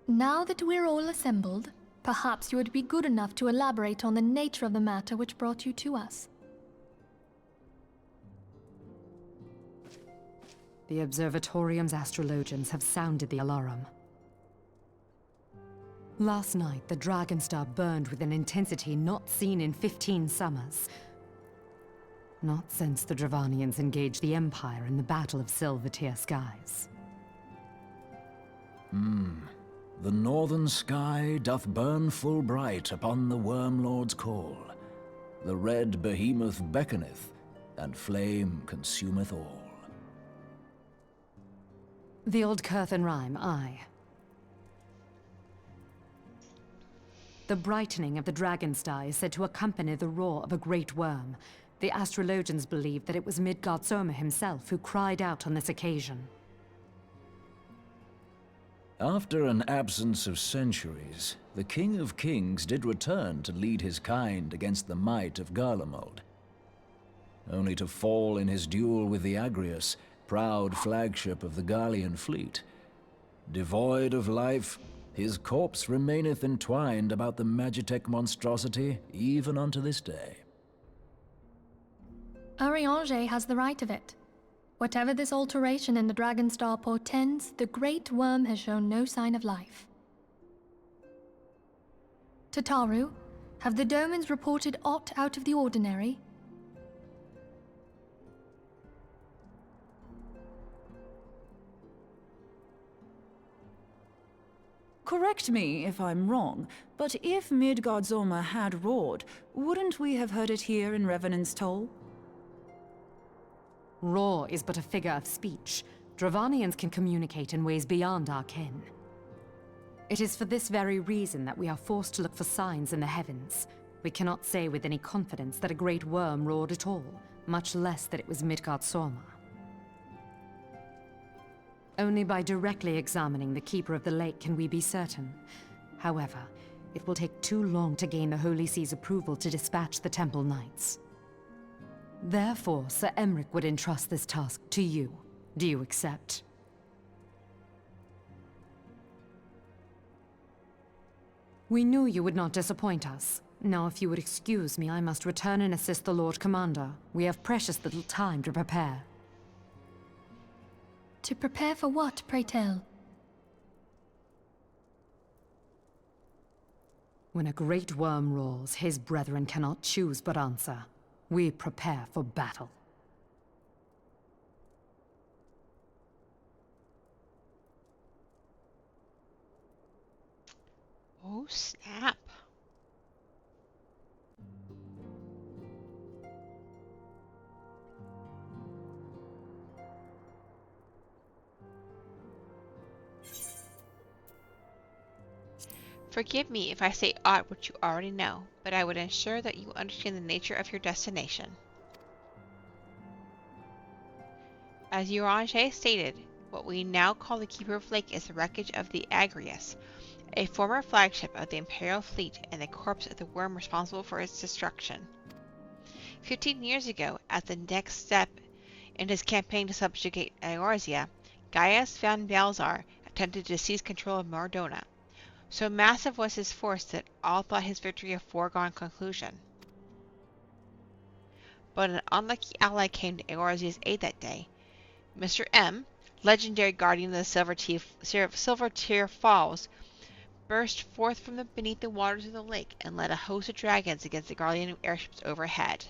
Now that we're all assembled, perhaps you would be good enough to elaborate on the nature of the matter which brought you to us. The Observatorium's astrologians have sounded the alarm. Last night, the Dragonstar burned with an intensity not seen in 15 summers. Not since the Dravanians engaged the Empire in the Battle of Silvertear Skies. The northern sky doth burn full bright upon the Wormlord's call. The red behemoth beckoneth, and flame consumeth all. The old Curthan rhyme, aye. The brightening of the Dragonstar is said to accompany the roar of a great worm. The astrologians believe that it was Midgard Soma himself who cried out on this occasion. After an absence of centuries, the King of Kings did return to lead his kind against the might of Garlemald, only to fall in his duel with the Agrius, proud flagship of the Garlean fleet. Devoid of life, his corpse remaineth entwined about the Magitech monstrosity even unto this day. Eorzea has the right of it. Whatever this alteration in the Dragonstar portends, the Great Worm has shown no sign of life. Tataru, have the Domans reported aught out of the ordinary? Correct me if I'm wrong, but if Midgard-Zorma had roared, wouldn't we have heard it here in Revenant's Toll? Roar is but a figure of speech. Dravanians can communicate in ways beyond our ken. It is for this very reason that we are forced to look for signs in the heavens. We cannot say with any confidence that a great worm roared at all, much less that it was Midgard-Zorma. Only by directly examining the Keeper of the Lake can we be certain. However, it will take too long to gain the Holy See's approval to dispatch the Temple Knights. Therefore, Sir Emric would entrust this task to you. Do you accept? We knew you would not disappoint us. Now, if you would excuse me, I must return and assist the Lord Commander. We have precious little time to prepare. To prepare for what, pray tell? When a great worm roars, his brethren cannot choose but answer. We prepare for battle. Oh, snap. Forgive me if I say aught which you already know, but I would ensure that you understand the nature of your destination. As Eorzea stated, what we now call the Keeper of Lake is the wreckage of the Agrius, a former flagship of the Imperial fleet and the corpse of the worm responsible for its destruction. 15 years ago, as the next step in his campaign to subjugate Eorzea, Gaius van Balzar attempted to seize control of Mordona. So massive was his force that all thought his victory a foregone conclusion. But an unlucky ally came to Eorzea's aid that day. Mr. M, legendary guardian of the Silvertear Falls, burst forth from beneath the waters of the lake and led a host of dragons against the Garlean airships overhead.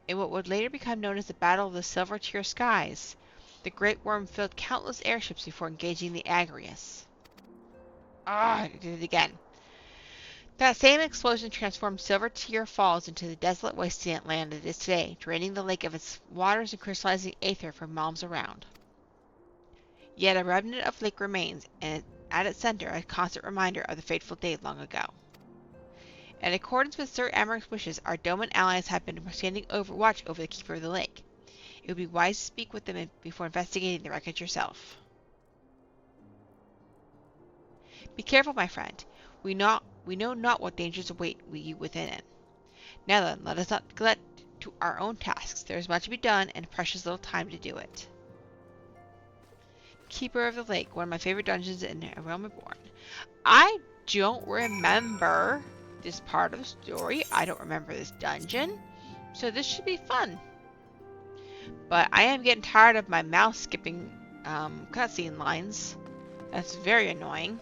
In what would later become known as the Battle of the Silvertear Skies, the Great Worm filled countless airships before engaging the Agrius. I did it again. That same explosion transformed Silvertear Falls into the desolate wasteland it is today, draining the lake of its waters and crystallizing aether for miles around. Yet a remnant of lake remains, and at its center a constant reminder of the fateful day long ago. In accordance with Sir Amaric's wishes, our Doman allies have been standing watch over the Keeper of the Lake. It would be wise to speak with them before investigating the wreckage yourself. Be careful, my friend. We know not what dangers await you within it. Now then, let us not neglect to our own tasks. There is much to be done, and precious little time to do it. Keeper of the Lake, one of my favorite dungeons in A Realm Reborn. I don't remember this part of the story. I don't remember this dungeon. So this should be fun. But I am getting tired of my mouse skipping cutscene lines. That's very annoying.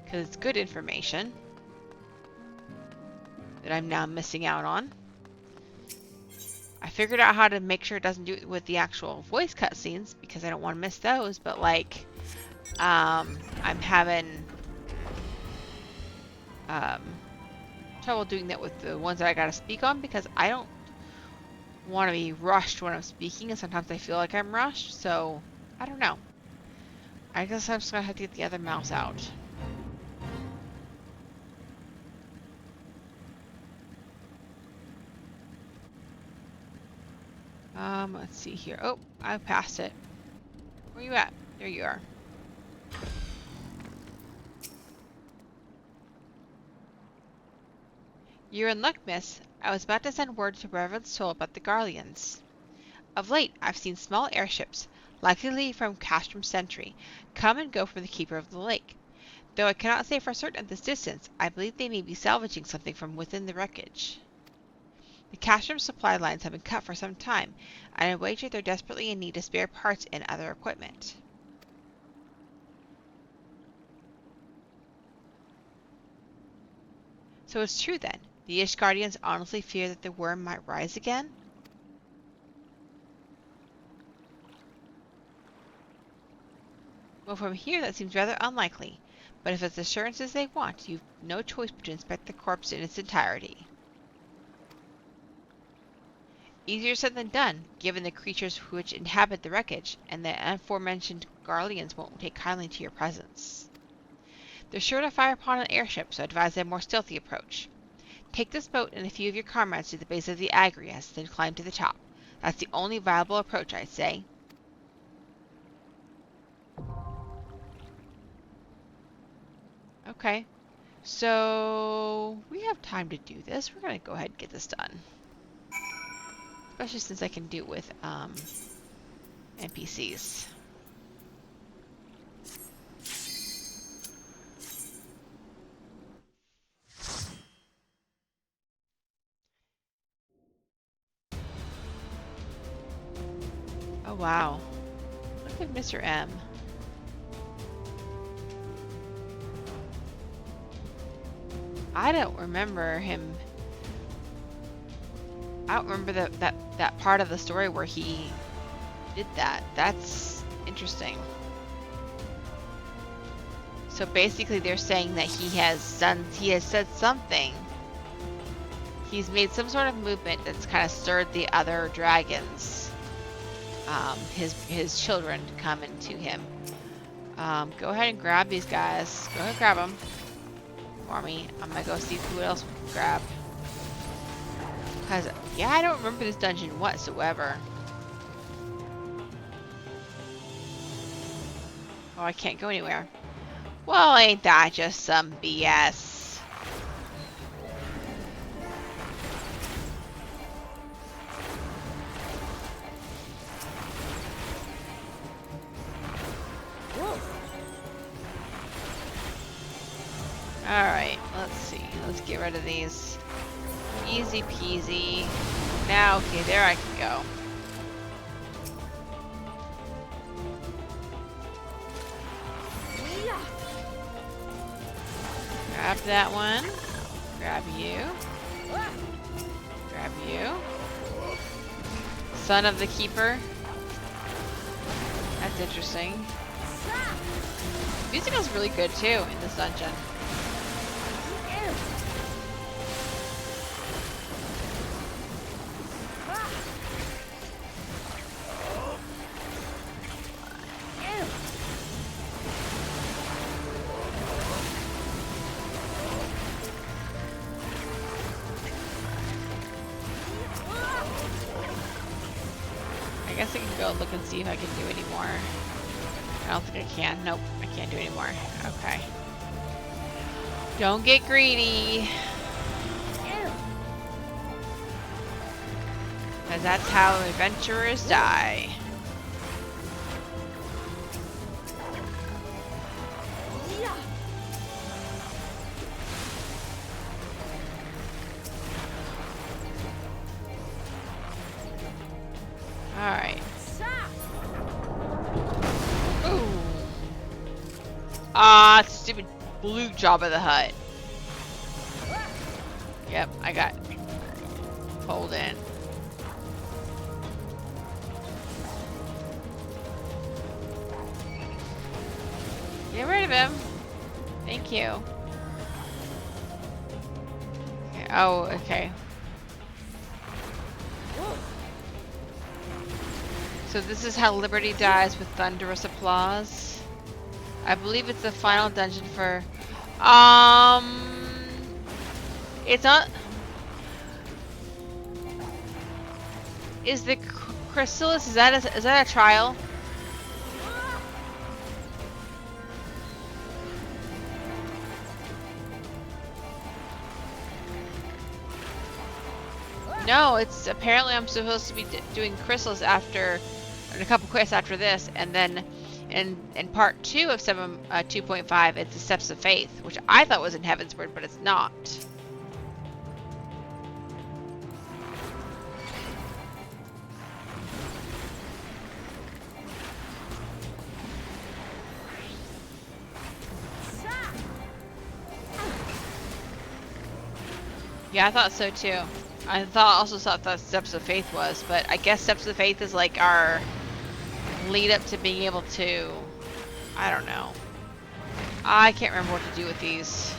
Because it's good information that I'm now missing out on. I figured out how to make sure it doesn't do it with the actual voice cutscenes because I don't want to miss those, but like I'm having trouble doing that with the ones that I gotta speak on because I don't want to be rushed when I'm speaking, and sometimes I feel like I'm rushed, so I don't know. I guess I'm just gonna have to get the other mouse out. Let's see here. Oh, I passed it. Where you at? There you are. You're in luck, miss. I was about to send word to Reverend Soul about the Garleans. Of late, I've seen small airships, likely from Castrum Sentry, come and go from the Keeper of the Lake. Though I cannot say for certain at this distance, I believe they may be salvaging something from within the wreckage. The Castrum supply lines have been cut for some time, and I wager they're desperately in need of spare parts and other equipment. So it's true then. The Ishgardians honestly fear that the worm might rise again? Well, from here that seems rather unlikely, but if it's assurances they want, you've no choice but to inspect the corpse in its entirety. Easier said than done, given the creatures which inhabit the wreckage, and the aforementioned Garleans won't take kindly to your presence. They're sure to fire upon an airship, so advise a more stealthy approach. Take this boat and a few of your comrades to the base of the Agrias, then climb to the top. That's the only viable approach, I'd say. Okay, so we have time to do this. We're gonna go ahead and get this done. Especially since I can do it with NPCs. Oh wow. Look at Mr. M. I don't remember him. I don't remember that part of the story where he did that. That's interesting. So basically they're saying that he has said something. He's made some sort of movement that's kind of stirred the other dragons, his children, to come into him. Go ahead and grab these guys. Go ahead and grab them for me. I'm gonna go see who else we can grab. Because, yeah, I don't remember this dungeon whatsoever. Oh, I can't go anywhere. Well, ain't that just some BS? Alright, let's see. Let's get rid of these. Easy peasy. Now, okay, there I can go. Grab that one. Grab you. Grab you. Son of the Keeper. That's interesting. Music is really good too in this dungeon. I guess I can go look and see if I can do any more. I don't think I can. Nope, I can't do any more. Okay. Don't get greedy. Because that's how adventurers die. Alright. Ooh. Ah, stupid blue Jabba the Hutt. Yep, I got pulled in. Get rid of him. Thank you. Okay. Oh, okay. So this is how Liberty dies with thunderous applause. I believe it's the final dungeon for... It's not... Is the Chrysalis, is that a trial? No, it's apparently I'm supposed to be doing Chrysalis after, a couple quests after this, and then in part 2 of 2.5, it's the Steps of Faith, which I thought was in Heavensward, but it's not. Yeah, I thought so too. I also thought that Steps of Faith was, but I guess Steps of Faith is like our lead up to being able to, I don't know. I can't remember what to do with these.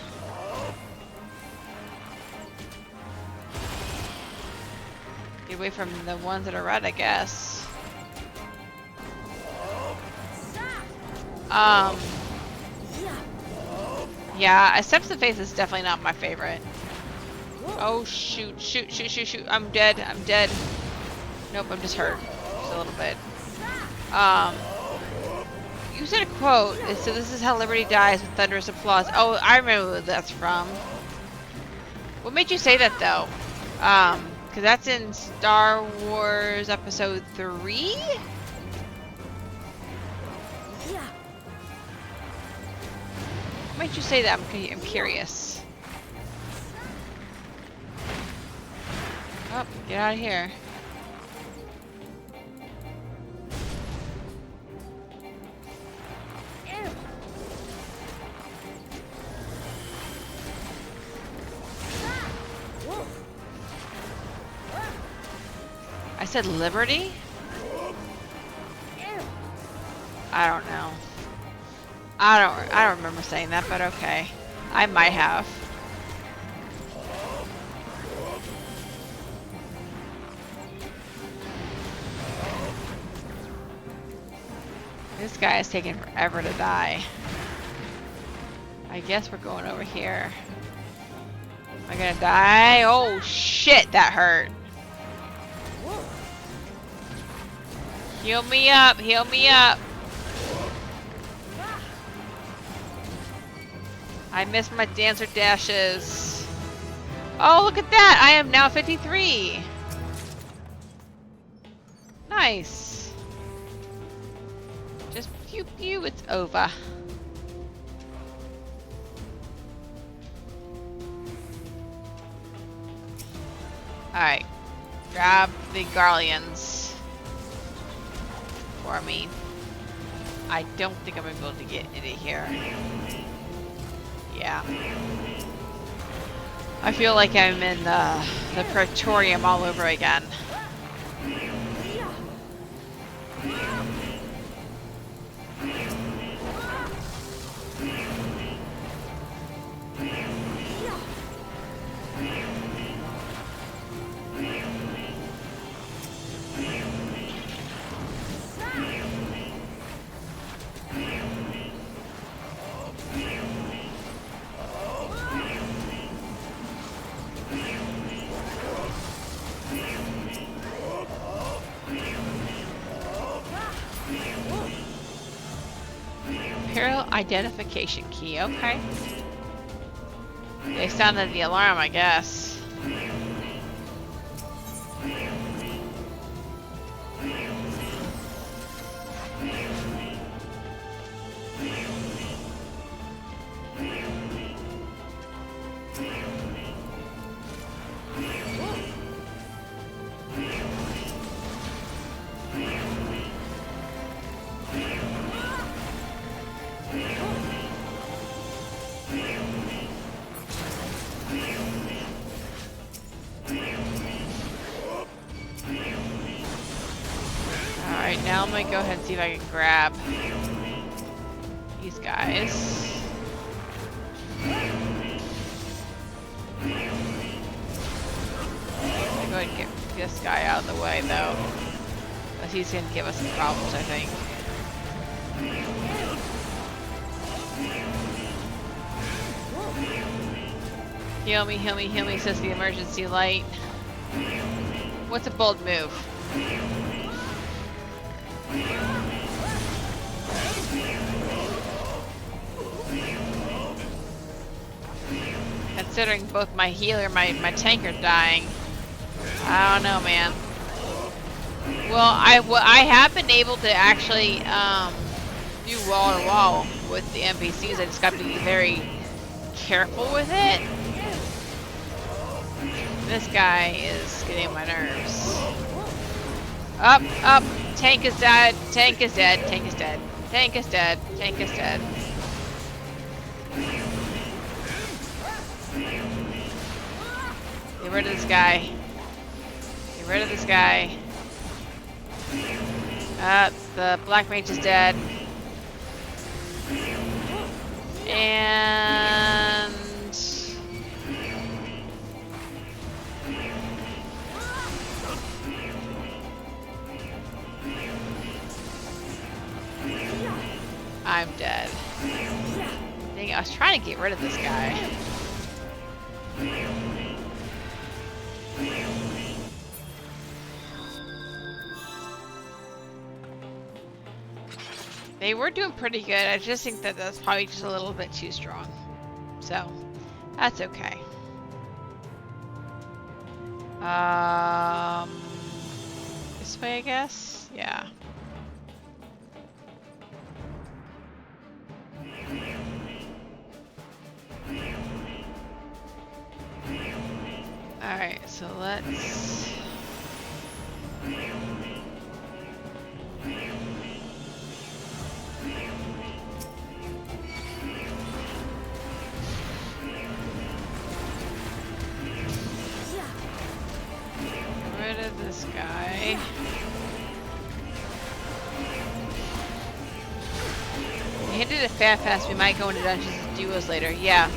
Get away from the ones that are red, I guess. Yeah, Steps of Faith is definitely not my favorite. Oh shoot, shoot, shoot, shoot, shoot. I'm dead, I'm dead. Nope, I'm just hurt. Just a little bit. You said a quote. So this is how Liberty dies with thunderous applause. Oh, I remember what that's from. What made you say that though? Because that's in Star Wars Episode 3? What made you say that? I'm curious. Oh, get out of here. I said Liberty? I don't know. I don't remember saying that, but okay. I might have. This guy is taking forever to die. I guess we're going over here. Am I gonna die? Oh shit, that hurt. Heal me up, heal me up. I missed my dancer dashes. Oh, look at that! I am now 53. Nice. Just pew pew, it's over. Alright. Grab the Garleans for me. I don't think I'm gonna be able to get into here. Yeah. I feel like I'm in the Praetorium all over again. Imperial identification key, okay. They sounded the alarm, I guess. Alright, now I'm gonna go ahead and see if I can grab these guys. I'm going to get this guy out of the way though. Because he's gonna give us some problems, I think. Heal me, heal me, heal me, says the emergency light. What's a bold move? Considering both my healer and my tank are dying. I don't know, man. Well, I have been able to actually do wall to wall with the NPCs. I just got to be very careful with it. This guy is getting on my nerves. Up, up. Tank is dead. Tank is dead. Tank is dead. Tank is dead. Tank is dead. Get rid of this guy. Get rid of this guy. The black mage is dead. And I'm dead. Dang it, I was trying to get rid of this guy. They were doing pretty good. I just think that that's probably just a little bit too strong. So, that's okay. This way, I guess? Yeah. Alright, so let's... Get rid of this guy. We hinted at fast. We might go into Dungeons and Duos later. Yeah.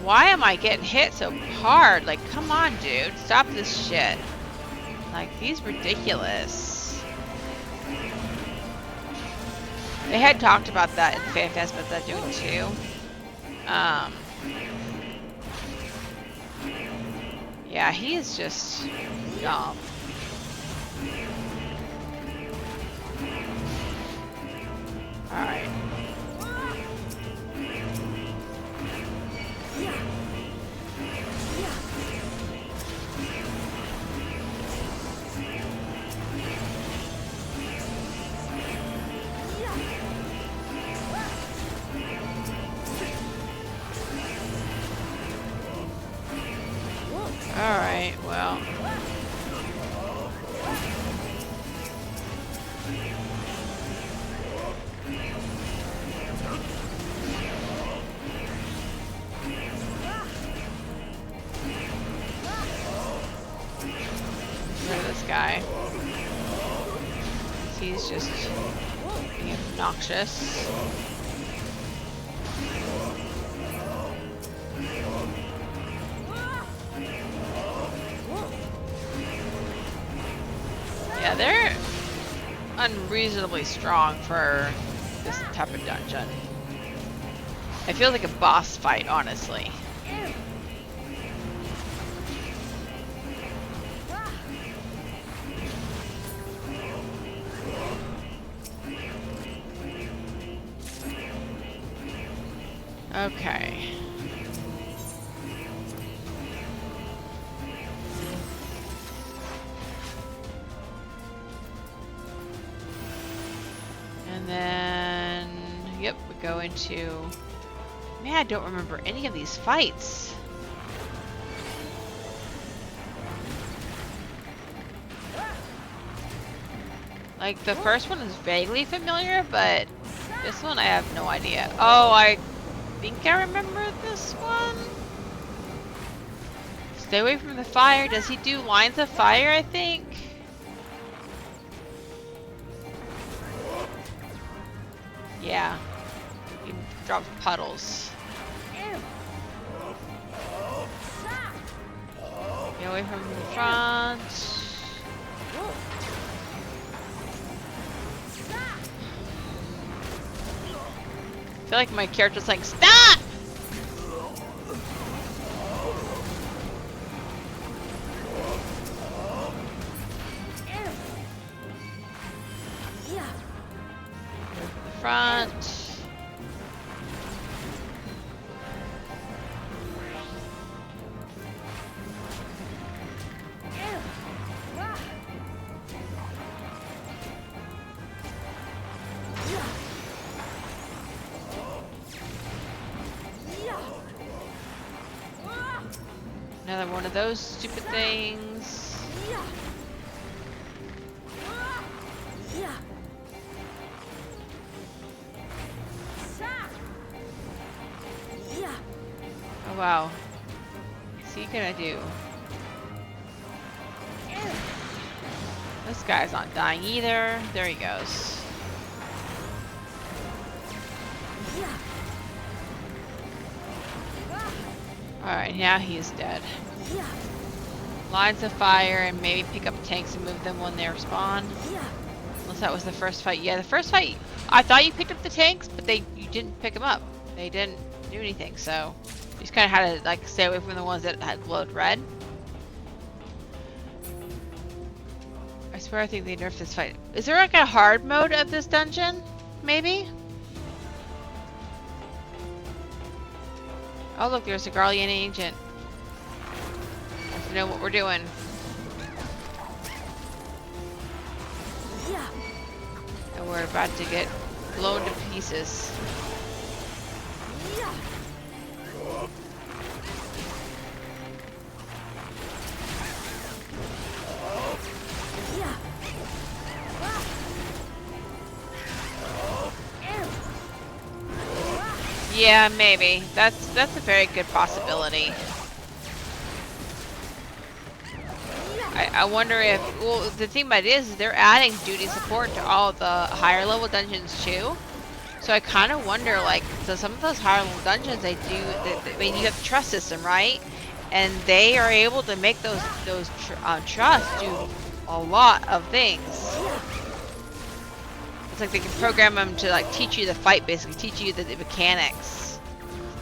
Why am I getting hit so hard? Like, come on, dude. Stop this shit. Like, he's ridiculous. They had talked about that in FFXIV, but they're doing too. Yeah, he is just dumb. Alright. Alright, well. Rid of this guy. He's just being obnoxious. Yeah, they're unreasonably strong for this type of dungeon. It feels like a boss fight, honestly. Okay. And then, yep, we go into... Man, I don't remember any of these fights. Like, the first one is vaguely familiar, but this one I have no idea. Oh, I think I remember this one. Stay away from the fire. Does he do lines of fire, I think? Yeah. He drops puddles. Get away from the front. I feel like my character's like, stop! Front. Another one of those stupid things. Oh wow. What's he gonna do? This guy's not dying either. There he goes. Alright, now he's dead. Lines of fire and maybe pick up tanks and move them when they respawn. Unless that was the first fight. Yeah, the first fight, I thought you picked up the tanks, but you didn't pick them up. They didn't do anything, so you just kind of had to like stay away from the ones that had glowed red. I swear I think they nerfed this fight. Is there like a hard mode of this dungeon? Maybe? Oh look, there's a Garlean agent. We know what we're doing. And we're about to get blown to pieces. Yeah, maybe. That's a very good possibility. I wonder if, well, the thing about it is they're adding duty support to all the higher level dungeons too. So I kind of wonder, like, so some of those higher level dungeons, I mean, you have the trust system, right? And they are able to make those trusts do a lot of things. It's like they can program them to like teach you the fight, basically teach you the mechanics.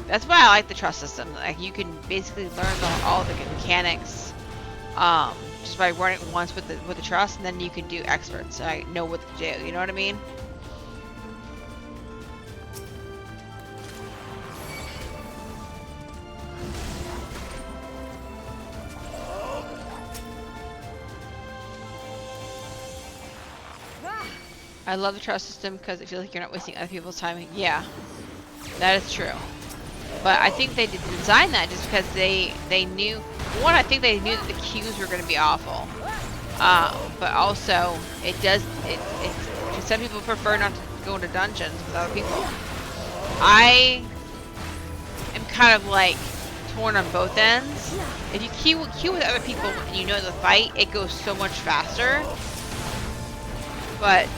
That's why I like the trust system. Like you can basically learn all the mechanics just by running once with the trust, and then you can do experts. So I know what to do. You know what I mean? I love the trust system because it feels like you're not wasting other people's time. Yeah, that is true. But I think they did design that just because they knew, one, I think they knew that the queues were going to be awful. But also, some people prefer not to go into dungeons with other people. I am kind of like torn on both ends. If you queue with other people and you know the fight, it goes so much faster. But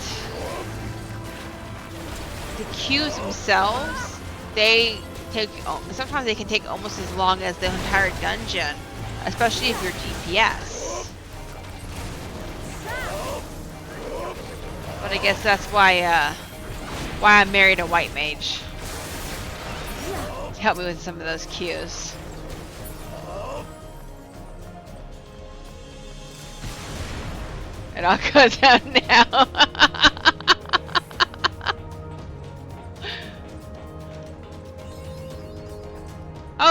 the queues themselves, sometimes they can take almost as long as the entire dungeon, especially if you're DPS. But I guess that's why I married a white mage to help me with some of those queues. And I'll go down now.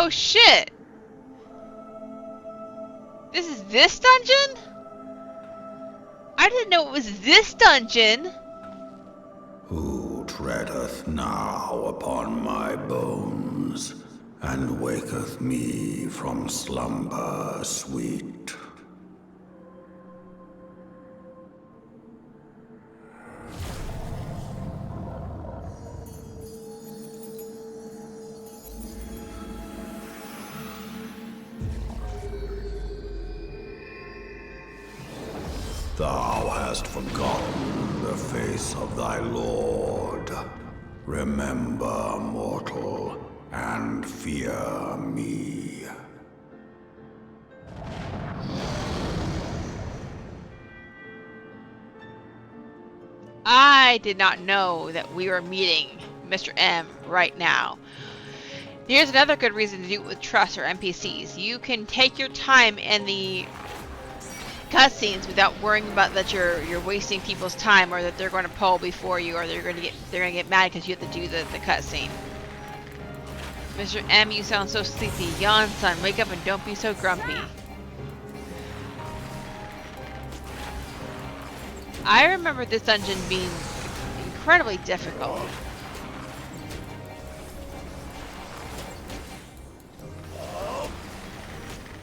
Oh shit! This is this dungeon? I didn't know it was this dungeon! Who treadeth now upon my bones, and waketh me from slumber sweet? Thou hast forgotten the face of thy lord. Remember, mortal, and fear me. I did not know that we were meeting Mr. M right now. Here's another good reason to do it with trust or NPCs. You can take your time in the cutscenes without worrying about that you're wasting people's time, or that they're going to pull before you, or they're going to get mad because you have to do the cutscene. Mr. M, you sound so sleepy. Yawn, son. Wake up and don't be so grumpy. I remember this dungeon being incredibly difficult.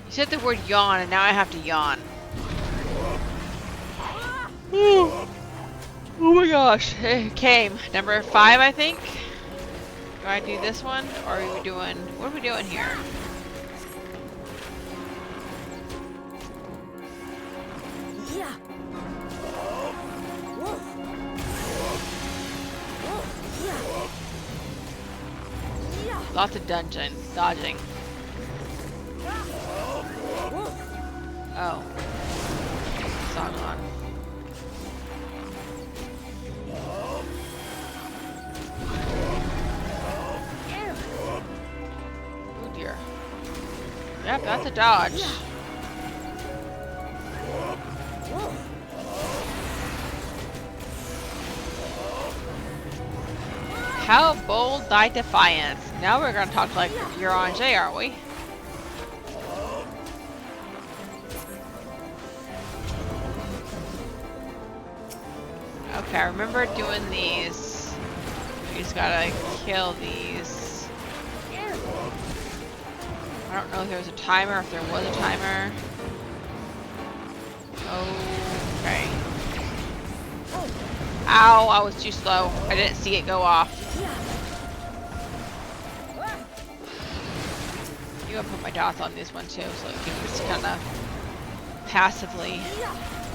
You said the word yawn, and now I have to yawn. Oh my gosh, it came. Number 5, I think. Do I do this one, or are we doing? What are we doing here? Lots of dungeon dodging. Oh. Song on. Oh dear. Yep, that's a dodge. How bold thy defiance. Now we're gonna talk like Eorzea, aren't we? Okay, I remember doing these. We just gotta kill these. I don't know if there was a timer, if there was a timer. Okay. Ow, I was too slow. I didn't see it go off. I'm gonna put my dots on this one too, so it can just kind of passively.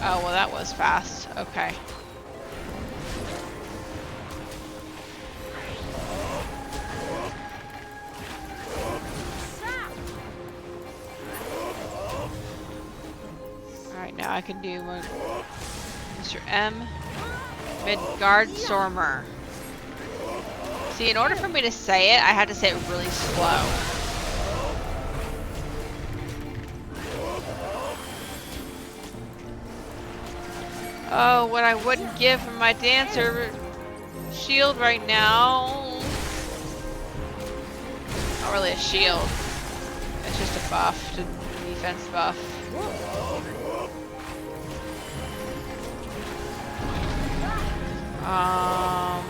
Oh, well, that was fast. Okay. Alright, now I can do Mr. M. Midgard Stormer. See, in order for me to say it, I had to say it really slow. Oh, what I wouldn't give for my dancer shield right now. Not really a shield. It's just a buff, a defense buff. I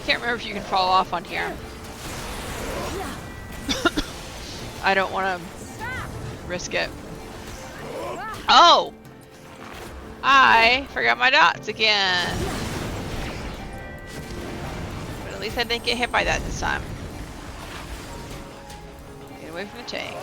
can't remember if you can fall off on here. I don't want to risk it. Oh! I forgot my dots again. But at least I didn't get hit by that this time. Get away from the tank.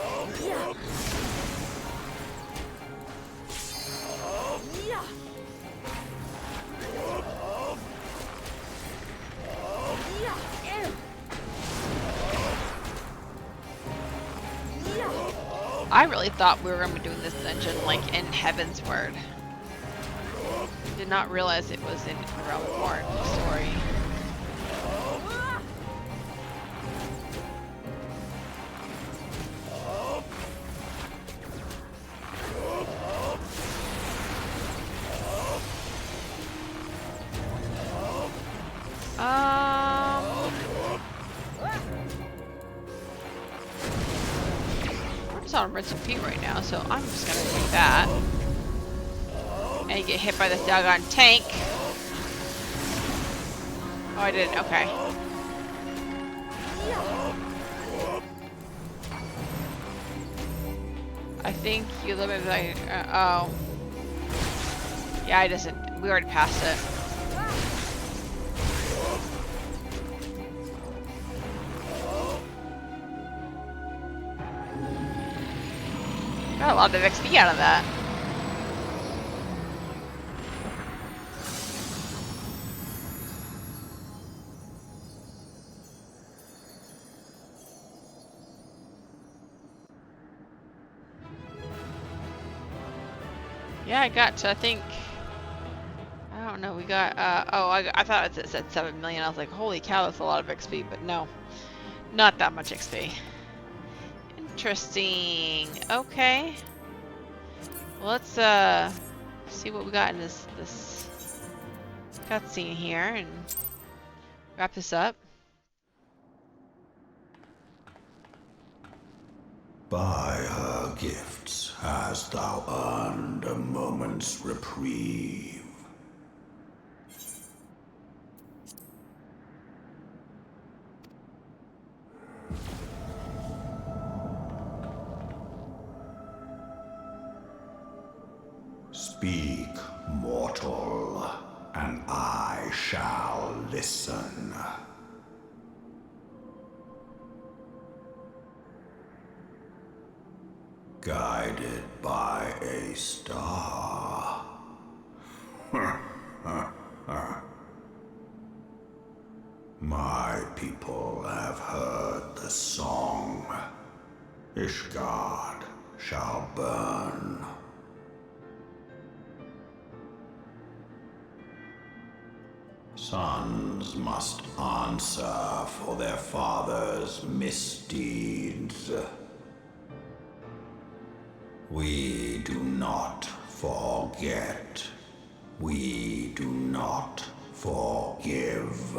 I really thought we were going to be doing this dungeon like in Heaven's Word. Did not realize it was in A Realm Reborn story. just on rinse and repeat right now, so I'm just gonna do that. And get hit by this doggone tank. Oh, I didn't. Okay. I think you limit like. Oh. Yeah, it doesn't. We already passed it. Got a lot of XP out of that. Yeah, I got to, I think, I don't know, we got, I thought it said 7 million. I was like, holy cow, that's a lot of XP, but no, not that much XP. Interesting. Okay. Well, let's, see what we got in this cutscene here and wrap this up. By her gifts hast thou earned a moment's reprieve. Speak, mortal, and I shall listen. Guided by a star. My people have heard the song. Ishgard shall burn. Sons must answer for their father's misdeeds. We do not forget. We do not forgive.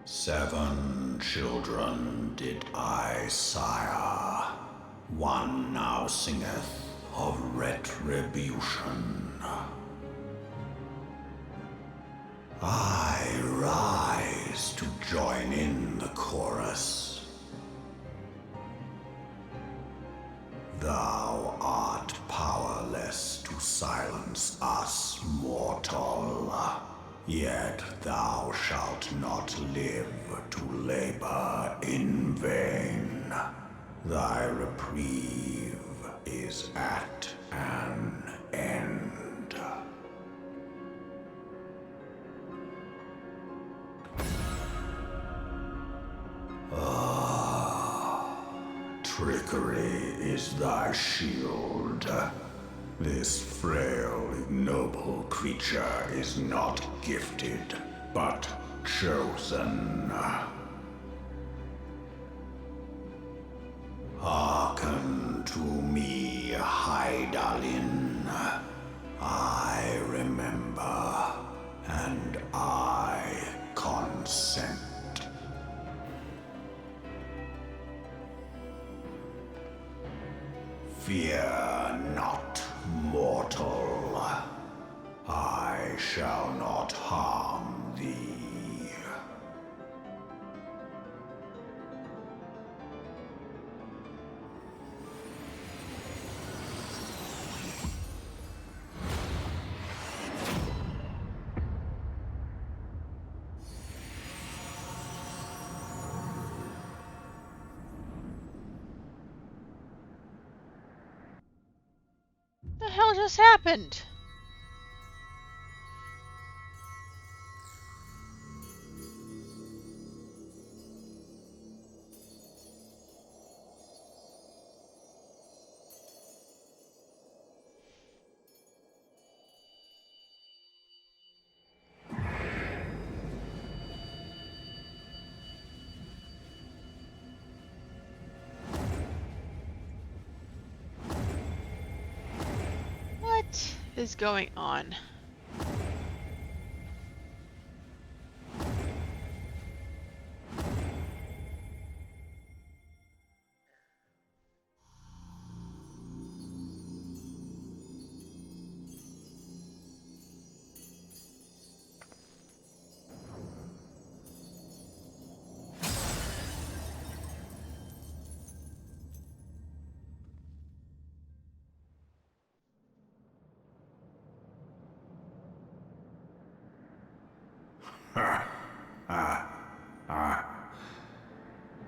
Seven children did I sire. One now singeth of retribution. I rise to join in the chorus. Thou art powerless to silence us, mortal. Yet thou shalt not live to labor in vain. Thy reprieve is at an end. Trickery is thy shield. This frail, ignoble creature is not gifted, but chosen. Hearken to me, Hydaelyn. I remember, and I consent. Fear not, mortal. I shall not harm thee. What the hell just happened? What is going on?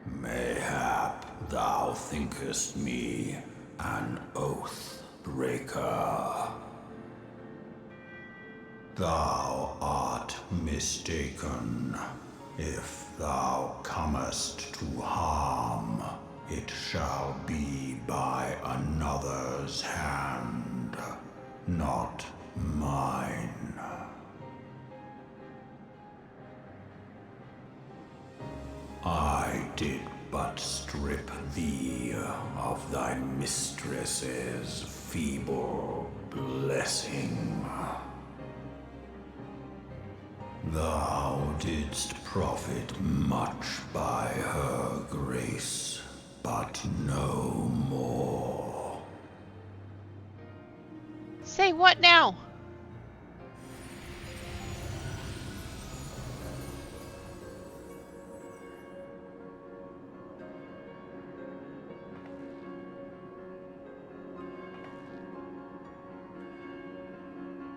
Mayhap thou thinkest me an oath breaker. Thou art mistaken. If thou comest to harm, it shall be by another's hand, not mine. I did but strip thee of thy mistress's feeble blessing. Thou didst profit much by her grace, but no more. Say what now?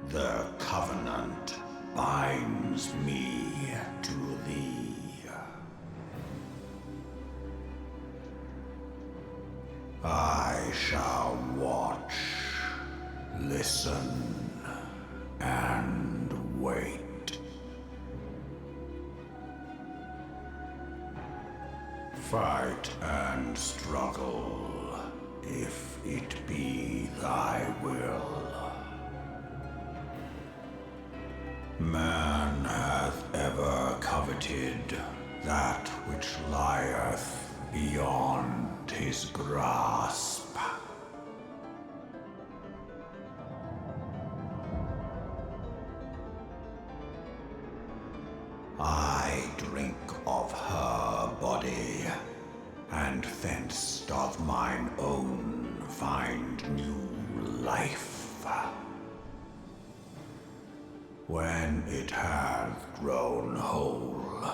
The covenant binds me to thee. I shall watch, listen, and wait. Fight and struggle, if it be thy will. Man hath ever coveted that which lieth beyond his grasp. I drink of her body, and thence doth mine own find new life. When it hath grown whole,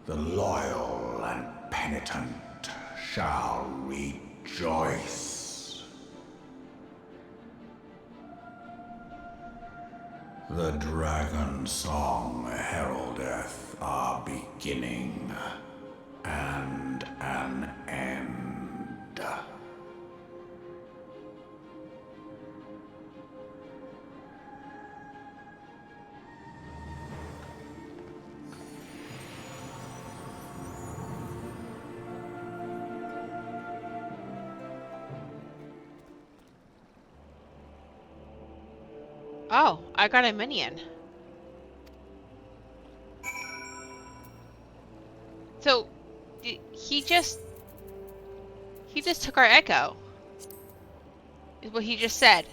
the loyal and penitent shall rejoice. The dragon song heraldeth a beginning and an end. Oh, I got a minion. So, he just took our echo. Is what he just said.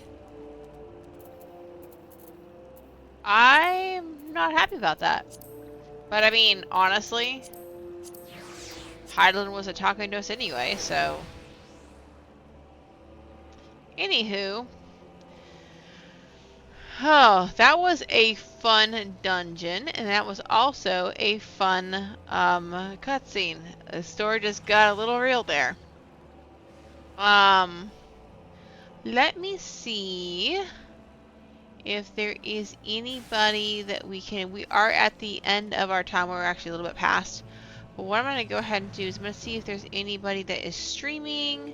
I'm not happy about that. But I mean, honestly, Hydaelyn was talking to us anyway, so. Anywho. Oh, that was a fun dungeon, and that was also a fun cutscene. The story just got a little real there. Let me see if there is anybody that we can. We are at the end of our time. We're actually a little bit past. But what I'm going to go ahead and do is I'm going to see if there's anybody that is streaming.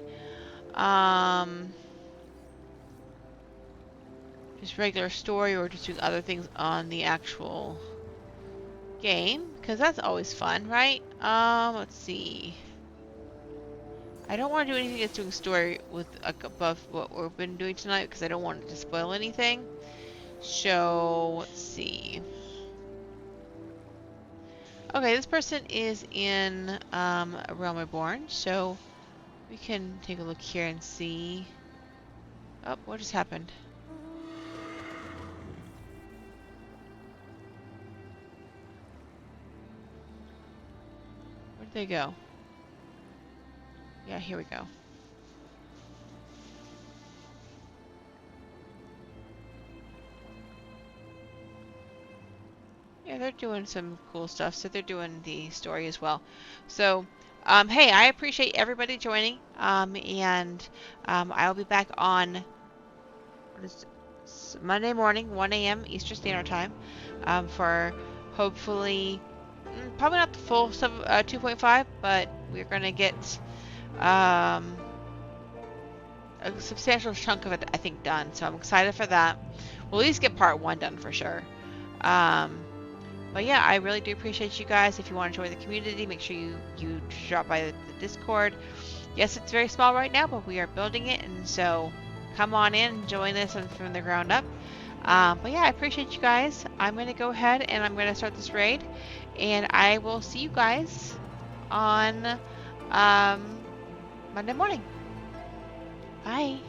Just regular story or just doing other things on the actual game, because that's always fun, right? Let's see. I don't want to do anything that's doing story with above what we've been doing tonight because I don't want it to spoil anything. So let's see. Okay, this person is in A Realm Reborn, so we can take a look here and see. Oh, what just happened? Where'd they go? Yeah, here we go. Yeah, they're doing some cool stuff, so they're doing the story as well. So, hey, I appreciate everybody joining, and I'll be back on Monday morning, 1 a.m. Eastern Standard Time, for hopefully, probably not the full 2.5, but we're going to get a substantial chunk of it, I think, done. So I'm excited for that. We'll at least get part 1 done for sure. But yeah, I really do appreciate you guys. If you want to join the community, make sure you drop by the Discord. Yes, it's very small right now, but we are building it, and so come on in, join this from the ground up. But yeah, I appreciate you guys. I'm going to go ahead and I'm going to start this raid, and I will see you guys on Monday morning. Bye.